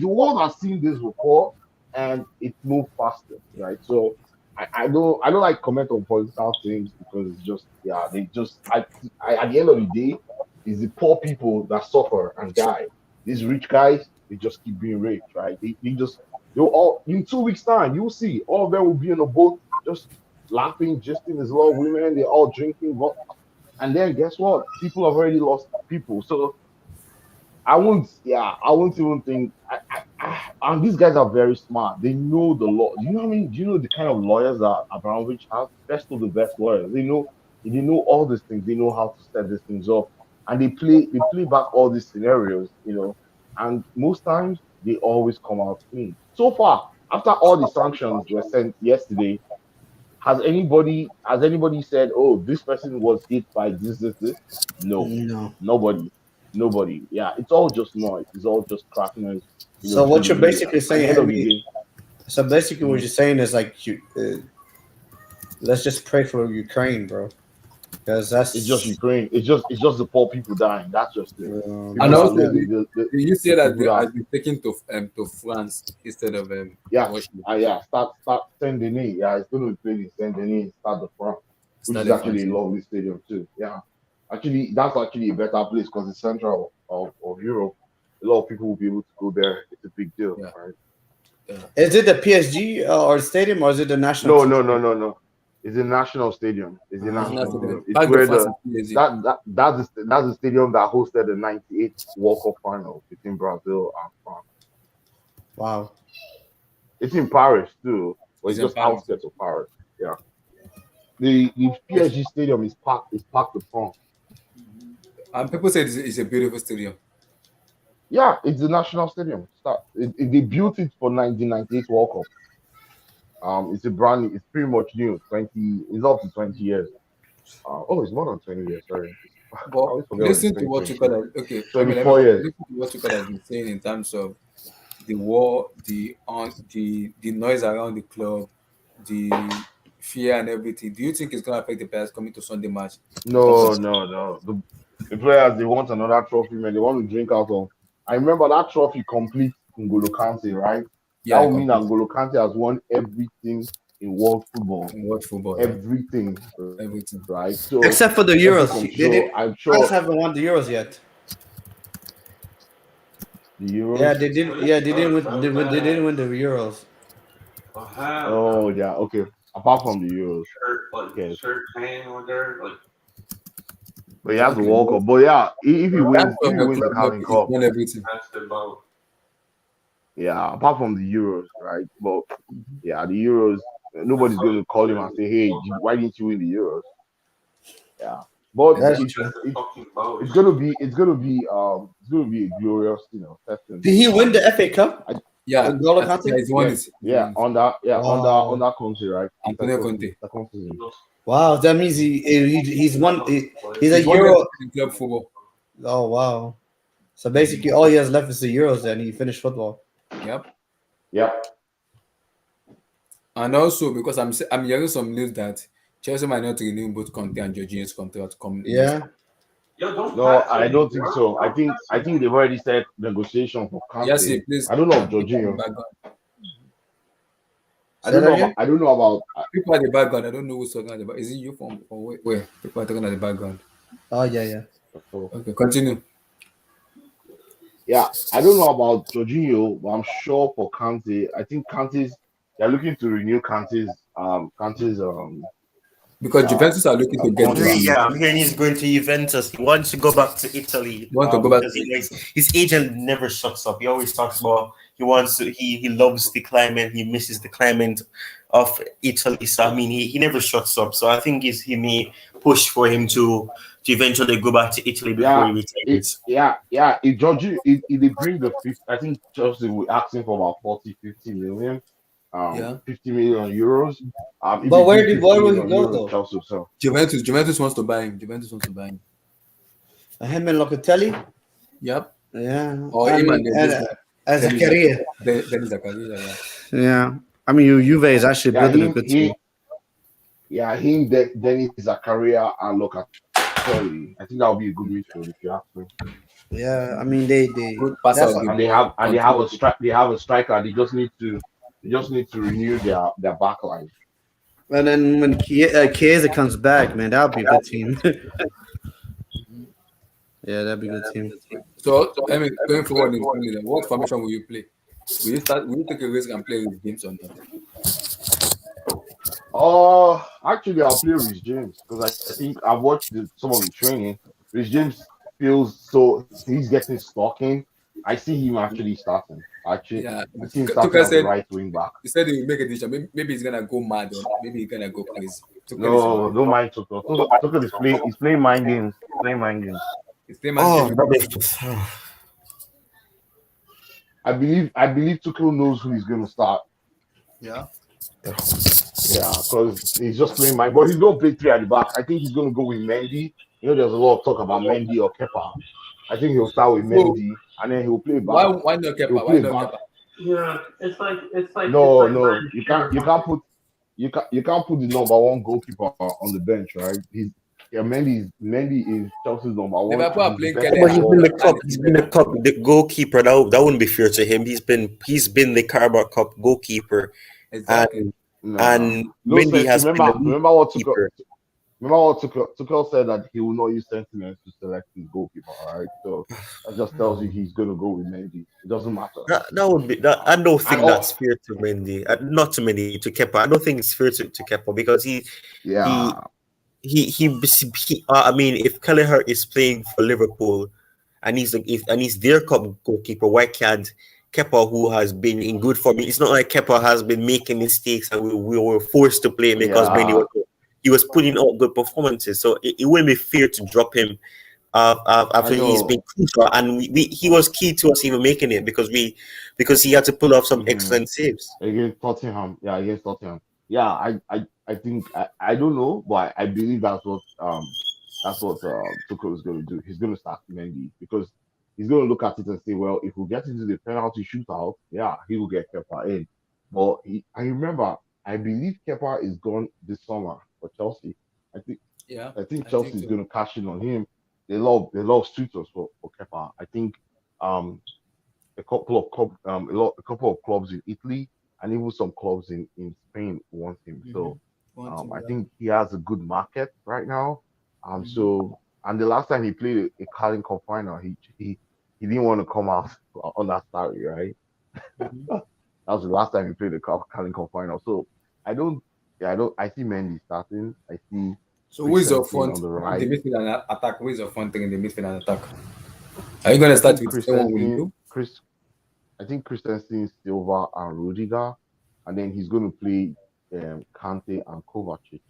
The world has seen this before, and it moved faster, right? So I don't like comment on political things because it's just they just at the end of the day, it's the poor people that suffer and die. These rich guys, they just keep being rich, right? They'll all in 2 weeks time, you'll see all of them will be on a boat just laughing, gisting. There's a lot of women, they're all drinking, and then guess what? People have already lost people. So I won't even think. And these guys are very smart. They know the law. Do you know what I mean? Do you know the kind of lawyers that Abramovich has? Best of the best lawyers. They know all these things. They know how to set these things up, and they play back all these scenarios. And most times they always come out clean. So far, after all the sanctions were sent yesterday, has anybody said, oh, this person was hit by this? No, No. nobody. Yeah, it's all just noise. It's all just crack noise, So through what the you're media. basically At the saying, end of the day, so basically what mhm, you're saying is like let's just pray for Ukraine, bro, because it's just that's Ukraine. It's just the poor people dying. That's just it. And People that's that also, yeah. you say the that people they that has been taken to France instead of yeah Washington. start Saint Denis. Yeah, it's going to be played in Saint Denis. Start the front, which is Started actually France. a lovely stadium too. Yeah, actually that's actually a better place because it's central of Europe. A lot of people will be able to go there. It's a big deal, Yeah. right? Yeah. Is it the PSG or stadium or is it the national No, team no, no, stadium? no, no. It's a national stadium. It's a National national Oh, stadium. Stadium. It's Parc de where France the is PSG. that's the stadium that hosted the '98 World Cup final between Brazil and France. wow. It's in Paris too, but It's it's in just Paris. outskirts of Paris. Yeah. The PSG stadium is Parc de France. And people say it's a beautiful stadium. Yeah, it's the national stadium. They built it for 1998 World Cup. It's a brand new. It's pretty much new. 20. It's up to 20 years. It's more than 20 years. Sorry, I But always forget when it's listen to what you 2022. call it. Okay, let me 24 years. listen to what you call has been saying in terms of the war, the noise around the club, the fear and everything. Do you think it's gonna affect the players coming to Sunday match in terms of No, no, no. The players they want another trophy, man. They want to drink out of. I remember that trophy complete N'Golo Kante, right? That yeah, would mean that complete N'Golo Kante has won everything in world football. in world football, yeah, Everything, everything. right? So Except for the every Euros, I'm they did. sure I'm France sure haven't won the Euros yet. the Yeah, Euros. they did. Yeah, they didn't win. They didn't win the Euros. Oh yeah, okay. Apart from the Euros, yes. But he has the Okay, World but Cup. But yeah, if he that's wins, if of he the wins the club level, Carling it's Cup, done everything. yeah. Apart from the Euros, right? But yeah, the Euros. Nobody's going to call him and say, "Hey, why didn't you win the Euros?" Yeah, but That's Exactly. true. it's gonna be a glorious, testing Did for he win France. the FA Cup? Yeah, N'Golo I think Kante? he's won Yes, it. He's yeah, won it. on Wow. that country, right? Antonio Conte. The country. Wow, that means he's won. He's a He's won Euro. everything in club football. Oh wow. So basically, all he has left is the Euros, and he finished football. Yep. Yeah. And also because I'm hearing some news that Chelsea might not renew both Conte and Jorginho's contract come next. Yeah. No, I don't think so. I think they've already said negotiation for Yes, Kante. please. I don't know of People at the Jorginho. background. I Say don't that know again? about. I don't know about. People at the background. I don't know who's talking at the back. Is it you from where? People are talking at the background. Oh yeah. Okay, continue. Yeah, I don't know about Jorginho, but I'm sure for Kante. I think Kante's. They're looking to renew Kante's Because Juventus are looking to get contract. Jorginho. I'm hearing he's going to Juventus. He wants to go back to Italy. He wants to go back Because to his agent never shuts up. He always talks about he wants to. He loves the climate. He misses the climate of Italy. So I mean, he never shuts up. So I think he may push for him to eventually go back to Italy before Yeah, he retires. yeah. If Georgie, if they bring the fifth, I think Chelsea will ask him for about 40, 50 million, Yeah. 50 million euros. If But they where give 50 will he million go euros, though? Chelsea will sell. Juventus wants to buy him. Juventus wants to buy him. Him and Locatelli? Yep. Yeah. Or him and this guy. As a career. Then Zakaria, yeah. Yeah. I mean, Juve is actually Yeah, building a good team. Dennis Zakaria and Locatelli. I think that would be a good midfield if you ask me. Yeah, I mean they Good pass that's out. And they have a striker. They just need to renew their back line. and then when Chiesa comes back, man, that'll be a good team. Yeah, that'd be a good team. So I mean, going forward in Premier League, what formation will you play? Will you take a risk and play with James or not? Oh, actually, I'll play Rich James because I think I've watched some of the training. Rich James feels so he's getting stuck in. I see him actually starting. Actually, Yeah. I see him starting Tuchel as the said right wing back. he said he will make a decision. Maybe he's gonna go mad or maybe he's gonna go crazy. No, don't mind Tuchel. Tuchel is playing. He's playing mind games. Playing mind games. He's playing Oh, man. that makes I believe Tuchel knows who he's going to start. Yeah. Yeah, because he's just playing mind. But he's going to play three at the back. I think he's going to go with Mendy. You know, there's a lot of talk about Mendy or Kepa. I think he'll start with Mendy and then he'll play back. Why not Kepa? He'll Why play not back. Kepa? Yeah, it's like No, you can't put the number one goalkeeper on the bench, right? Mendy is Chelsea's number one. Liverpool are He's playing the best Kelly. But he's been the And cup. He's been the cup. The goalkeeper. That wouldn't be fair to him. He's been the Carabao Cup goalkeeper, exactly. and No Mendy sense. has been the Remember what keeper. Tuchel said that he will not use sentiments to select his goalkeeper. All right, so that just tells you he's going to go with Mendy. It doesn't matter. That would be. I don't think And that's fair to Mendy. Not to Mendy, to Kepa. I don't think it's fair to Kepa because yeah, I mean, if Kelleher is playing for Liverpool, and he's their cup goalkeeper, why can't Kepa, who has been in good form? It's not like Kepa has been making mistakes and we were forced to play him because Yeah. he was putting out good performances. So it wouldn't be fair to drop him after he's been crucial, and he was key to us even making it because he had to pull off some excellent saves against Tottenham. Yeah, against Tottenham. Yeah, I think I don't know, but I believe that's what Tuchel is going to do. He's going to start Mendy because he's going to look at it and say, well, if we get into the penalty shootout, yeah, he will get Kepa in. But I remember, I believe Kepa is gone this summer for Chelsea. I think Chelsea is going to cash in on him. They love suitors for Kepa. I think a couple of clubs in Italy and even some clubs in Spain want him. So I think he has a good market right now. So and the last time he played a Carling Cup final, he didn't want to come out on that story, right? That was the last time he played the Carling Cup final. So I see Mendy starting. I see. So who is your front on the right? the midfield and attack? Who is your front thing in the midfield and attack? Are you gonna start with someone with you? I think Christensen, Silva, and Rudiger, and then he's going to play Kante and Kovacic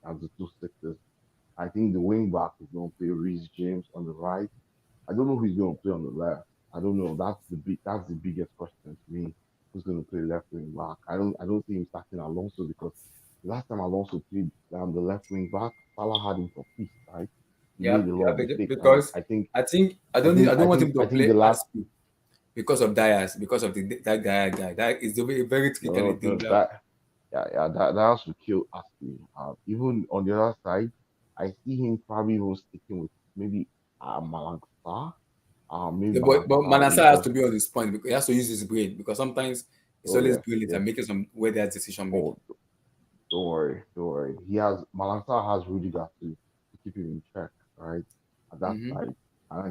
as the two sectors. I think the wing back is going to play Reece James on the right. I don't know who he's going to play on the left. I don't know. That's the biggest question to me. Who's going to play left wing back? I don't see him starting Alonso because last time Alonso played the left wing back, Salah had him for peace, right? Because I don't want him to play last because of Diaz, because of that guy. That is a very tricky kind of thing. that has to kill Aspi. Even on the other side, I see him probably even sticking with maybe Malangsa. Maybe Yeah, but Malangsa will Manasa has just to be on his point because he has to use his brain because sometimes he's oh always yes, brilliant yes. and making some where there's decision making. Oh, don't worry, don't worry. He has Malangsa has Rudiger to keep him in check, right? At that Mm-hmm. side. And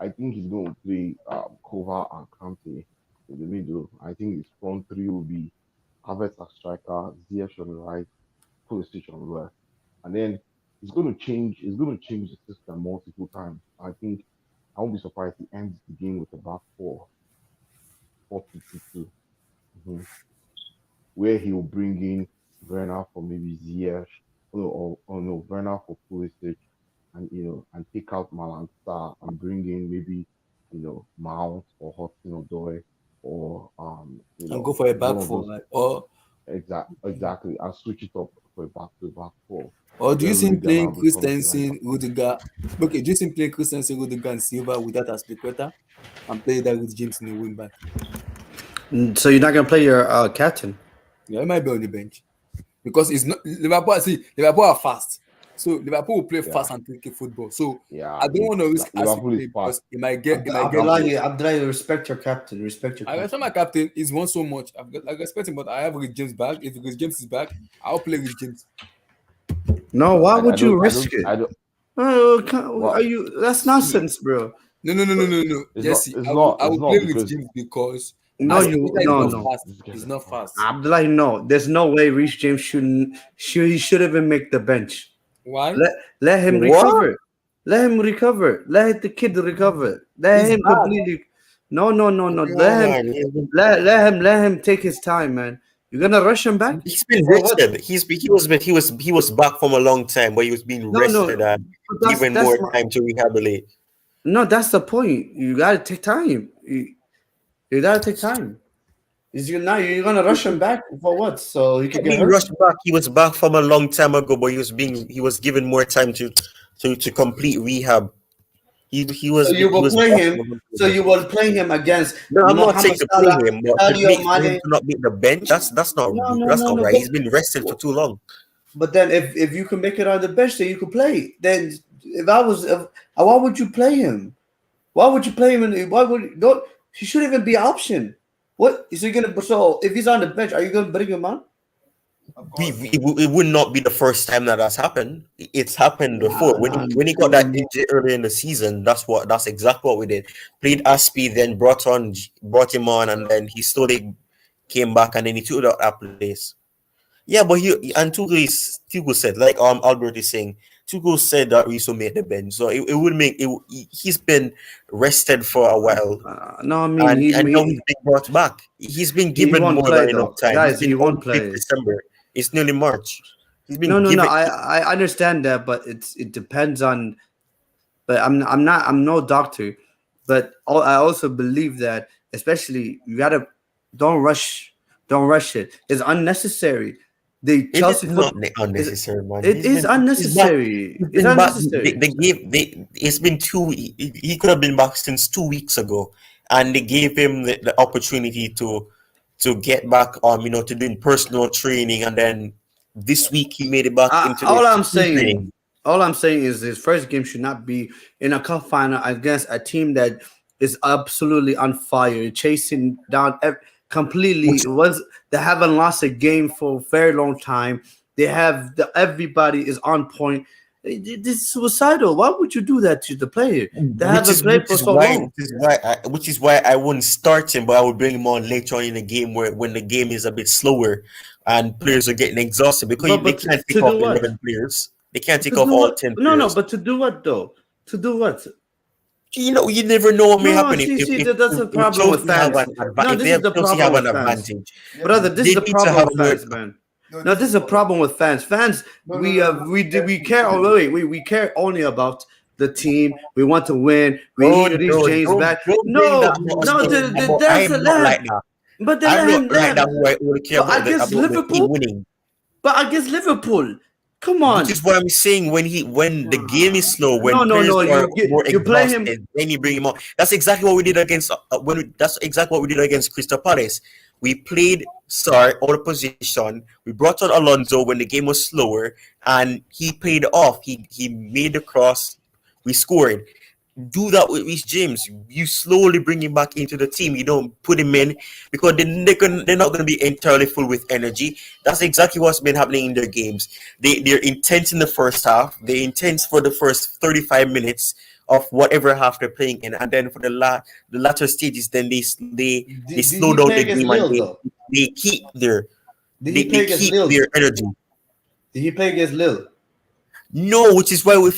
I think he's going to play Kova and Kante in the middle. I think his front three will be Havertz as striker, Ziyech on the right, Pulisic on the left. And then he's going to change the system multiple times. I think I won't be surprised he ends the game with a back four, 4-2-2-2. Mhm. Where he will bring in Werner for maybe Ziyech, or no, Werner for Pulisic, and and take out Malangsa and bring in maybe Mount or Hudson Odoi or And go for a one back of four, those right? exactly, and switch it up for a back four Or do you where see him Rudiger now playing becomes the right Christensen, back. Rudiger? Okay, do you see him playing Christensen, Rudiger, and Silva with that as Piqueta and play that with James in the wing back? So you're not gonna play your captain? Yeah, he might be on the bench because it's not Liverpool. See, Liverpool are fast, so Liverpool will play Yeah, fast and tricky football. So I yeah. don't want to risk as Liverpool is play fast. because he might get Liverpool benched. is Abdullahi, respect your captain. Respect your I respect captain. my captain. He's won so much. I respect him, but I have Rich James back. If Rich James is back, I'll play Rich James. No, no. why I would you don't. I risk don't. it? I don't. Are Well, you? That's see, nonsense, bro. No. it's not. Jesse, It's I not. It's will not play Rich because James because No, as you Piqueta is no not no. fast. this guy He's is not fast. fast. Abdullahi, no. There's no way Reece James he should even make the bench. Why? Let him What? recover. Let him recover. Let the kid recover. Let He's him back. completely. No. No, man. Let him take his time, man. You're gonna rush him back He's been for what? rested. He was back from a long time, but he was being No. rested and But given that's more time to rehabilitate. no. That's the point. You gotta take time. You gotta take time. Is you now you're gonna rush him back for what? So he could Not get being hurt. rushed back. He was back from a long time ago, but he was given more time to complete rehab. So you He will was play back him. from a long So time you ago. will play him against No, I'm not saying Mohamed to play Salah, him, but to Sadio make for him Mane. to not make the bench. That's not that's not No. right. He's been rested for too long. But then if you can make it on the bench, then you could play. Then why would you play him? Why would you play him? Why would don't? He should even be an option. What is he gonna? So if he's on the bench, are you gonna bring him on? It would not be the first time that has happened. It's happened before. When he got that No. injury early in the season, that's exactly what we did. Played Aspi, then brought him on, and then he slowly came back, and then he took that place. Yeah, but Tuchel said, like Albert is saying, Tuchel said that Riso made the bench, so it would make it. He's been rested for a while, No, I mean and now he's being brought back. He's been he given won't more play than enough though, time. He's guys. been He only won't played play. December. It's nearly March. He's been No. given. I understand that, but it depends on. But I'm no doctor, but I also believe that especially you gotta don't rush it. It's unnecessary. The It is Chelsea foot not is unnecessary, man. it is He's back. unnecessary. He's It's been back. unnecessary. They gave they. It's been two. He could have been back since 2 weeks ago, and they gave him the opportunity to get back. To doing personal training, and then this week he made it back into the All I'm team saying, training. all I'm saying is his first game should not be in a cup final against a team that is absolutely on fire, chasing down completely. Which They haven't lost a game for a very long time. They have everybody is on point. This is suicidal. Why would you do that to the player? They which haven't is played which for is so why long. I wouldn't start him, but I would bring him on later on in the game when the game is a bit slower and players are getting exhausted because they But can't to take off do what? 11 players. They can't To take off do all what? 10 No. players. But to do what though? To do what? You never know what may No, happen if see, if, that's the if problem with Chelsea have fans. an No, if they this is have the Chelsea problem have an with fans, advantage. brother. This is They the need to problem have with more. fans, man. No, this is a problem with fans. Fans, we care. Oh, wait, we care only about the team. We want to win. We Oh need Reece no! James back. Don't bring that No, horse no, in. that's I'm not let like him. that. But then I'm not like let that. him. Who I only care But about against the team Liverpool, winning. but against Liverpool, come Which on. is why I'm saying when the game is slow, when players No. are more You play him. exhausted, then you bring him on. That's exactly what we did against that's exactly what we did against Crystal Palace. We played Sarr out of position. We brought on Alonso when the game was slower, and he played off. He made the cross. We scored. Do that with Reece James. You slowly bring him back into the team. You don't put him in because they're not going to be entirely full with energy. That's exactly what's been happening in their games. They're intense in the first half. They're intense for the first 35 minutes of whatever half they're playing in, and then for the latter stages, then they Did slow he down play the against game and Lille though? they keep their Did he play they against keep Lille? their energy. Did he play against Lille? No, which is why if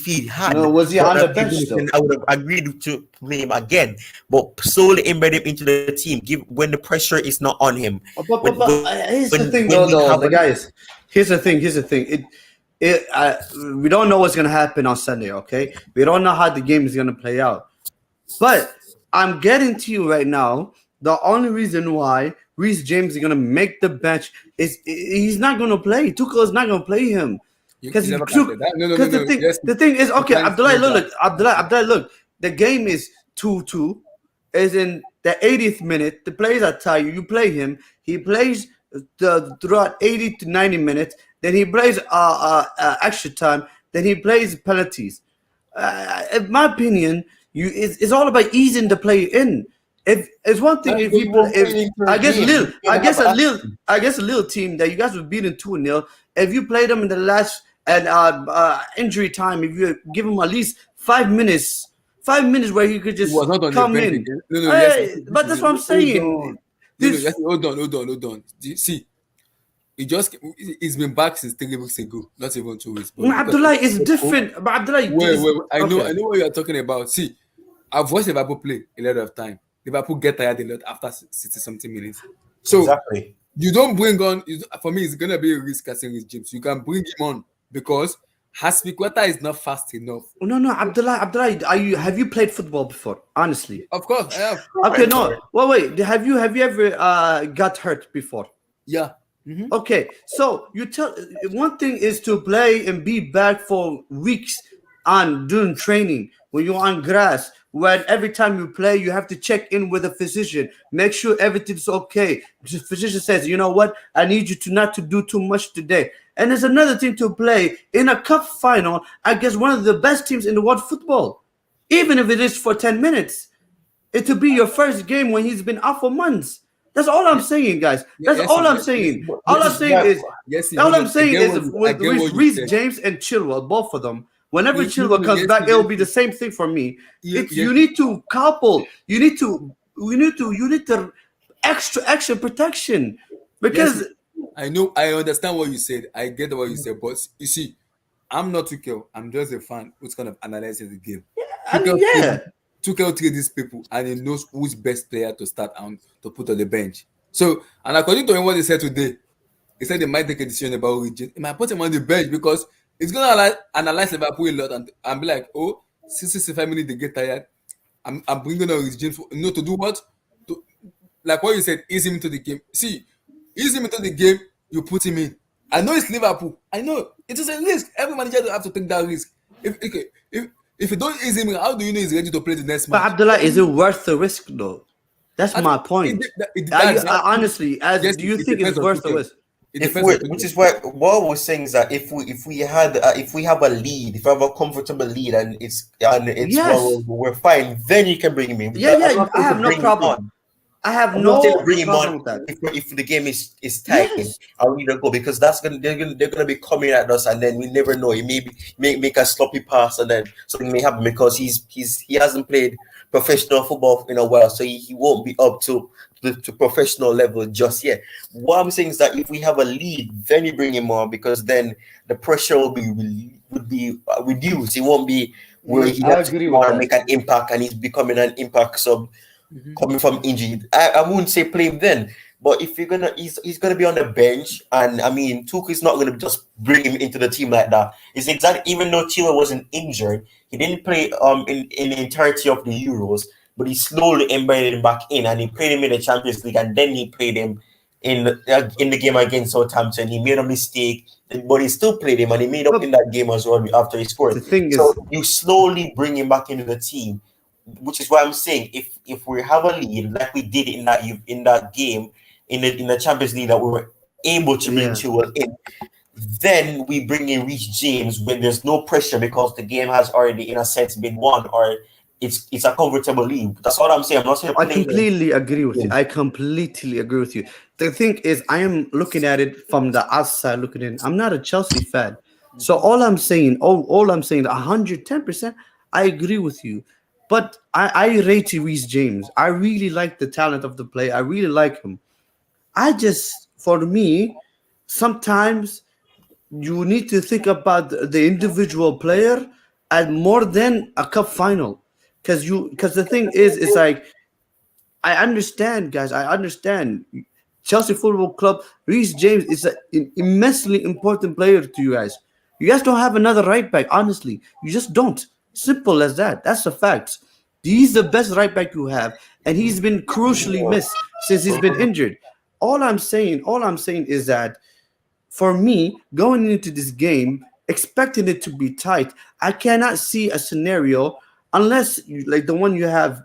he had No, was he brought on the that bench people, then though? I would have agreed to play him again. But slowly embed him into the team. Give when the pressure is not on him. Here's the thing, When we though, have the guys. Here's the thing. We don't know what's gonna happen on Sunday. Okay, we don't know how the game is gonna play out. But I'm getting to you right now. The only reason why Reece James is gonna make the bench is he's not gonna play. Tuchel is not gonna play him because You never can say that. No, no, no, no. Yes, the thing is, you okay, can't Abdullah, say look, that. Abdullah, look. The game is 2-2. Is in the 80th minute. The players are tired. You play him. He plays throughout 80 to 90 minutes. Then he plays extra time. Then he plays penalties. In my opinion, it's all about easing the player in. If it's one thing, if you if I guess Lille, I guess a little team that you guys were beaten 2-0. If you play them in the last and injury time, if you give him at least 5 minutes. 5 minutes where he could just He was not on the come bench in. again. No, no, Hey, yes, but that's what I'm saying. No, no, This, yes, hold on. See, he's been back since 3 weeks ago, not even 2 weeks. But Abdullah is different. But Abdullah, wait, I know okay. what you are talking about. See, I've watched Liverpool play a lot of time. Liverpool get tired a lot after 60 something minutes. So exactly. you don't bring on. For me, it's gonna be a risk casting with James. You can bring him on because Haspiqueta is not fast enough. No, Abdullah, have you played football before? Honestly, Of course, I have. okay, no. Well, wait. Have you ever got hurt before? Yeah. Okay, so you tell one thing is to play and be back for weeks on doing training when you're on grass. When every time you play, you have to check in with a physician, make sure everything's okay. The physician says, you know what, I need you to not to do too much today. And there's another thing to play in a cup final against one of the best teams in the world football, even if it is for 10 minutes. It will be your first game when he's been out for months. That's all I'm saying, guys. That's all I'm saying. All I'm saying is with Reece James and Chilwell, both of them. Whenever Chilwell comes back, it'll be the same thing for me. You need to couple. You need to extra protection because I know. I understand what you said. I get what you said, but you see, I'm not Tuchel. I'm just a fan who's kind of analyzing the game. Tuchel treats these people and he knows who's best player to start and to put on the bench. So, and according to what they said today, he said they might take a decision about Regis. He might put him on the bench because it's going to analyze Liverpool a lot and be like, oh, 65 minutes they get tired. I'm bringing on Regis James. You know, to do what? Like what you said, ease him into the game. See, ease him into the game, you put him in. I know it's Liverpool. I know. It is a risk. Every manager will have to take that risk. If you don't ease him, how do you know he's ready to play the next match? But Abdullah, is it worth the risk though? That's my point. Honestly, do you think it's worth the risk? Which is what we're saying is that if we have a lead, if we have a comfortable lead and it's yes. we're fine, then you can bring him in. Yeah, I have no problem. I have no problem with that. If the game is tight, I'll either go because they're gonna be coming at us and then we never know. He may make a sloppy pass and then something may happen because he hasn't played professional football in a while, so he won't be up to professional level just yet. What I'm saying is that if we have a lead, then you bring him on because then the pressure would be reduced. It won't be where he has to make an impact and he's becoming an impact sub. Coming from injury, I wouldn't say play him then, but if you're gonna, he's gonna be on the bench, and I mean, Tuchel is not gonna just bring him into the team like that. It's exactly, even though Chilwell wasn't injured, he didn't play in the entirety of the Euros, but he slowly embedded him back in, and he played him in the Champions League, and then he played him in the game against Southampton. He made a mistake, but he still played him, and he made up in that game as well after he scored. So you slowly bring him back into the team. Which is why I'm saying if we have a lead like we did in that game in the Champions League that we were able to bring Yeah. Chilwell in. Then we bring in Reece James when there's no pressure because the game has already, in a sense, been won, or it's a comfortable lead. That's all I'm saying. I'm not saying I playing him. completely agree with you. I completely agree with you. The thing is, I am looking at it from the outside looking in. I'm not a Chelsea fan. So all I'm saying, 110%, I agree with you. But I rate Reece James. I really like the talent of the play. I really like him. For me, sometimes you need to think about the individual player and more than a cup final. Because the thing is, it's like I understand, guys. I understand. Chelsea Football Club, Reece James is an immensely important player to you guys. You guys don't have another right back, honestly. You just don't. Simple as that. That's a fact. He's the best right back you have, and he's been crucially missed since he's been injured. All I'm saying is that for me, going into this game, expecting it to be tight, I cannot see a scenario unless like the one you have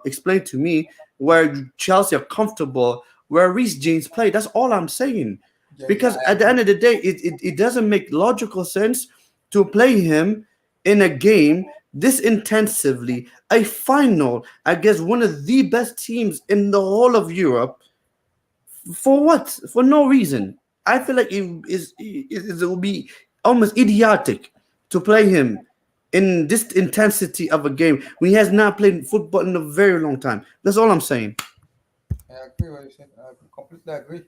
explained to me, where Chelsea are comfortable, where Reece James play. That's all I'm saying. Yeah, Because at the end of the day, it doesn't make logical sense to play him in a game this intensively, a final against one of the best teams in the whole of Europe. For what? For no reason. I feel like it will be almost idiotic to play him in this intensity of a game when he has not played football in a very long time. That's all I'm saying. I agree with what you said. I completely agree.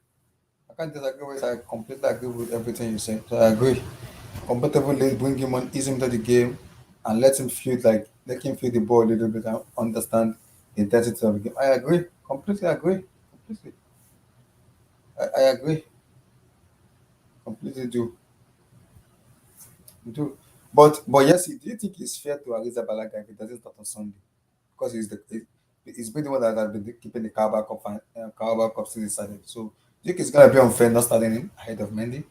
I can't disagree with. I completely agree with everything you said. So I agree. Comfortably bring him on, ease him to the game, and let him feel the ball a little bit and understand the intensity of the game. I agree. Completely agree. Completely. I agree. Completely do. But yes, do you think it's fair to Ariza Balaga if he doesn't start on Sunday? Because he's been the one that has been keeping the Carabao Cup since he started. So do you think it's gonna be unfair not starting him ahead of Mendy?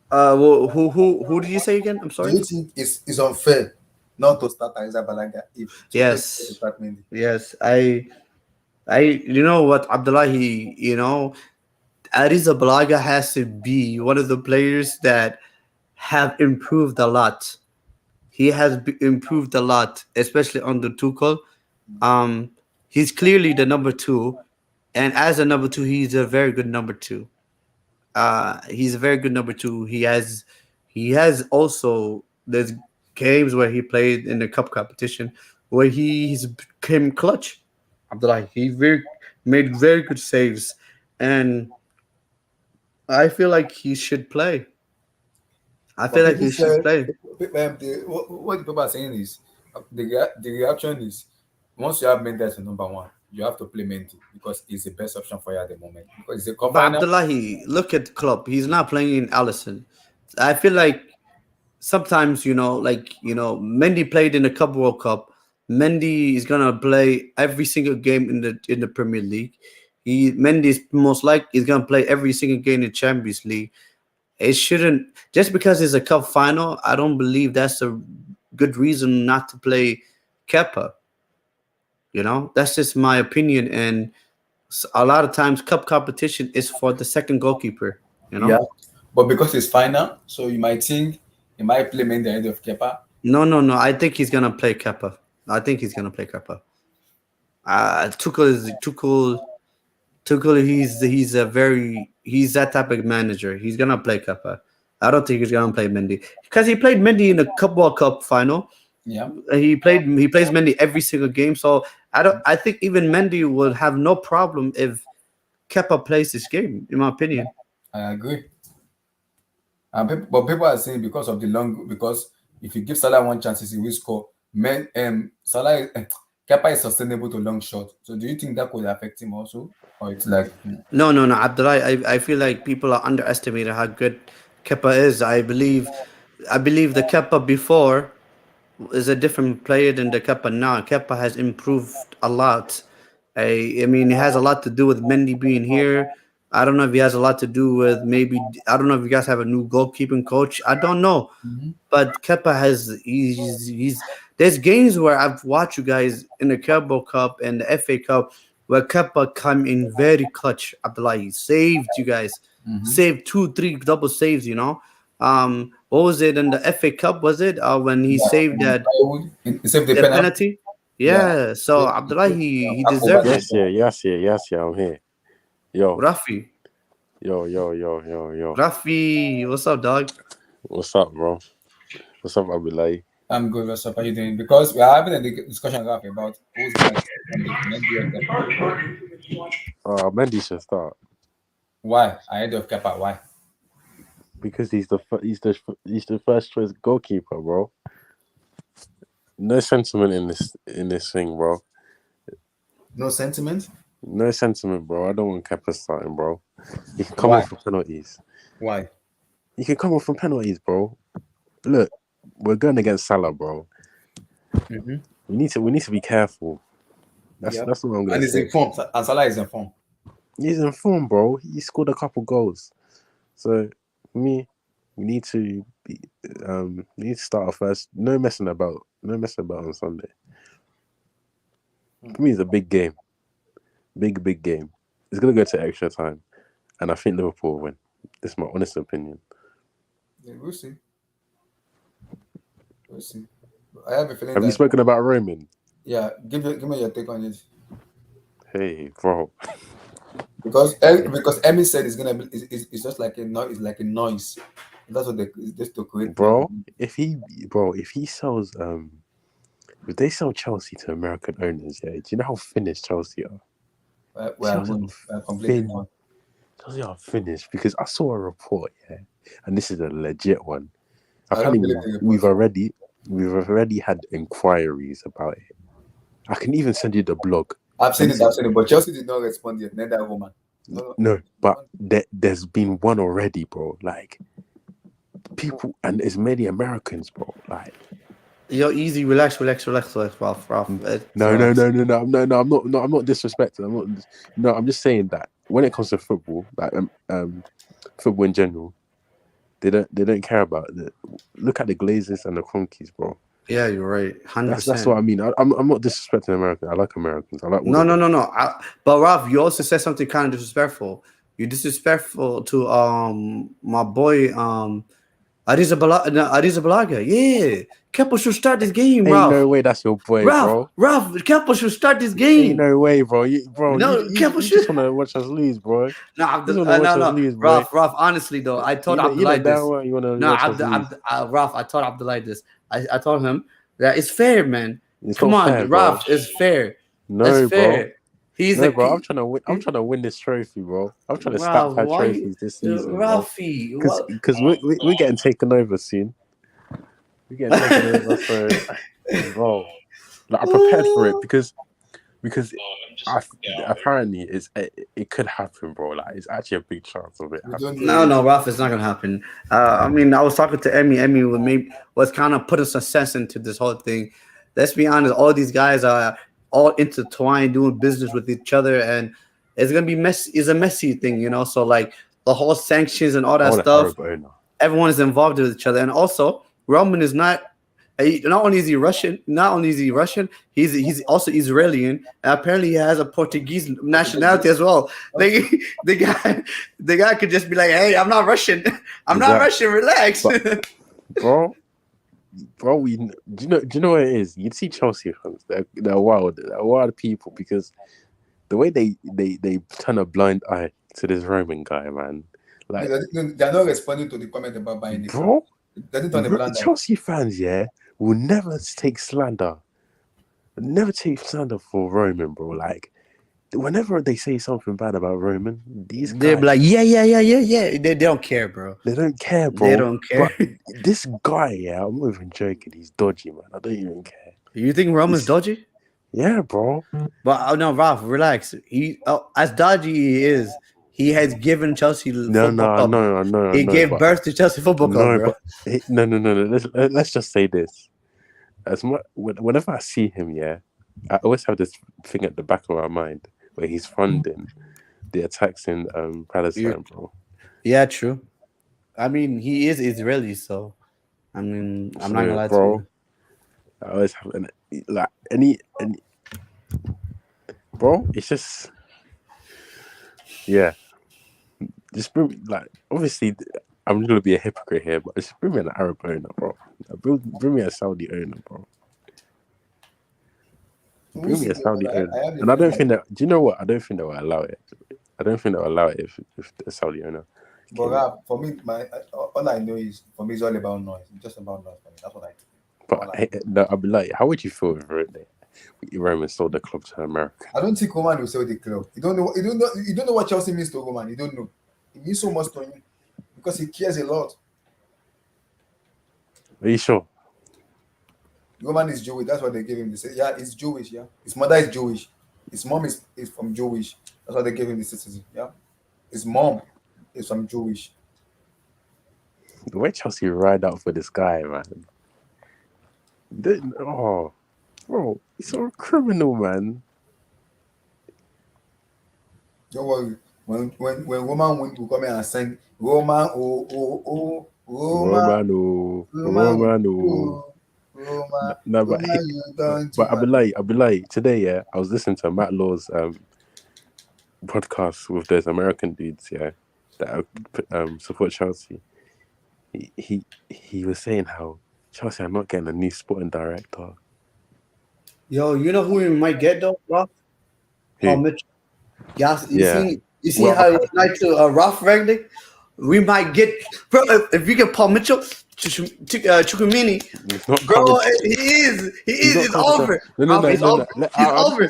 Who did you say again? I'm Do sorry. you think it's unfair not to start Ariza Balaga if Tuchel decides to Yes, start Mendy? yes. You know what, Abdullahi. Ariza Balaga has to be one of the players that have improved a lot. He has improved a lot, especially under Tuchel. Um, he's clearly the number two, and as a number two, he's a very good number two. He's a very good number two. He has also there's games where he played in the cup competition where he's became clutch. Abdullah, made very good saves, and I feel like he should play. I But feel like people he should say play. what the people are saying is the reaction is once you have Mendy as your number one, you have to play Mendy because he's the best option for you at the moment. Because it's a cup But final. Abdullahi, look at Klopp. He's not playing in Allison. I feel like sometimes Mendy played in the Cup World Cup. Mendy is gonna play every single game in the Premier League. Mendy is most likely he's gonna play every single game in Champions League. It shouldn't just because it's a cup final. I don't believe that's a good reason not to play Kepa. That's just my opinion. And a lot of times, cup competition is for the second goalkeeper. You Yeah. know. But because it's final, so you might think he might play Mendy ahead of Kepa. No, no, no. I think he's gonna play Kepa. I think he's gonna play Kepa. Tuchel is Tuchel. Tuchel. He's that type of manager. He's gonna play Kepa. I don't think he's gonna play Mendy because he played Mendy in the Cup World Cup final. Yeah. He plays Mendy every single game. So I think even Mendy will have no problem if Kepa plays this game. In my opinion. I agree. But people are saying because if you give Salah one chance, he will score. Kepa is sustainable to long shot. So do you think that could affect him also, or it's like No, no, no, Abdullah. I feel like people are underestimating how good Kepa is. I believe the Kepa before is a different player than the Kepa now. Kepa has improved a lot. I mean, it has a lot to do with Mendy being here. I don't know if he has a lot to do with maybe. I don't know if you guys have a new goalkeeping coach. I don't know, Mhm. but Kepa has. He's. There's games where I've watched you guys in the Carabao Cup and the FA Cup. where Kepa come in very clutch. Abdullah, he saved you guys, saved 2-3 double saves. What was it in the FA Cup? Was it when he saved that He saved the the penalty. penalty? Yeah. Yeah. So Abdullah, he deserved it. Yes, I'm here. Yo, Rafi, yo. Rafi, what's up, dog? What's up, bro? What's up, Abdullah? I'm good. What's up? How you doing? Because we are having a discussion about who's going to Mendy should start Why ahead of Kepa? Why? because he's the first choice goalkeeper, bro. No sentiment in this thing, bro. No sentiment. No sentiment, bro. I don't want Kepa starting, bro. He can come Why? off for penalties. Why? He can come off from penalties, bro. Look, we're going against Salah, bro. Mm-hmm. We need to be careful. That's what I'm gonna And he's say. in form. And Salah is in form. He's in form, bro. He scored a couple goals. So we need to start our first. No messing about on Sunday. For me, it's a big game. Big game. It's gonna go to extra time, and I think Liverpool will win. This is my honest opinion. Yeah, we'll see. I have a feeling. Have you spoken about Roman? Yeah, give me your take on it. Hey, bro. Because Emmy said it's gonna be it's just like a noise. It's like a noise. That's what just to create. Bro, if he sells if they sell Chelsea to American owners, yeah, do you know how finished Chelsea are? Completely. Chelsea are finished because I saw a report, yeah, and this is a legit one. We've already had inquiries about it. I can even send you the blog. I've seen it, but Chelsea did not respond yet. Neither woman. No, but there's been one already, bro. Like people, and it's many Americans, bro. Like, Yo, easy, relax, Ralph. No. I'm not disrespecting. I'm just saying that when it comes to football, like football in general, they don't care about it. Look at the Glazers and the Cronkies, bro. Yeah, you're right. 100%. That's what I mean. I'm not disrespecting Americans. I like Americans. I like No. But Ralph, you also said something kind of disrespectful. You're disrespectful to my boy Ariza Balaga. Yeah, Kepa should start this game, Ralph. Ain't no way that's your boy, bro. Ralph, Kepa should start this game. Ain't no way, bro. You just want to watch us lose, bro. No. Lose, bro. Ralph, honestly though, I told Abdullah this. Ralph, I told Abdullah this. I told him that it's fair, man. Come on, fair, Ralph, it's fair. No, it's bro. Fair. Bro. I'm trying to win this trophy, bro. I'm trying to stack 5 trophies this season, Ralphie, because we're getting taken over soon. We're getting taken over, so bro. Like, I prepared for it because apparently it could happen, bro. Like, it's actually a big chance of it happening. No, Ralph, it's not gonna happen. I was talking to Emmy. Emmy was kind of putting some sense into this whole thing. Let's be honest, all these guys are all intertwined, doing business with each other, and it's gonna be messy. It's a messy thing, So like the whole sanctions and all that stuff. Everyone is involved with each other, and also Roman is not only is he Russian, he's also Israeli, and apparently he has a Portuguese nationality as well. The guy could just be like, "Hey, I'm not Russian. I'm not Russian. Relax." But, bro, do you know what it is? You'd see Chelsea fans. They're wild. They're wild people because the way they turn a blind eye to this Roman guy, man. Like, they're not responding to the comment about buying it. Bro, Chelsea fans, will never take slander. Never take slander for Roman, bro. Like, whenever they say something bad about Roman, these guys, they're like, yeah. They don't care, bro. They don't care, bro. They don't care. But this guy, I'm not even joking. He's dodgy, man. I don't even care. You think Roman's dodgy? Yeah, bro. But no, Ralph, relax. He, as dodgy he is, he has given Chelsea football club. He gave birth to Chelsea Football Club, bro. No. Let's just say this. Whenever I see him, I always have this thing at the back of my mind where he's funding the attacks in Palestine, bro. Yeah, true. I mean, he is Israeli, so I'm not gonna lie to you. I always have bro. It's just, yeah. Just bring like obviously I'm gonna be a hypocrite here, but just bring me an Arab owner, bro. Bring me a Saudi owner, bro. Bring me a Saudi owner. And I don't think that. Do you know what? I don't think they will allow it. I don't think they'll allow it if the Saudi owner. But for me, all I know is for me it's all about noise. It's just about noise for me. That's what I think. But no, I'd be like, how would you feel if Roman sold the club to America? I don't think Roman will sell the club. You don't know what Chelsea means to Roman. You don't know. It means so much to him because he cares a lot. Are you sure? Roman is Jewish. That's what they gave him. They say, yeah, he's Jewish. Yeah, his mother is Jewish. His mom is from Jewish. That's why they gave him the citizen. Yeah, his mom is from Jewish. The way Chelsea ride out for this guy, man. Bro, he's a criminal, man. Don't worry. When Roman win, we'll come here and sing Roman, oh, Roman, No, but I'll be like today. Yeah, I was listening to Matt Law's podcast with those American dudes. Yeah, that support Chelsea. He was saying how Chelsea are not getting a new sporting director. Yo, you know who we might get though, Ralph? Paul Mitchell. Yes, you see how he like to Ralph Ragnick? We might get, bro. If you get Paul Mitchell, Chukwumini, bro, he is. It's over. He's over.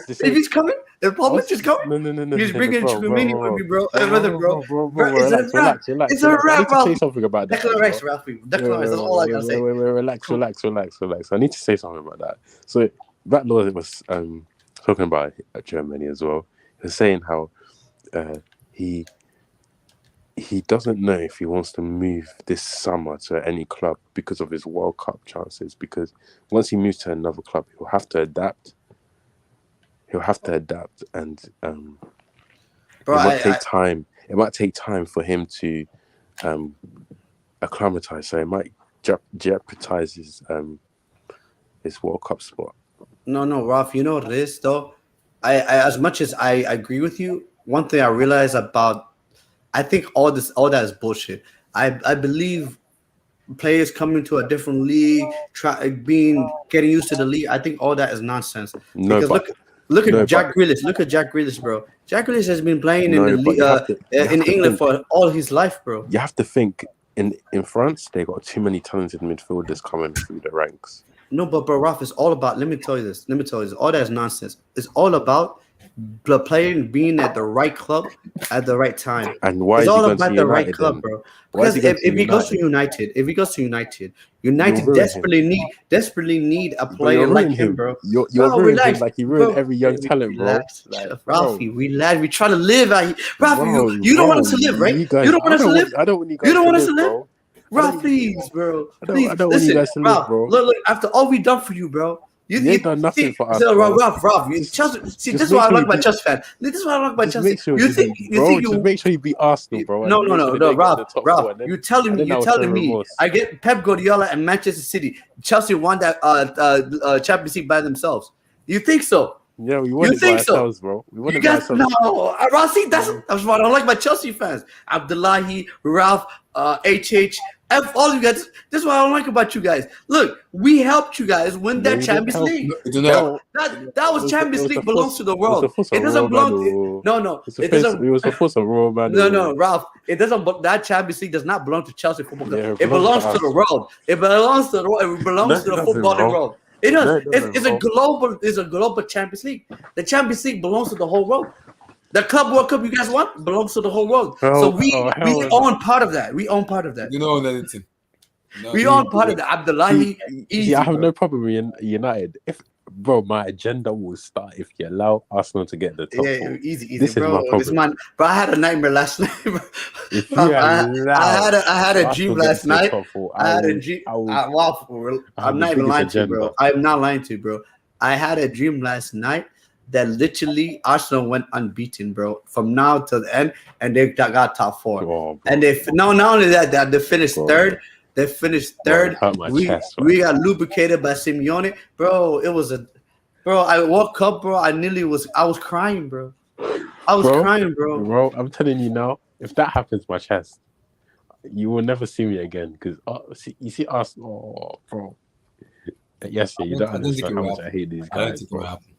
If he's coming, if Paul Mitchell's coming, he's bringing Chukwumini with me, bro. Relax. It's a wrap, bro. I need to say something about that. Declaration, Ralph. Declaration. That's all I gotta say. Relax. I need to say something about that. So that law was talking about Germany as well. He was saying how he doesn't know if he wants to move this summer to any club because of his World Cup chances. Because once he moves to another club, he'll have to adapt. And it might take time. It might take time for him to acclimatize. So it might jeopardize his World Cup spot. No, Ralph. You know what it is, though. I as much as I agree with you, one thing I realize about, I think all that is bullshit. I believe players coming to a different league, getting used to the league. I think all that is nonsense. Because look at Jack Grealish. Look at Jack Grealish, bro. Jack Grealish has been playing in the league in England for all his life, bro. You have to think in France they got too many talented midfielders coming through the ranks. No, but bro, Ralph, it's all about. Let me tell you this. All that is nonsense. It's all about the player being at the right club at the right time. And why it's is all he about the United, right club, then? Bro. Because if he goes to United, United desperately need a player like him, bro. You're ruining him like he ruined every young talent, bro. Ralphie, relax. We try to live out here. Ralphie, you don't want us to live, right? You don't want us to live. I don't want you guys. You don't want us to live, bro. Ralph, please, bro. I don't want you guys to live, bro. Look, after all we done for you, bro. You ain't done nothing for us. Ralph. This is why I like my Chelsea fan. This is why I like my Chelsea. Just make sure you beat Arsenal, bro. No, Ralph. You're telling me. I get Pep Guardiola and Manchester City. Chelsea won that Champions League by themselves. You think so? Yeah, we won it by ourselves, bro. We won it by ourselves. No, Ralph. See, that's why I don't like my Chelsea fans. Abdullahi, Ralph, HH. All you guys, this is what I don't like about you guys. Look, we helped you guys win that Champions League. That was Champions League belongs to the world. It doesn't belong. No, it doesn't. It was the first of Roman. No, Ralph. It doesn't. That Champions League does not belong to Chelsea Football Club. It belongs to the world. It belongs to the world. It belongs to the footballing world. It does. It's a global. It's a global Champions League. The Champions League belongs to the whole world. The Club World Cup you guys won belongs to the whole world. So we own part of that. We own part of that. You know anything? We own part of that. Abdullahi. I have no problem with United. Bro, my agenda will start if you allow Arsenal to get the top four. Easy, this bro. Is my problem. Bro, I had a nightmare last night. I had a dream last night. I had a dream. I'm not even lying to you, bro. I'm not lying to you, bro. I had a dream last night that literally Arsenal went unbeaten, bro, from now to the end, and they got top four. Oh, and not only that, they finished third. They finished third. We got lubricated by Simeone, bro. It was bro. I woke up, bro. I was crying, bro. I was Bro, crying, bro. bro, I'm telling you now, if that happens to my chest, you will never see me again. Because you see us, oh, bro. Yes, yeah, you don't I don't think understand it how will much I happen. hate these I don't guys, think it will bro. happen.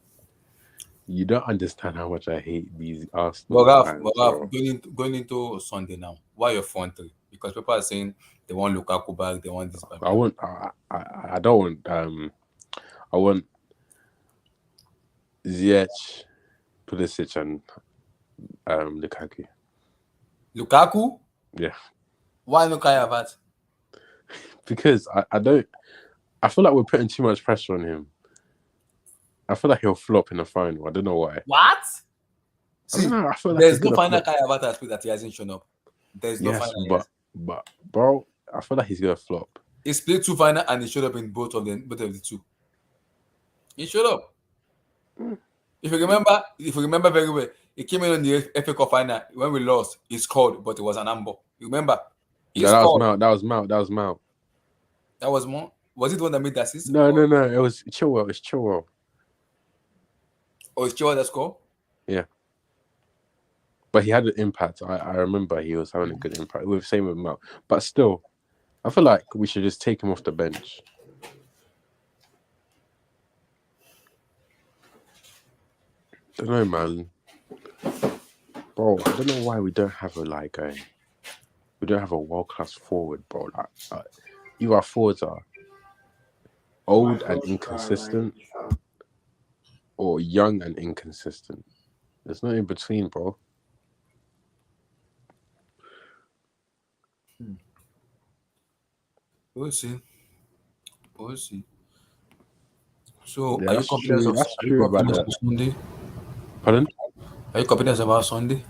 You don't understand how much I hate these But Arsenal Ralph, fans, bro. going into Sunday now, why your front three? Because people are saying they want Lukaku back, they want this back. I want, I don't want, I want Ziyech, Pulisic, and Lukaku. Lukaku? Yeah, Why no Kai Havertz? because I don't. I feel like we're putting too much pressure on him. I feel like he'll flop in the final. I don't know why. What? I don't See, know. I feel like he's there's no gonna final flop. Kai Havertz has played that he hasn't shown up. There's no Yes, final. Yes. but bro, I feel like he's gonna flop. He's played 2 final and he showed up in both of the two. He showed up. If you remember very well, he came in on the FA Cup final when we lost. He scored, but it was an amber. You remember? He No, that was scored. Mount. That was Mount. That was Mount. That was more. Was it the one that made the assist? No. It was Chilwell. It's Chilwell. Or is Chua that score? Yeah. But he had an impact. I remember he was having a good impact. Same with Mount. But still, I feel like we should just take him off the bench. I don't know, man. Bro, I don't know why we don't have a world class forward, bro. You our forwards are old and inconsistent, or young and inconsistent. There's no in between, bro. We'll see. We'll see. So, Yeah, are you that's confident true. of That's true about that. Sunday? Pardon? Are you confident about Sunday?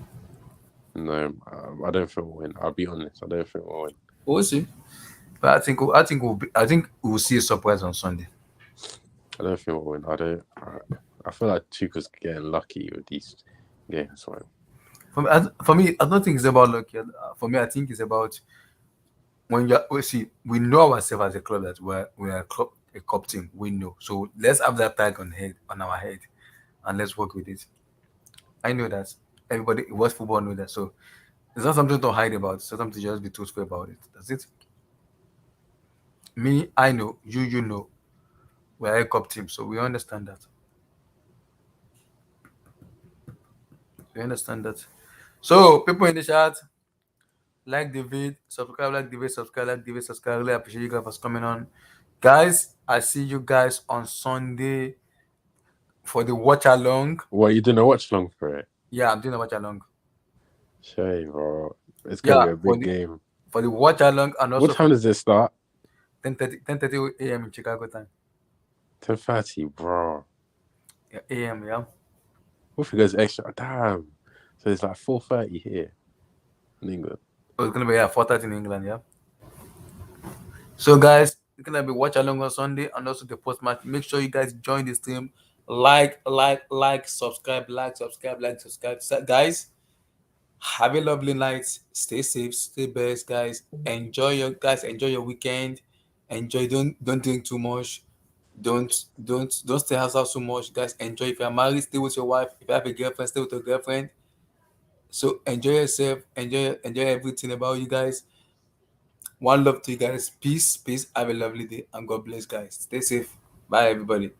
No, I don't think we'll win. I'll be honest. I don't think we'll win. We'll see. But I think we'll see a surprise on Sunday. I don't think we'll win. I feel like Tuchel's getting lucky with these games, man. For me, I don't think it's about luck. For me, I think it's about when we know ourselves as a club that we're a cup team. We know. So let's have that tag on our head, and let's work with it. I know that everybody who watch football know that. So it's not something to hide about. It's not something to just be truthful about it. That's it. Me, I know. You know. We're a cup team, so we understand that. We understand that. So people in the chat, like the vid, subscribe, like the vid, subscribe, like the vid, subscribe. Really appreciate you guys for coming on. Guys, I see you guys on Sunday for the watch along. What, you doing a watch long for it? Yeah, I'm doing a watch along. Shame, bro. It's gonna be a big game. For the watch along, and also what time does it start? 10:30 a.m. in Chicago time. 10:30, bro. Yeah, a.m. Yeah. What if it goes extra? Damn. So it's like 4:30 here in England. Oh, it's gonna be 4:30 in England. Yeah. So guys, it's gonna be watch along on Sunday and also the post match. Make sure you guys join the stream. Like, subscribe. So, guys, have a lovely night. Stay safe, stay best, guys. Enjoy your weekend. Enjoy. Don't drink too much. Don't stay outside so much, guys. Enjoy. If you're married, stay with your wife. If you have a girlfriend, stay with your girlfriend. So enjoy yourself. Enjoy everything about you guys. One love to you guys. Peace. Have a lovely day and God bless, guys. Stay safe. Bye, everybody.